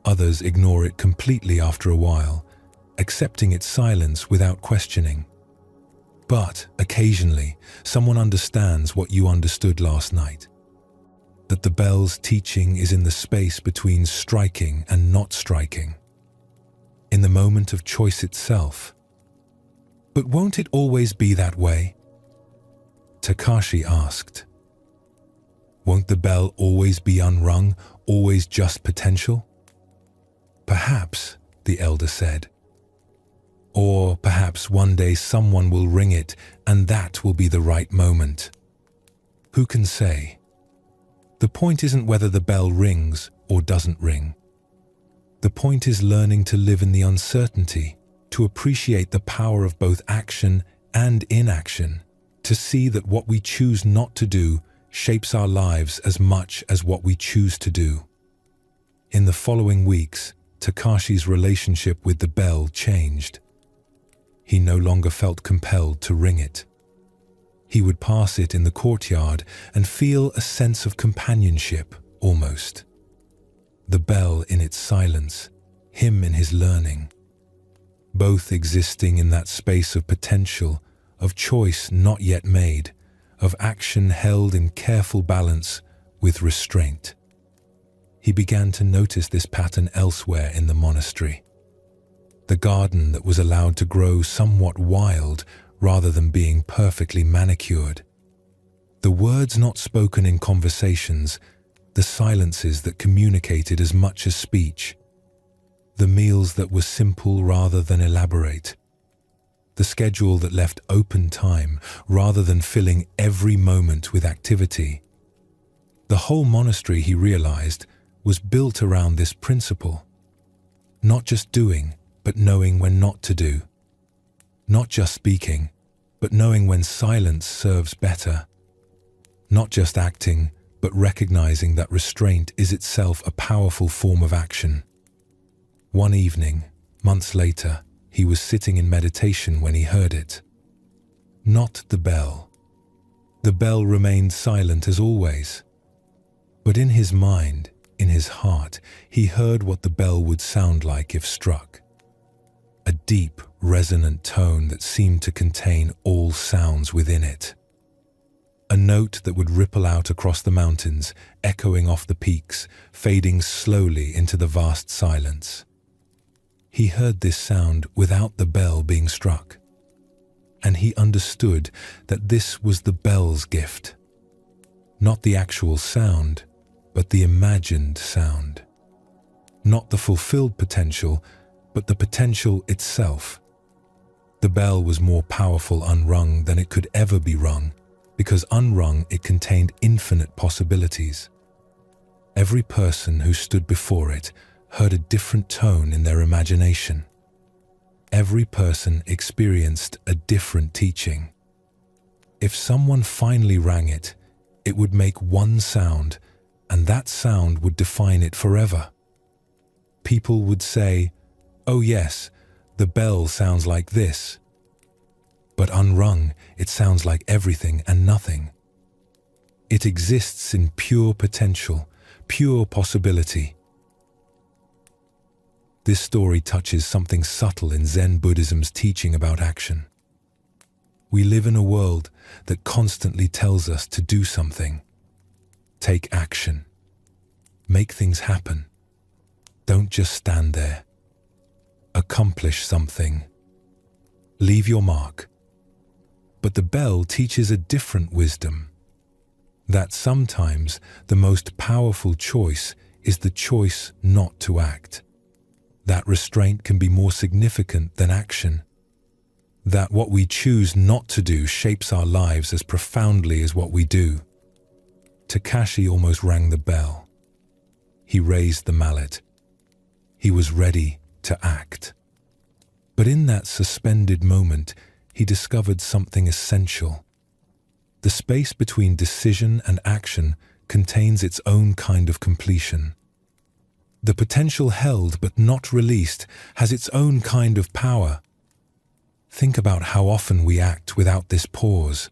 Others ignore it completely after a while, accepting its silence without questioning. But occasionally, someone understands what you understood last night. that the bell's teaching is in the space between striking and not striking, in the moment of choice itself. But won't it always be that way? Takashi asked. Won't the bell always be unrung, always just potential? Perhaps, the elder said. Or perhaps one day someone will ring it and that will be the right moment. Who can say? The point isn't whether the bell rings or doesn't ring. The point is learning to live in the uncertainty, to appreciate the power of both action and inaction, to see that what we choose not to do shapes our lives as much as what we choose to do. In the following weeks, Takashi's relationship with the bell changed. He no longer felt compelled to ring it. He would pass it in the courtyard and feel a sense of companionship, almost. The bell in its silence, him in his learning. Both existing in that space of potential, of choice not yet made, of action held in careful balance with restraint. He began to notice this pattern elsewhere in the monastery. The garden that was allowed to grow somewhat wild rather than being perfectly manicured. The words not spoken in conversations, the silences that communicated as much as speech. The meals that were simple rather than elaborate. The schedule that left open time rather than filling every moment with activity. The whole monastery, he realized, was built around this principle. Not just doing, but knowing when not to do. Not just speaking, but knowing when silence serves better. Not just acting, but recognizing that restraint is itself a powerful form of action. One evening, months later, he was sitting in meditation when he heard it. Not the bell. The bell remained silent as always. But in his mind, in his heart, he heard what the bell would sound like if struck. A deep, resonant tone that seemed to contain all sounds within it. A note that would ripple out across the mountains, echoing off the peaks, fading slowly into the vast silence. He heard this sound without the bell being struck. And he understood that this was the bell's gift. Not the actual sound, but the imagined sound. Not the fulfilled potential, but the potential itself. The bell was more powerful unrung than it could ever be rung, because unrung it contained infinite possibilities. Every person who stood before it heard a different tone in their imagination. Every person experienced a different teaching. If someone finally rang it, it would make one sound, and that sound would define it forever. People would say, "Oh yes, the bell sounds like this." But unrung, it sounds like everything and nothing. It exists in pure potential, pure possibility. This story touches something subtle in Zen Buddhism's teaching about action. We live in a world that constantly tells us to do something. Take action. Make things happen. Don't just stand there. Accomplish something. Leave your mark. But the bell teaches a different wisdom. That sometimes the most powerful choice is the choice not to act. That restraint can be more significant than action. That what we choose not to do shapes our lives as profoundly as what we do. Takashi almost rang the bell. He raised the mallet. He was ready to act. But in that suspended moment, he discovered something essential. The space between decision and action contains its own kind of completion. The potential held but not released has its own kind of power. Think about how often we act without this pause.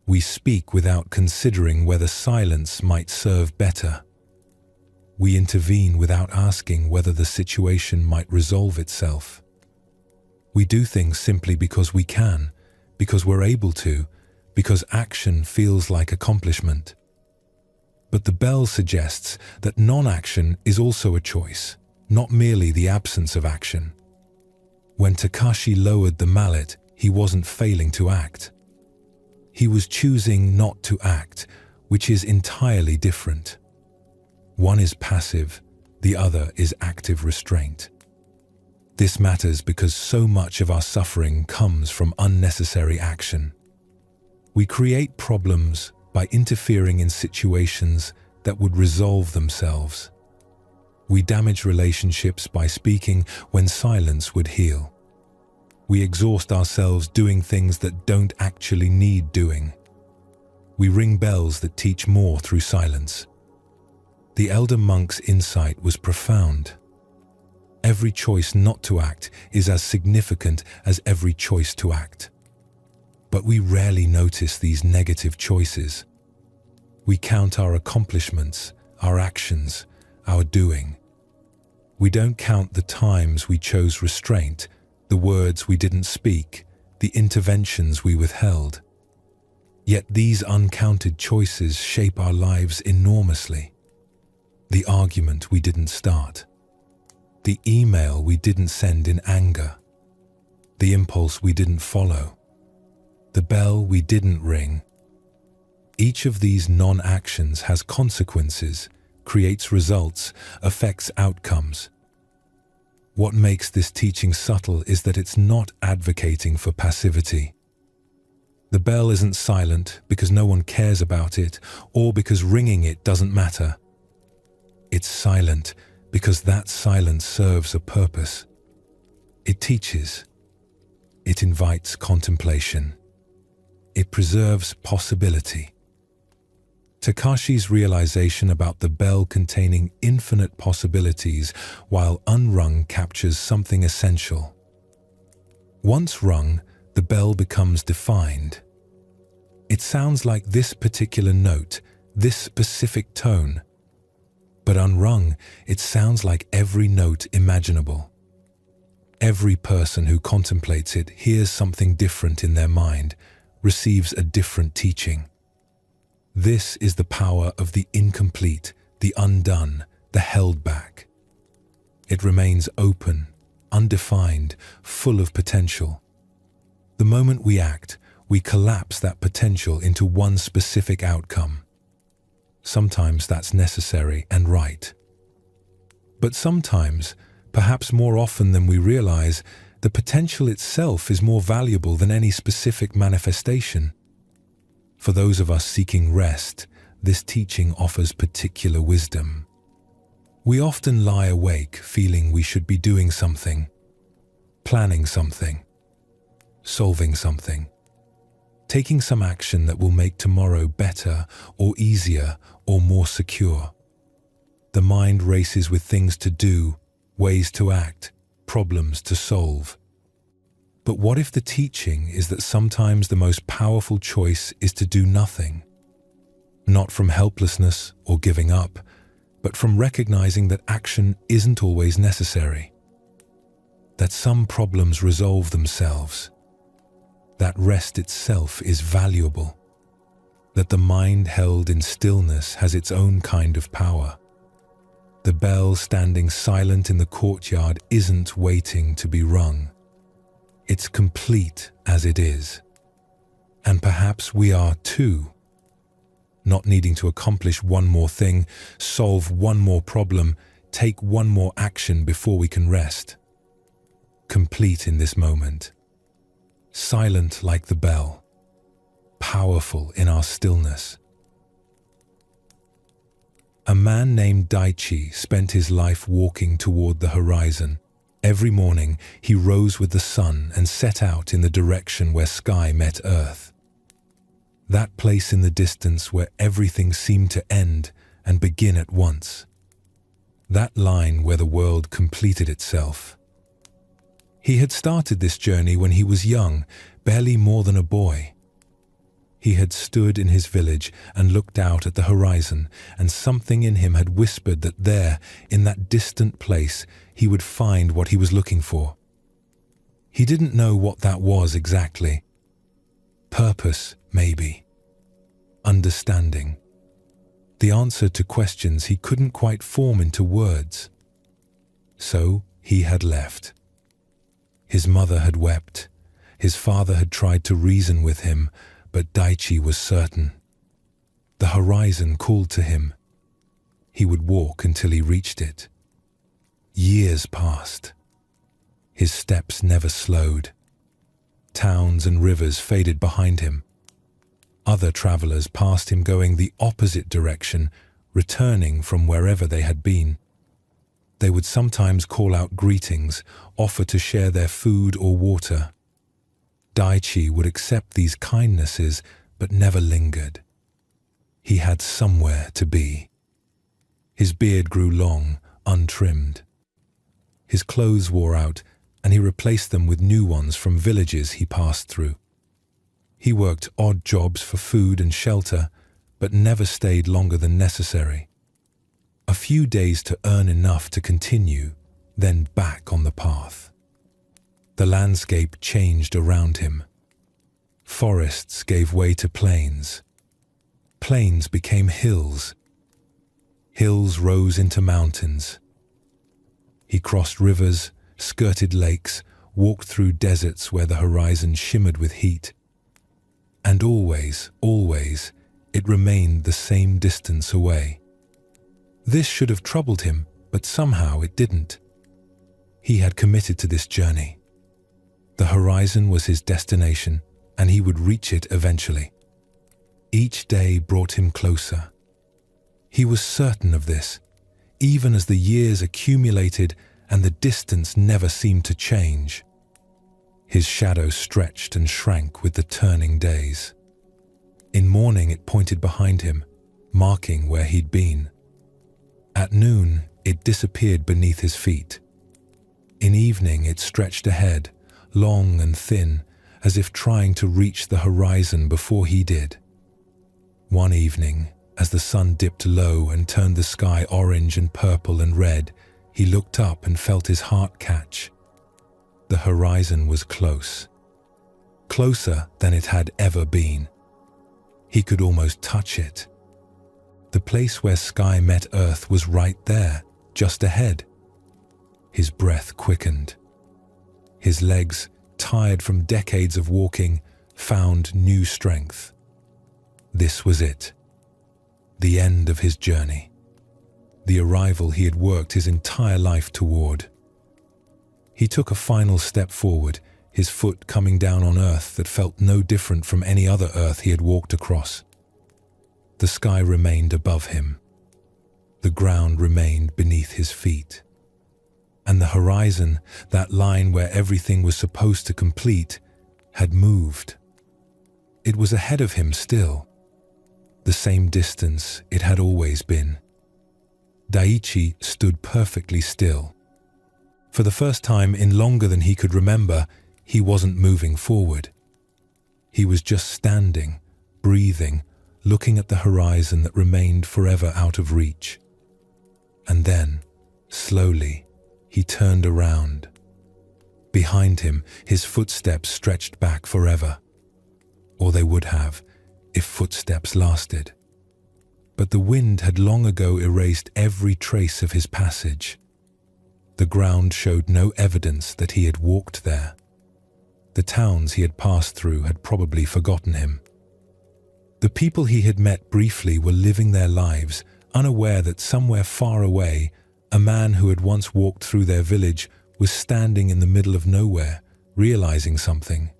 We speak without considering whether silence might serve better. We intervene without asking whether the situation might resolve itself. We do things simply because we can, because we're able to, because action feels like accomplishment. But the bell suggests that non-action is also a choice, not merely the absence of action. When Takashi lowered the mallet, he wasn't failing to act. He was choosing not to act, which is entirely different. One is passive, the other is active restraint. This matters because so much of our suffering comes from unnecessary action. We create problems by interfering in situations that would resolve themselves. We damage relationships by speaking when silence would heal. We exhaust ourselves doing things that don't actually need doing. We ring bells that teach more through silence. The elder monk's insight was profound. Every choice not to act is as significant as every choice to act. But we rarely notice these negative choices. We count our accomplishments, our actions, our doing. We don't count the times we chose restraint, the words we didn't speak, the interventions we withheld. Yet these uncounted choices shape our lives enormously. The argument we didn't start, the email we didn't send in anger, the impulse we didn't follow, the bell we didn't ring. Each of these non-actions has consequences, creates results, affects outcomes. What makes this teaching subtle is that it's not advocating for passivity. The bell isn't silent because no one cares about it or because ringing it doesn't matter. It's silent because that silence serves a purpose. It teaches. It invites contemplation. It preserves possibility. Takashi's realization about the bell containing infinite possibilities while unrung captures something essential. Once rung, the bell becomes defined. It sounds like this particular note, this specific tone. But unrung, it sounds like every note imaginable. Every person who contemplates it hears something different in their mind, receives a different teaching. This is the power of the incomplete, the undone, the held back. It remains open, undefined, full of potential. The moment we act, we collapse that potential into one specific outcome. Sometimes that's necessary and right. But sometimes, perhaps more often than we realize, the potential itself is more valuable than any specific manifestation. For those of us seeking rest, this teaching offers particular wisdom. We often lie awake feeling we should be doing something, planning something, solving something, taking some action that will make tomorrow better or easier or more secure. The mind races with things to do, ways to act, problems to solve. But what if the teaching is that sometimes the most powerful choice is to do nothing? Not from helplessness or giving up, but from recognizing that action isn't always necessary. That some problems resolve themselves. That rest itself is valuable. That the mind held in stillness has its own kind of power. The bell standing silent in the courtyard isn't waiting to be rung. It's complete as it is. And perhaps we are too. Not needing to accomplish one more thing, solve one more problem, take one more action before we can rest. Complete in this moment. Silent like the bell. Powerful in our stillness. A man named Daichi spent his life walking toward the horizon. Every morning, he rose with the sun and set out in the direction where sky met earth. That place in the distance where everything seemed to end and begin at once. That line where the world completed itself. He had started this journey when he was young, barely more than a boy. He had stood in his village and looked out at the horizon, and something in him had whispered that there, in that distant place, he would find what he was looking for. He didn't know what that was exactly. Purpose, maybe. Understanding. the answer to questions he couldn't quite form into words. So he had left. His mother had wept. His father had tried to reason with him, but Daichi was certain. The horizon called to him. He would walk until he reached it. Years passed. His steps never slowed. Towns and rivers faded behind him. Other travelers passed him going the opposite direction, returning from wherever they had been. They would sometimes call out greetings, offer to share their food or water. Daichi would accept these kindnesses, but never lingered. He had somewhere to be. His beard grew long, untrimmed. His clothes wore out, and he replaced them with new ones from villages he passed through. He worked odd jobs for food and shelter, but never stayed longer than necessary. A few days to earn enough to continue, then back on the path. The landscape changed around him. Forests gave way to plains. Plains became hills. Hills rose into mountains. He crossed rivers, skirted lakes, walked through deserts where the horizon shimmered with heat. And always, it remained the same distance away. This should have troubled him, but somehow it didn't. He had committed to this journey. The horizon was his destination, and he would reach it eventually. Each day brought him closer. He was certain of this, even as the years accumulated and the distance never seemed to change. His shadow stretched and shrank with the turning days. In morning it pointed behind him, marking where he'd been. At noon it disappeared beneath his feet. In evening it stretched ahead, long and thin, as if trying to reach the horizon before he did. One evening, as the sun dipped low and turned the sky orange and purple and red, he looked up and felt his heart catch. The horizon was close. Closer than it had ever been. He could almost touch it. The place where sky met earth was right there, just ahead. His breath quickened. His legs, tired from decades of walking, found new strength. This was it. The end of his journey. The arrival he had worked his entire life toward. He took a final step forward, his foot coming down on earth that felt no different from any other earth he had walked across. The sky remained above him. The ground remained beneath his feet. And the horizon, that line where everything was supposed to complete, had moved. It was ahead of him still. The same distance it had always been. Daichi stood perfectly still. For the first time in longer than he could remember, he wasn't moving forward. He was just standing, breathing, looking at the horizon that remained forever out of reach. And then, slowly, he turned around. Behind him, his footsteps stretched back forever. Or they would have, if footsteps lasted. But the wind had long ago erased every trace of his passage. The ground showed no evidence that he had walked there. The towns he had passed through had probably forgotten him. The people he had met briefly were living their lives, unaware that somewhere far away, a man who had once walked through their village was standing in the middle of nowhere, realizing something.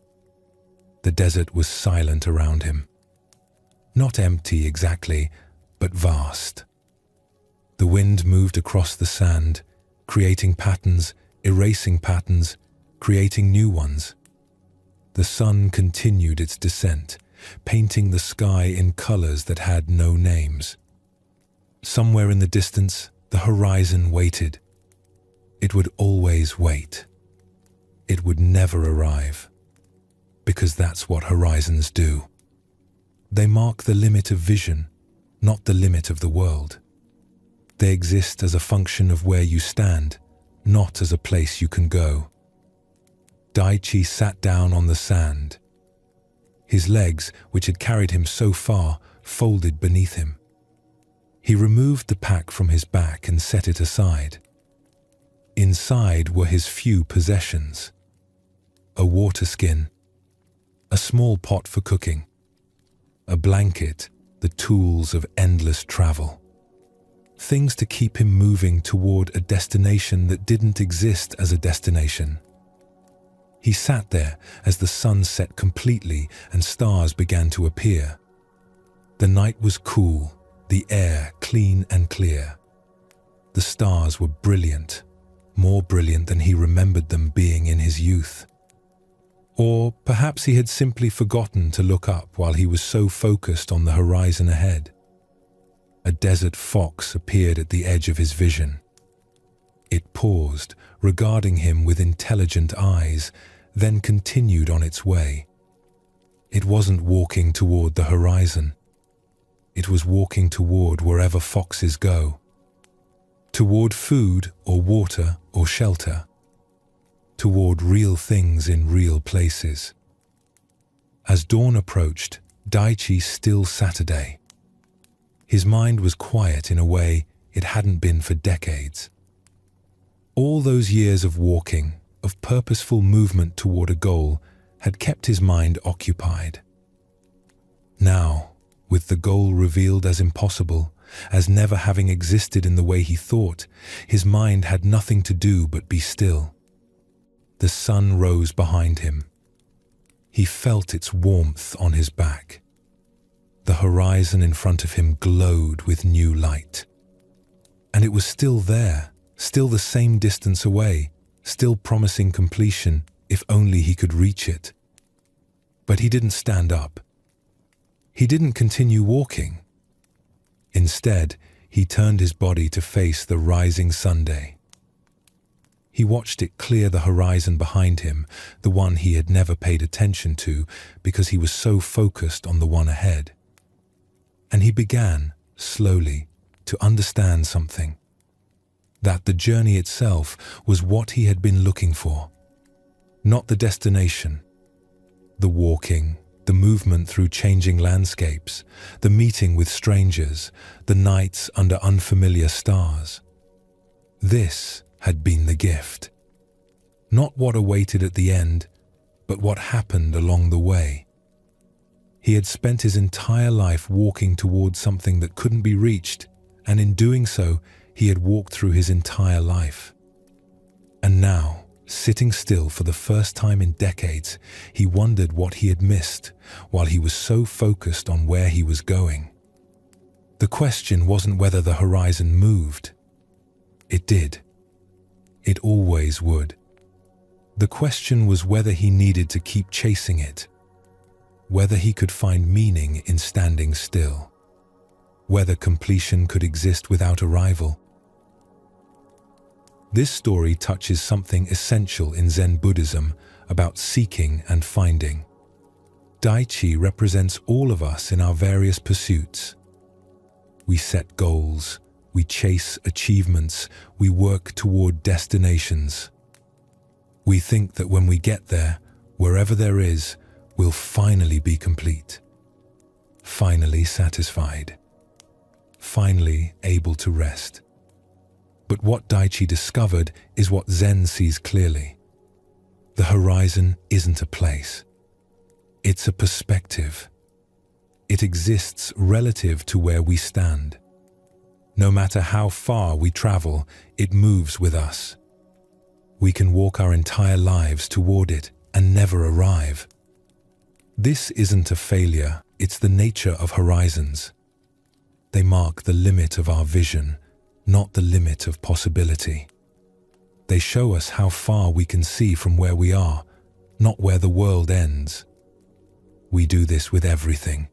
The desert was silent around him. Not empty exactly, but vast. The wind moved across the sand, creating patterns, erasing patterns, creating new ones. The sun continued its descent, painting the sky in colors that had no names. Somewhere in the distance, the horizon waited. It would always wait. It would never arrive. Because that's what horizons do. They mark the limit of vision, not the limit of the world. They exist as a function of where you stand, not as a place you can go. Daichi sat down on the sand. His legs, which had carried him so far, folded beneath him. He removed the pack from his back and set it aside. Inside were his few possessions: a water skin, a small pot for cooking, a blanket, the tools of endless travel. Things to keep him moving toward a destination that didn't exist as a destination. He sat there as the sun set completely and stars began to appear. The night was cool, the air clean and clear. The stars were brilliant, more brilliant than he remembered them being in his youth. Or perhaps he had simply forgotten to look up while he was so focused on the horizon ahead. A desert fox appeared at the edge of his vision. It paused, regarding him with intelligent eyes, then continued on its way. It wasn't walking toward the horizon. It was walking toward wherever foxes go. Toward food or water or shelter. Toward real things in real places. As dawn approached, Daichi still Saturday. His mind was quiet in a way it hadn't been for decades. All those years of walking, of purposeful movement toward a goal, had kept his mind occupied. Now, with the goal revealed as impossible, as never having existed in the way he thought, his mind had nothing to do but be still. The sun rose behind him. He felt its warmth on his back. The horizon in front of him glowed with new light. And it was still there, still the same distance away, still promising completion if only he could reach it. But he didn't stand up. He didn't continue walking. Instead, he turned his body to face the rising Sunday. He watched it clear the horizon behind him, the one he had never paid attention to because he was so focused on the one ahead. And he began, slowly, to understand something. That the journey itself was what he had been looking for. Not the destination. The walking, the movement through changing landscapes, the meeting with strangers, the nights under unfamiliar stars. This had been the gift. Not what awaited at the end, but what happened along the way. He had spent his entire life walking towards something that couldn't be reached, and in doing so, he had walked through his entire life. And now, sitting still for the first time in decades, he wondered what he had missed while he was so focused on where he was going. The question wasn't whether the horizon moved. It did. It always would. The question was whether he needed to keep chasing it. Whether he could find meaning in standing still. Whether completion could exist without arrival. This story touches something essential in Zen Buddhism about seeking and finding. Daichi represents all of us in our various pursuits. We set goals, we chase achievements, we work toward destinations. We think that when we get there, wherever there is, we'll finally be complete. Finally satisfied. Finally able to rest. But what Daichi discovered is what Zen sees clearly. The horizon isn't a place. It's a perspective. It exists relative to where we stand. No matter how far we travel, it moves with us. We can walk our entire lives toward it and never arrive. This isn't a failure, it's the nature of horizons. They mark the limit of our vision, not the limit of possibility. They show us how far we can see from where we are, not where the world ends. We do this with everything.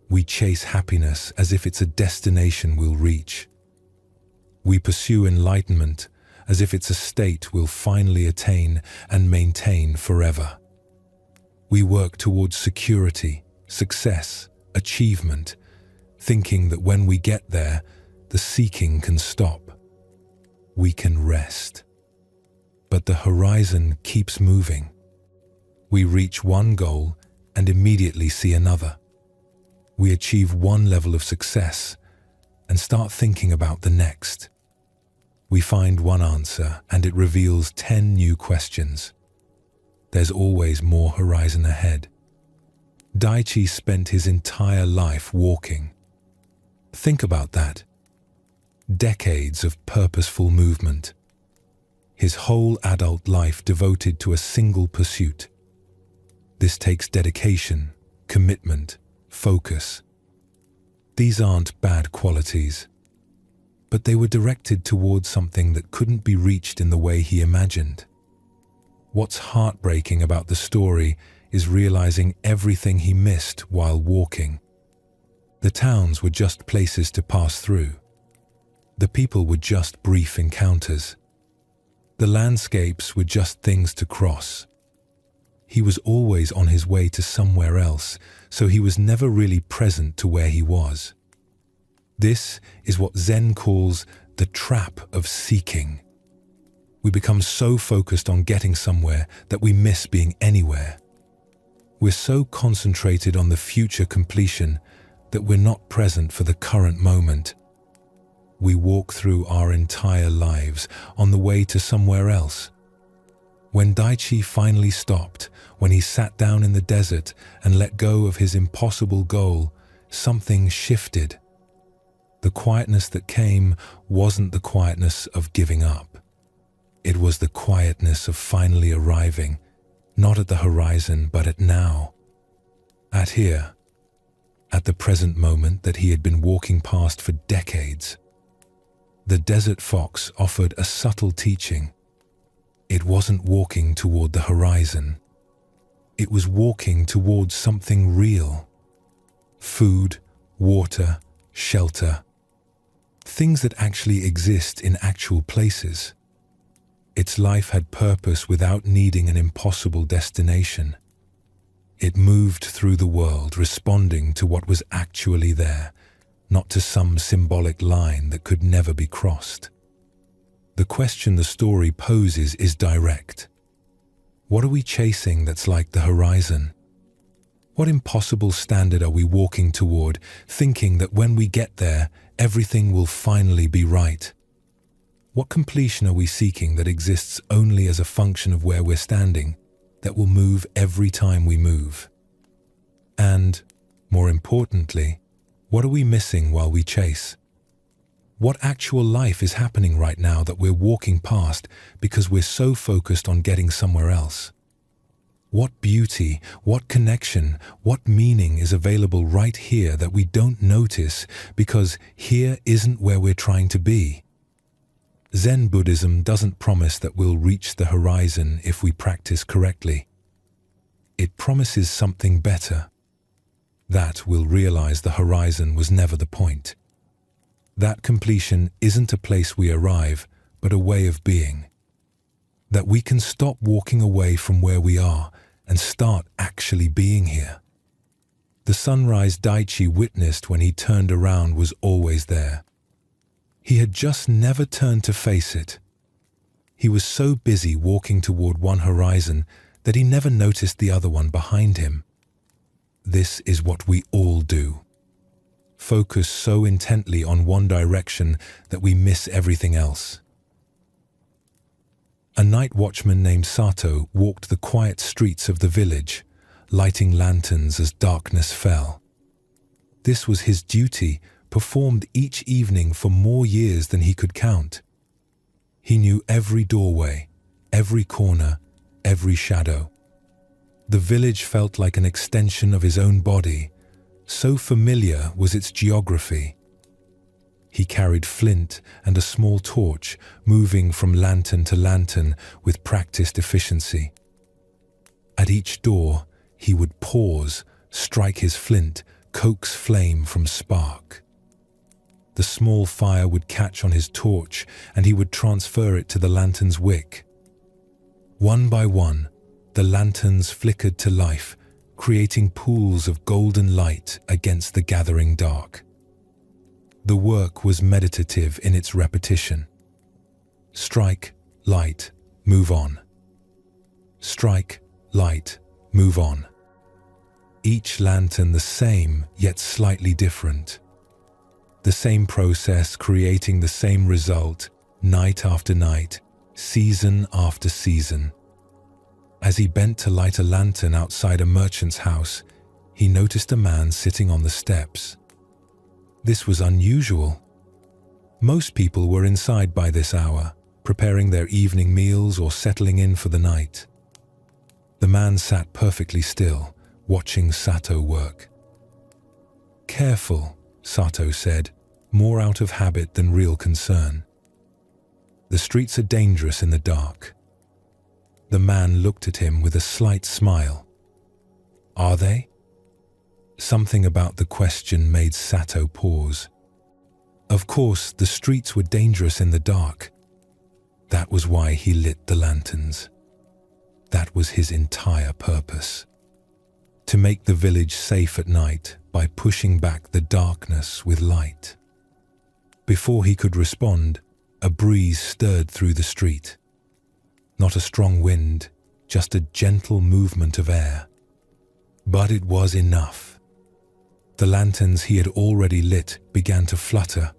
We chase happiness as if it's a destination we'll reach. We pursue enlightenment as if it's a state we'll finally attain and maintain forever. We work towards security, success, achievement, thinking that when we get there, the seeking can stop. We can rest. But the horizon keeps moving. We reach one goal and immediately see another. We achieve one level of success and start thinking about the next. We find one answer and it reveals 10 new questions. There's always more horizon ahead. Daichi spent his entire life walking. Think about that. Decades of purposeful movement. His whole adult life devoted to a single pursuit. This takes dedication, commitment, focus. These aren't bad qualities, but they were directed towards something that couldn't be reached in the way he imagined. What's heartbreaking about the story is realizing everything he missed while walking. The towns were just places to pass through. The people were just brief encounters. The landscapes were just things to cross. He was always on his way to somewhere else, so he was never really present to where he was. This is what Zen calls the trap of seeking. We become so focused on getting somewhere that we miss being anywhere. We're so concentrated on the future completion that we're not present for the current moment. We walk through our entire lives on the way to somewhere else. When Daichi finally stopped, when he sat down in the desert and let go of his impossible goal, something shifted. The quietness that came wasn't the quietness of giving up. It was the quietness of finally arriving, not at the horizon, but at now. At here. At the present moment that he had been walking past for decades. The desert fox offered a subtle teaching. It wasn't walking toward the horizon. It was walking towards something real. Food, water, shelter. Things that actually exist in actual places. Its life had purpose without needing an impossible destination. It moved through the world, responding to what was actually there, not to some symbolic line that could never be crossed. The question the story poses is direct. What are we chasing that's like the horizon? What impossible standard are we walking toward, thinking that when we get there, everything will finally be right? What completion are we seeking that exists only as a function of where we're standing, that will move every time we move? And, more importantly, what are we missing while we chase? What actual life is happening right now that we're walking past because we're so focused on getting somewhere else? What beauty, what connection, what meaning is available right here that we don't notice because here isn't where we're trying to be? Zen Buddhism doesn't promise that we'll reach the horizon if we practice correctly. It promises something better. That we'll realize the horizon was never the point. That completion isn't a place we arrive, but a way of being. That we can stop walking away from where we are and start actually being here. The sunrise Daichi witnessed when he turned around was always there. He had just never turned to face it. He was so busy walking toward one horizon that he never noticed the other one behind him. This is what we all do. Focus so intently on one direction that we miss everything else. A night watchman named Sato walked the quiet streets of the village, lighting lanterns as darkness fell. This was his duty, performed each evening for more years than he could count. He knew every doorway, every corner, every shadow. The village felt like an extension of his own body, so familiar was its geography. He carried flint and a small torch, moving from lantern to lantern with practiced efficiency. At each door, he would pause, strike his flint, coax flame from spark. The small fire would catch on his torch, and he would transfer it to the lantern's wick. One by one, the lanterns flickered to life, creating pools of golden light against the gathering dark. The work was meditative in its repetition. Strike, light, move on. Strike, light, move on. Each lantern the same, yet slightly different. The The same process creating the same result, night after night, season after season. As he bent to light a lantern outside a merchant's house, he noticed a man sitting on the steps. This was unusual. Most people were inside by this hour, preparing their evening meals or settling in for the night. The man sat perfectly still, watching Sato work. "Careful," Sato said, more out of habit than real concern. "The streets are dangerous in the dark." The man looked at him with a slight smile. "Are they?" Something about the question made Sato pause. Of course, the streets were dangerous in the dark. That was why he lit the lanterns. That was his entire purpose. To make the village safe at night by pushing back the darkness with light. Before he could respond, a breeze stirred through the street. Not a strong wind, just a gentle movement of air. But it was enough. The lanterns he had already lit began to flutter.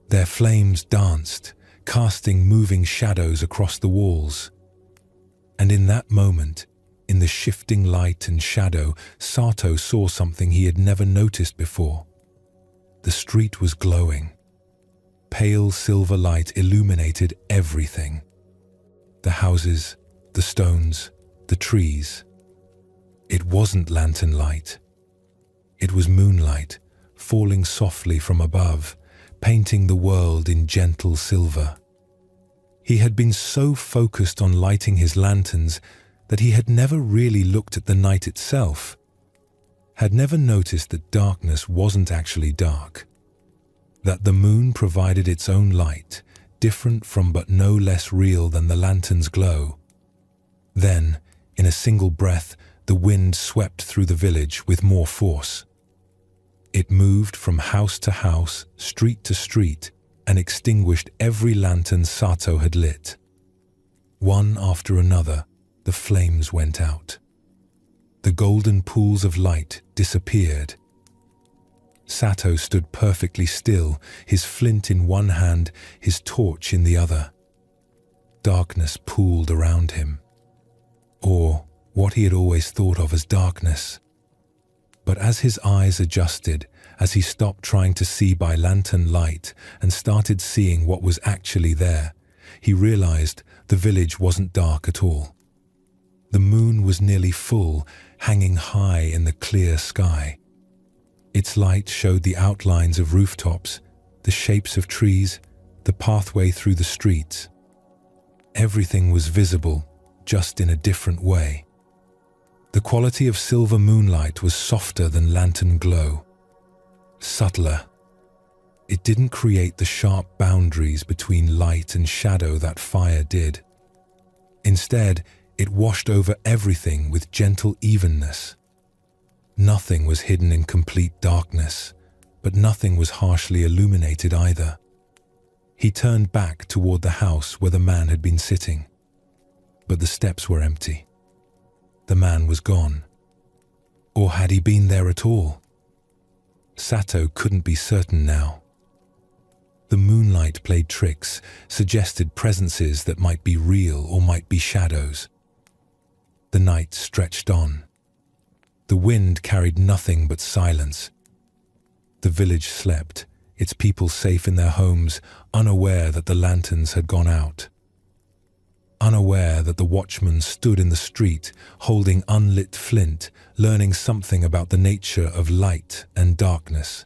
Their flames danced, casting moving shadows across the walls. And in that moment, in the shifting light and shadow, Sato saw something he had never noticed before. The street was glowing. Pale silver light illuminated everything. The houses, the stones, the trees. It wasn't lantern light. It was moonlight, falling softly from above, painting the world in gentle silver. He had been so focused on lighting his lanterns that he had never really looked at the night itself, had never noticed that darkness wasn't actually dark, that the moon provided its own light, different from but no less real than the lantern's glow. Then, in a single breath, the wind swept through the village with more force. It moved from house to house, street to street, and extinguished every lantern Sato had lit. One after another, the flames went out. The golden pools of light disappeared. Sato stood perfectly still, his flint in one hand, his torch in the other. Darkness pooled around him. Or what he had always thought of as darkness. But as his eyes adjusted, as he stopped trying to see by lantern light and started seeing what was actually there, he realized the village wasn't dark at all. The moon was nearly full, hanging high in the clear sky. Its light showed the outlines of rooftops, the shapes of trees, the pathway through the streets. Everything was visible, just in a different way. The quality of silver moonlight was softer than lantern glow. Subtler. It didn't create the sharp boundaries between light and shadow that fire did. Instead, it washed over everything with gentle evenness. Nothing was hidden in complete darkness, but nothing was harshly illuminated either. He turned back toward the house where the man had been sitting. But the steps were empty. The man was gone. Or had he been there at all? Sato couldn't be certain now. The moonlight played tricks, suggested presences that might be real or might be shadows. The night stretched on. The wind carried nothing but silence. The village slept, its people safe in their homes, unaware that the lanterns had gone out. Unaware that the watchman stood in the street, holding unlit flint, learning something about the nature of light and darkness.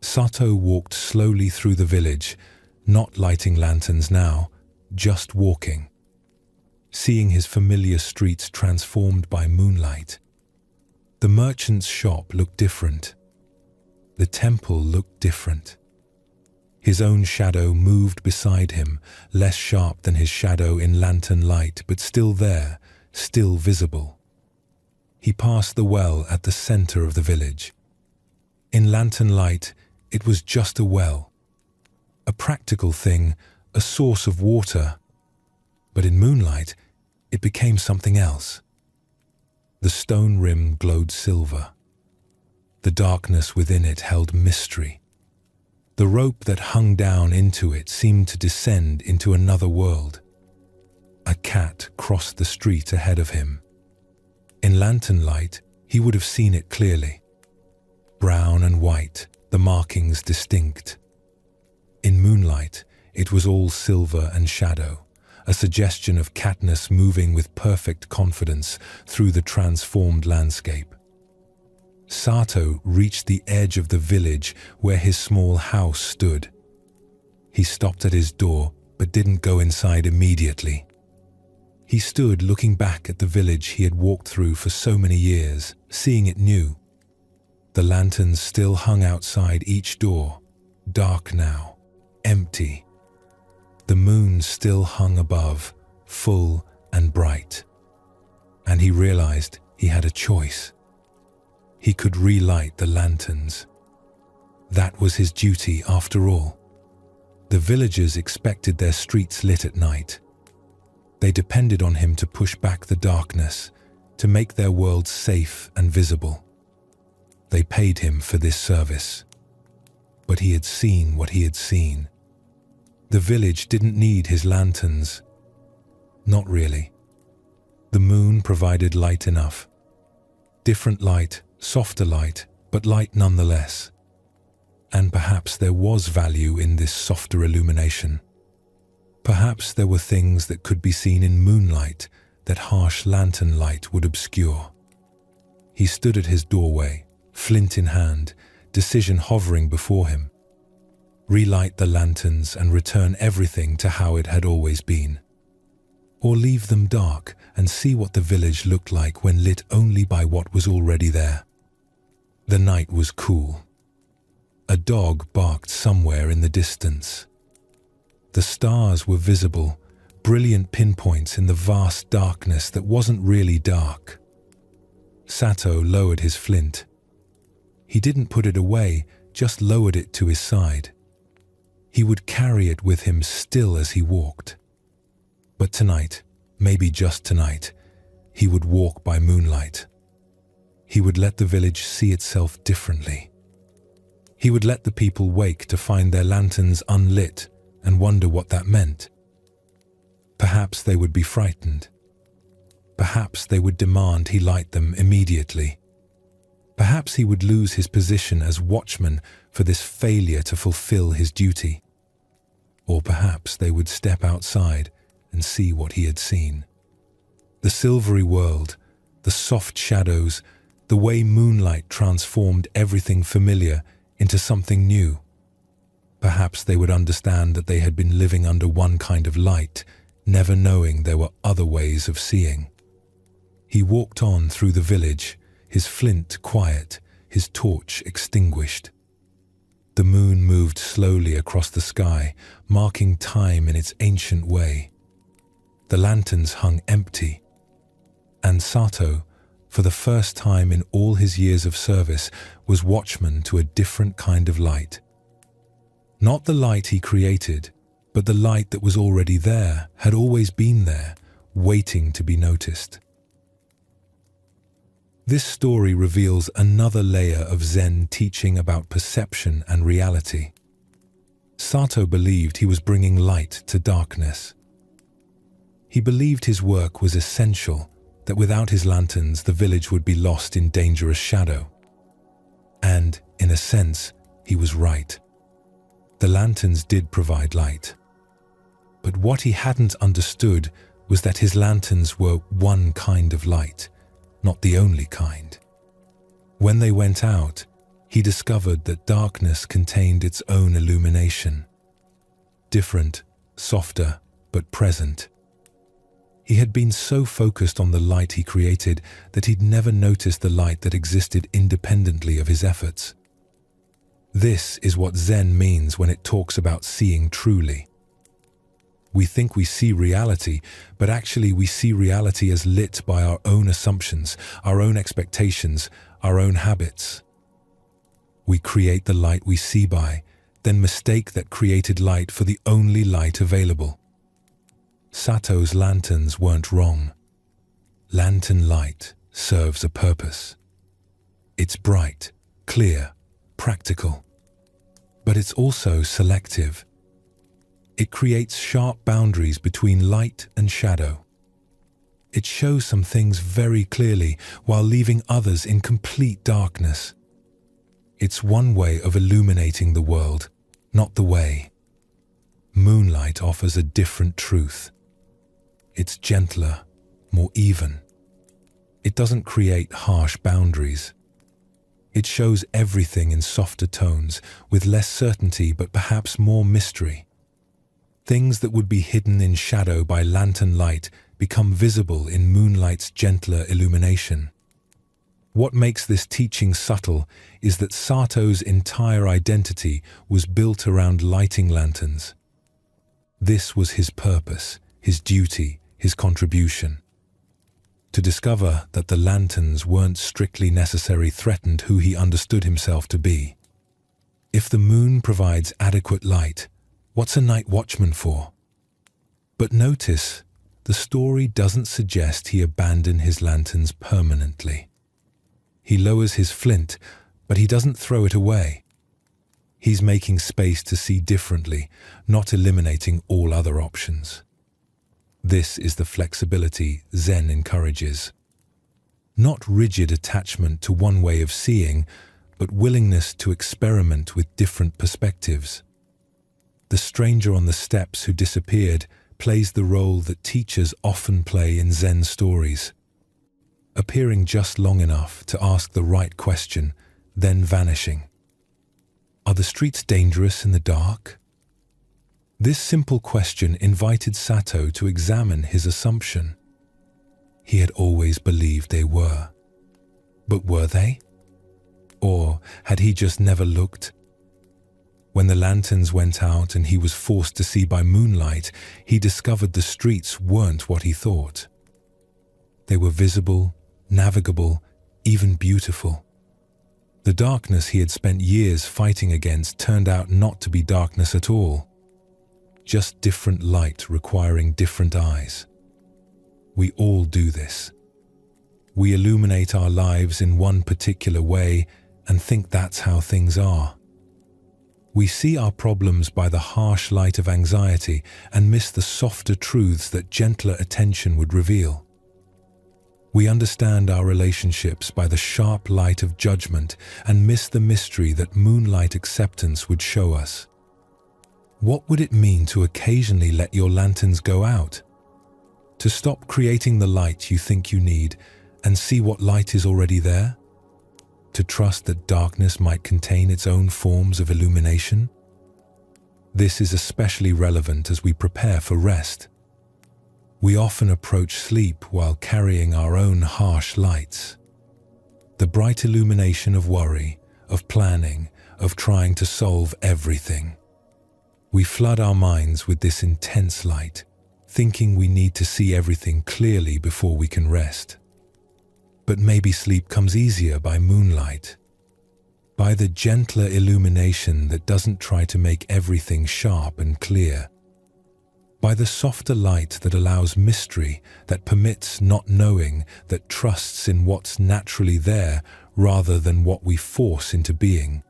Sato walked slowly through the village, not lighting lanterns now, just walking. Seeing his familiar streets transformed by moonlight. The merchant's shop looked different. The temple looked different. His own shadow moved beside him, less sharp than his shadow in lantern light, but still there, still visible. He passed the well at the center of the village. In lantern light, it was just a well. A practical thing, a source of water. But in moonlight, it became something else. The stone rim glowed silver. The darkness within it held mystery, The rope that hung down into it seemed to descend into another world. A cat crossed the street ahead of him. In lantern light, he would have seen it clearly. Brown and white, the markings distinct. In moonlight, it was all silver and shadow, a suggestion of Katniss moving with perfect confidence through the transformed landscape. Sato reached the edge of the village where his small house stood. He stopped at his door, but didn't go inside immediately. He stood looking back at the village he had walked through for so many years, seeing it new. The lanterns still hung outside each door, dark now, empty. The moon still hung above, full and bright. And he realized he had a choice. He could relight the lanterns. That was his duty after all. The villagers expected their streets lit at night. They depended on him to push back the darkness, to make their world safe and visible. They paid him for this service. But he had seen what he had seen. The village didn't need his lanterns. Not really. The moon provided light enough. Different light, softer light, but light nonetheless. And perhaps there was value in this softer illumination. Perhaps there were things that could be seen in moonlight that harsh lantern light would obscure. He stood at his doorway, flint in hand, decision hovering before him. Relight the lanterns and return everything to how it had always been. Or leave them dark and see what the village looked like when lit only by what was already there. The night was cool. A dog barked somewhere in the distance. The stars were visible, brilliant pinpoints in the vast darkness that wasn't really dark. Sato lowered his flint. He didn't put it away, just lowered it to his side. He would carry it with him still as he walked. But tonight, maybe just tonight, he would walk by moonlight. He would let the village see itself differently. He would let the people wake to find their lanterns unlit and wonder what that meant. Perhaps they would be frightened. Perhaps they would demand he light them immediately. Perhaps he would lose his position as watchman for this failure to fulfill his duty. Or perhaps they would step outside and see what he had seen. The silvery world, the soft shadows, the way moonlight transformed everything familiar into something new. Perhaps they would understand that they had been living under one kind of light, never knowing there were other ways of seeing. He walked on through the village, his flint quiet, his torch extinguished. The moon moved slowly across the sky, marking time in its ancient way. The lanterns hung empty. And Sato, for the first time in all his years of service, was watchman to a different kind of light. Not the light he created, but the light that was already there, had always been there, waiting to be noticed. This story reveals another layer of Zen teaching about perception and reality. Sato believed he was bringing light to darkness. He believed his work was essential, that without his lanterns the village would be lost in dangerous shadow. And, in a sense, he was right. The lanterns did provide light. But what he hadn't understood was that his lanterns were one kind of light, not the only kind. When they went out, he discovered that darkness contained its own illumination. Different, softer, but present. He had been so focused on the light he created that he'd never noticed the light that existed independently of his efforts. This is what Zen means when it talks about seeing truly. We think we see reality, but actually we see reality as lit by our own assumptions, our own expectations, our own habits. We create the light we see by, then mistake that created light for the only light available. Sato's lanterns weren't wrong. Lantern light serves a purpose. It's bright, clear, practical. But it's also selective. It creates sharp boundaries between light and shadow. It shows some things very clearly while leaving others in complete darkness. It's one way of illuminating the world, not the way. Moonlight offers a different truth. It's gentler, more even. It doesn't create harsh boundaries. It shows everything in softer tones, with less certainty but perhaps more mystery. Things that would be hidden in shadow by lantern light become visible in moonlight's gentler illumination. What makes this teaching subtle is that Sato's entire identity was built around lighting lanterns. This was his purpose, his duty, his contribution. To discover that the lanterns weren't strictly necessary threatened who he understood himself to be. If the moon provides adequate light, what's a night watchman for? But notice, the story doesn't suggest he abandoned his lanterns permanently. He lowers his flint, but he doesn't throw it away. He's making space to see differently, not eliminating all other options. This is the flexibility Zen encourages. Not rigid attachment to one way of seeing, but willingness to experiment with different perspectives. The stranger on the steps who disappeared plays the role that teachers often play in Zen stories. Appearing just long enough to ask the right question, then vanishing. Are the streets dangerous in the dark? This simple question invited Sato to examine his assumption. He had always believed they were. But were they? Or had he just never looked? When the lanterns went out and he was forced to see by moonlight, he discovered the streets weren't what he thought. They were visible, navigable, even beautiful. The darkness he had spent years fighting against turned out not to be darkness at all. Just different light requiring different eyes. We all do this. We illuminate our lives in one particular way and think that's how things are. We see our problems by the harsh light of anxiety and miss the softer truths that gentler attention would reveal. We understand our relationships by the sharp light of judgment and miss the mystery that moonlight acceptance would show us. What would it mean to occasionally let your lanterns go out? To stop creating the light you think you need and see what light is already there? To trust that darkness might contain its own forms of illumination? This is especially relevant as we prepare for rest. We often approach sleep while carrying our own harsh lights. The bright illumination of worry, of planning, of trying to solve everything. We flood our minds with this intense light, thinking we need to see everything clearly before we can rest. But maybe sleep comes easier by moonlight, by the gentler illumination that doesn't try to make everything sharp and clear, by the softer light that allows mystery, that permits not knowing, that trusts in what's naturally there rather than what we force into being.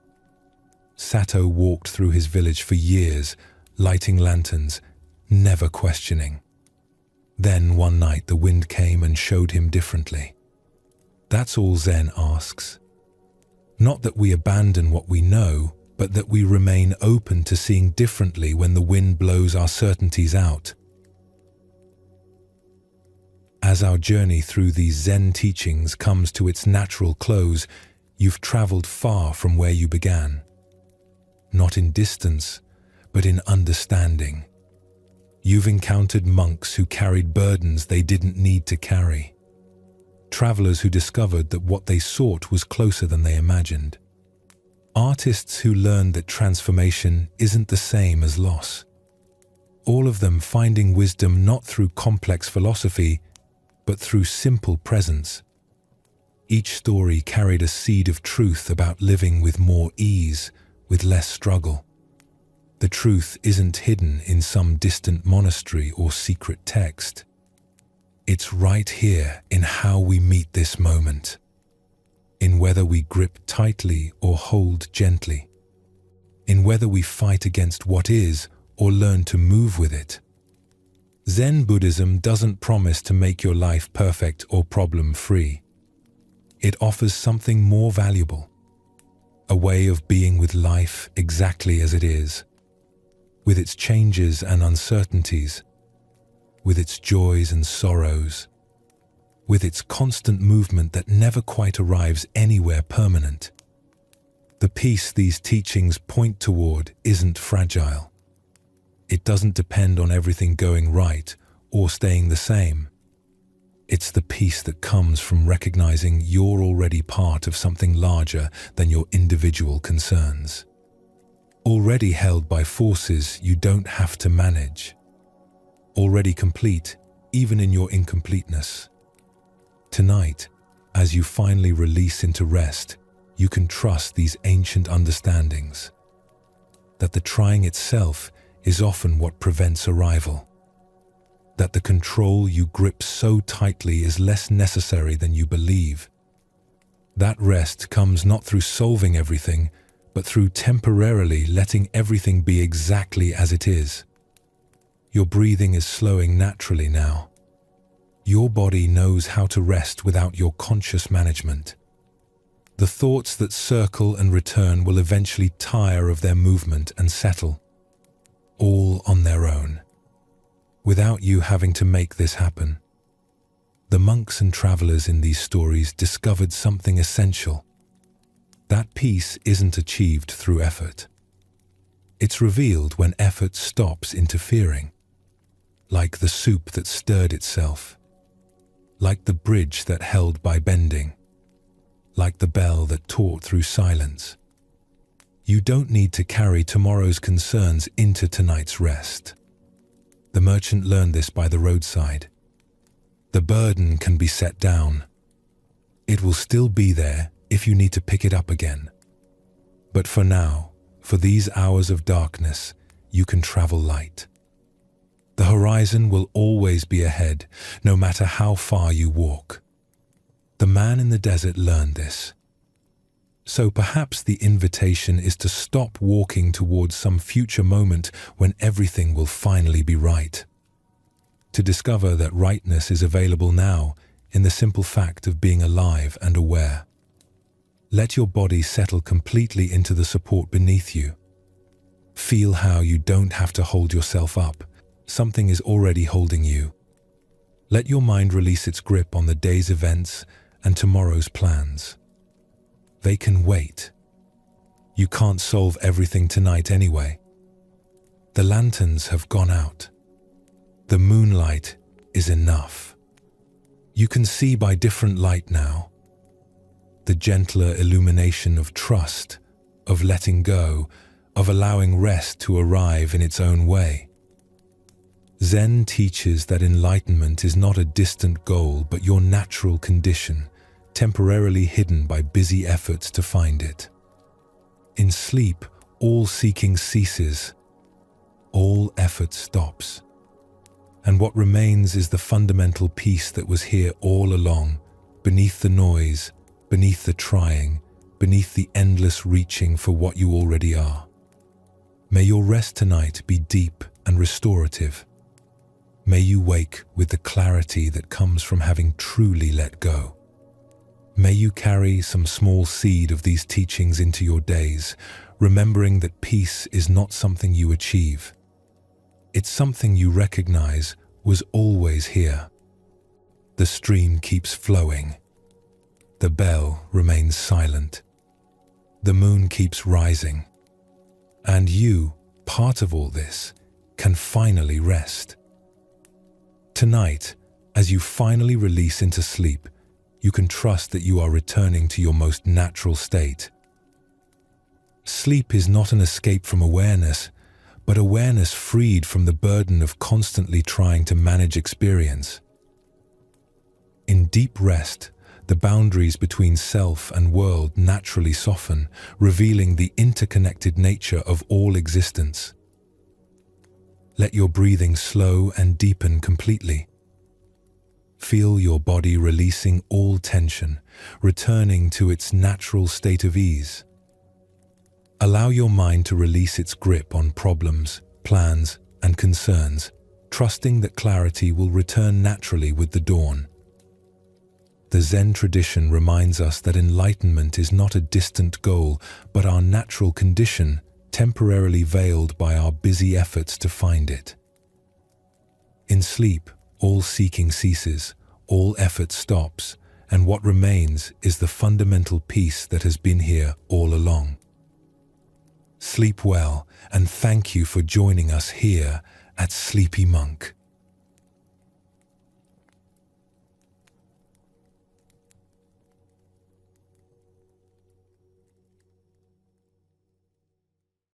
Sato walked through his village for years, lighting lanterns, never questioning. Then one night the wind came and showed him differently. That's all Zen asks. Not that we abandon what we know, but that we remain open to seeing differently when the wind blows our certainties out. As our journey through these Zen teachings comes to its natural close, you've traveled far from where you began. Not in distance, but in understanding. You've encountered monks who carried burdens they didn't need to carry. Travelers who discovered that what they sought was closer than they imagined. Artists who learned that transformation isn't the same as loss. All of them finding wisdom not through complex philosophy, but through simple presence. Each story carried a seed of truth about living with more ease, with less struggle. The truth isn't hidden in some distant monastery or secret text. It's right here in how we meet this moment, in whether we grip tightly or hold gently. in whether we fight against what is or learn to move with it. Zen Buddhism doesn't promise to make your life perfect or problem-free. It offers something more valuable, a way of being with life exactly as it is, with its changes and uncertainties, with its joys and sorrows, with its constant movement that never quite arrives anywhere permanent. The peace these teachings point toward isn't fragile. It doesn't depend on everything going right or staying the same. It's the peace that comes from recognizing you're already part of something larger than your individual concerns. Already held by forces you don't have to manage. Already complete, even in your incompleteness. Tonight, as you finally release into rest, you can trust these ancient understandings. That the trying itself is often what prevents arrival. That the control you grip so tightly is less necessary than you believe. That rest comes not through solving everything, but through temporarily letting everything be exactly as it is. Your breathing is slowing naturally now. Your body knows how to rest without your conscious management. The thoughts that circle and return will eventually tire of their movement and settle, all on their own, without you having to make this happen. The monks and travelers in these stories discovered something essential. That peace isn't achieved through effort. It's revealed when effort stops interfering, like the soup that stirred itself, like the bridge that held by bending, like the bell that taught through silence. You don't need to carry tomorrow's concerns into tonight's rest. The merchant learned this by the roadside. The burden can be set down. It will still be there if you need to pick it up again. But for now, for these hours of darkness, you can travel light. The horizon will always be ahead, no matter how far you walk. The man in the desert learned this. So perhaps the invitation is to stop walking towards some future moment when everything will finally be right. To discover that rightness is available now in the simple fact of being alive and aware. Let your body settle completely into the support beneath you. Feel how you don't have to hold yourself up. Something is already holding you. Let your mind release its grip on the day's events and tomorrow's plans. They can wait. You can't solve everything tonight anyway. The lanterns have gone out. The moonlight is enough. You can see by different light now. The gentler illumination of trust, of letting go, of allowing rest to arrive in its own way. Zen teaches that enlightenment is not a distant goal but your natural condition, temporarily hidden by busy efforts to find it. In sleep, all seeking ceases, all effort stops. And what remains is the fundamental peace that was here all along, beneath the noise, beneath the trying, beneath the endless reaching for what you already are. May your rest tonight be deep and restorative. May you wake with the clarity that comes from having truly let go. May you carry some small seed of these teachings into your days, remembering that peace is not something you achieve. It's something you recognize was always here. The stream keeps flowing. The bell remains silent. The moon keeps rising. And you, part of all this, can finally rest. Tonight, as you finally release into sleep, you can trust that you are returning to your most natural state. Sleep is not an escape from awareness, but awareness freed from the burden of constantly trying to manage experience. In deep rest, the boundaries between self and world naturally soften, revealing the interconnected nature of all existence. Let your breathing slow and deepen completely. Feel your body releasing all tension, returning to its natural state of ease. Allow your mind to release its grip on problems, plans, and concerns, trusting that clarity will return naturally with the dawn. The Zen tradition reminds us that enlightenment is not a distant goal, but our natural condition, temporarily veiled by our busy efforts to find it. In sleep, all seeking ceases, all effort stops, and what remains is the fundamental peace that has been here all along. Sleep well, and thank you for joining us here at Sleepy Monk.